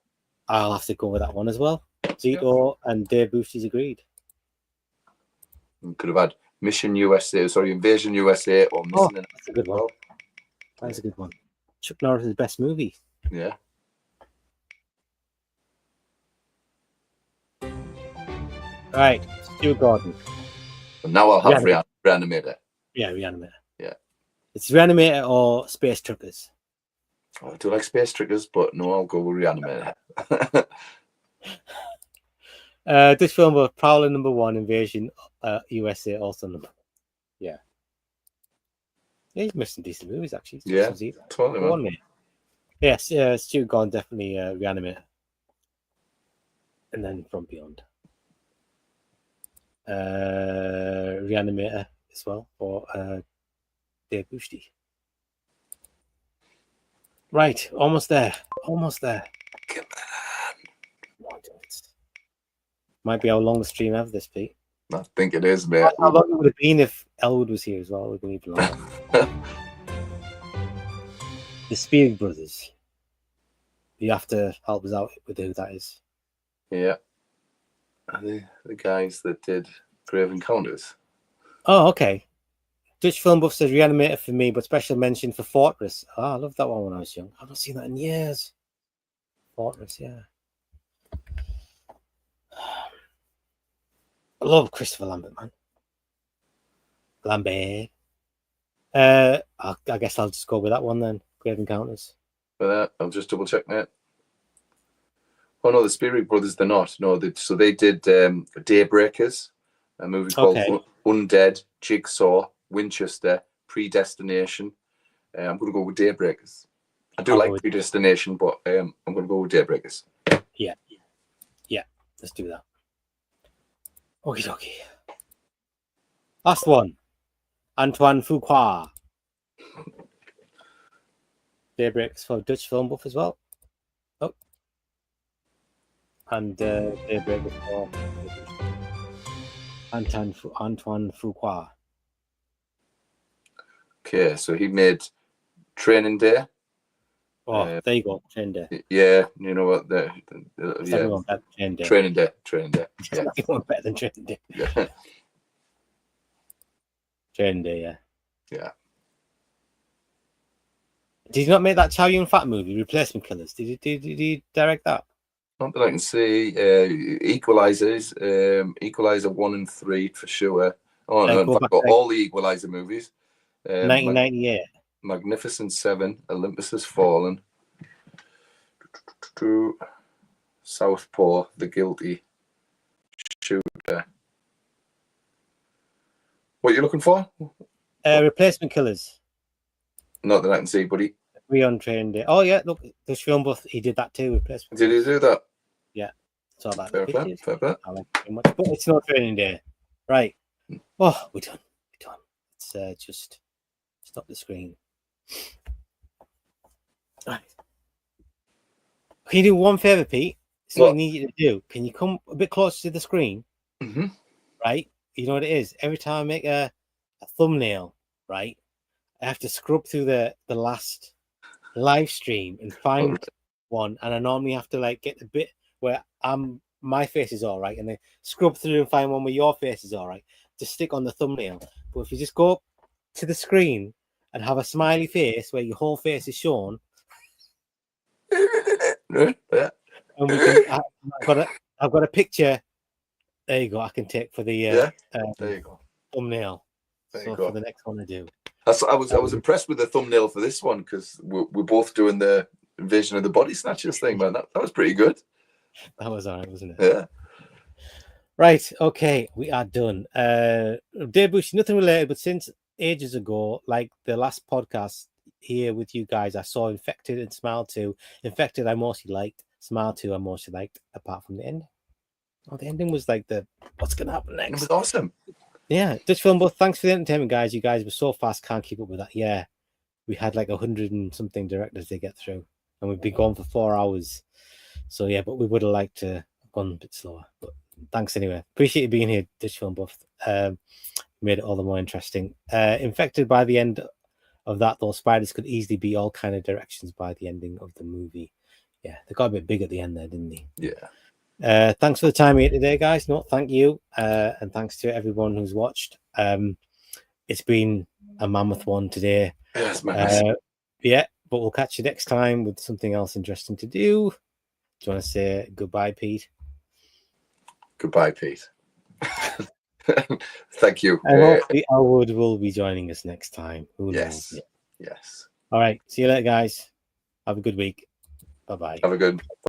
I'll have to go with that one as well. Zito and Dave Boosties agreed. We could have had Invasion USA, or Missing in That's a good one. Well. That's a good one. Chuck Norris' best movie. Yeah. Right, Stuart Gordon. And now I'll have Reanimator. Yeah, Reanimator. Yeah. It's Reanimator or Space Truckers. Oh, I do like Space Truckers, but no, I'll go with Reanimator. This film was Prowler #1, Invasion USA also number. Yeah. Yeah, he's missing decent movies actually. Yeah, totally. Man. Yes, Stuart Gordon definitely Reanimator. And then From Beyond. Reanimator as well for Dave Boosty. Right, almost there. Come on. Might be our longest stream ever, this, Pete. I think it is, mate. How long it would have been if Elwood was here as well? It would have been even longer. The Spears Brothers. You have to help us out with who that is. Yeah. The guys that did Grave Encounters. Oh, okay. Dutch Film Buff says Reanimator for me, but special mention for Fortress. Oh, I loved that one when I was young. I've not seen that in years. Fortress, yeah. I love Christopher Lambert, man. Lambert. I guess I'll just go with that one then. Grave Encounters. For that, I'll just double check, mate. Oh no, the Spirit Brothers, they're not. No, so they did Daybreakers, a movie called Undead, Jigsaw, Winchester, Predestination. I'm going to go with Daybreakers. I do like Predestination, but I'm going to go with Daybreakers. Yeah. Let's do that. Okie dokie. Last one. Antoine Fuqua. Daybreakers for Dutch Film Buff as well. Oh. And Daybreakers for Antoine Fuqua. Okay, so he made Training Day. Oh, there you go, Training Day. Yeah, you know what? Training Day. Yeah. Everyone better than Training Day. Yeah. Training Day, yeah. Yeah. Did you not make that Chow Yun Fat movie, Replacement Killers? Did you direct that? Not that I can see. Equalizer 1 and 3 for sure. Oh no, in fact, all the Equalizer movies. 1998. Magnificent Seven, Olympus Has Fallen, Southpaw, The Guilty, Shooter. What are you looking for? Replacement Killers. Not that I can see, buddy. We on Training Day. Oh yeah, look, the film buff, he did that too. Replacement. Did he do that? Yeah. It's all about fair play. I like it very much, but it's not Training Day, right? Oh, we're done. Let's just stop the screen. Right. Can you do one favor, Pete? It's what I need you to do. Can you come a bit closer to the screen? Mm-hmm. Right? You know what it is? Every time I make a thumbnail, right, I have to scrub through the last live stream and find one, and I normally have to like get the bit where my face is all right, and then scrub through and find one where your face is all right to stick on the thumbnail. But if you just go to the screen and have a smiley face where your whole face is shown, and we can, I've got a picture. There you go. I can take for the there you go. thumbnail. For the next one I do. I was impressed with the thumbnail for this one because we're both doing the Invasion of the Body Snatchers thing, man. That was pretty good. That was all right, wasn't it? Yeah. Right. Okay, we are done. Dave Bush, nothing related, but since ages ago, like the last podcast here with you guys, I saw Infected and Smile 2. Infected I mostly liked. Smile 2 I mostly liked, apart from the ending. Oh, the ending was like what's gonna happen next? It was awesome. Yeah, Dutch Film Buff, thanks for the entertainment, guys. You guys were so fast, can't keep up with that. Yeah, we had like 100 and something directors to get through, and we've been gone for 4 hours. So yeah, but we would have liked to have gone a bit slower. But thanks anyway. Appreciate you being here, Dutch Film Buff. Made it all the more interesting. Infected by the end of that, though, spiders could easily be all kind of directions by the ending of the movie. Yeah, they got a bit big at the end there, didn't they? Yeah. Thanks for the time here today, guys. No, thank you. And thanks to everyone who's watched. It's been a mammoth one today. Yes, man. Yeah, but we'll catch you next time with something else interesting to do. Do you want to say goodbye, Pete? Goodbye, Pete. Thank you. I hope Elwood will be joining us next time. Who knows? Yes. All right. See you later, guys. Have a good week. Bye-bye. Have a good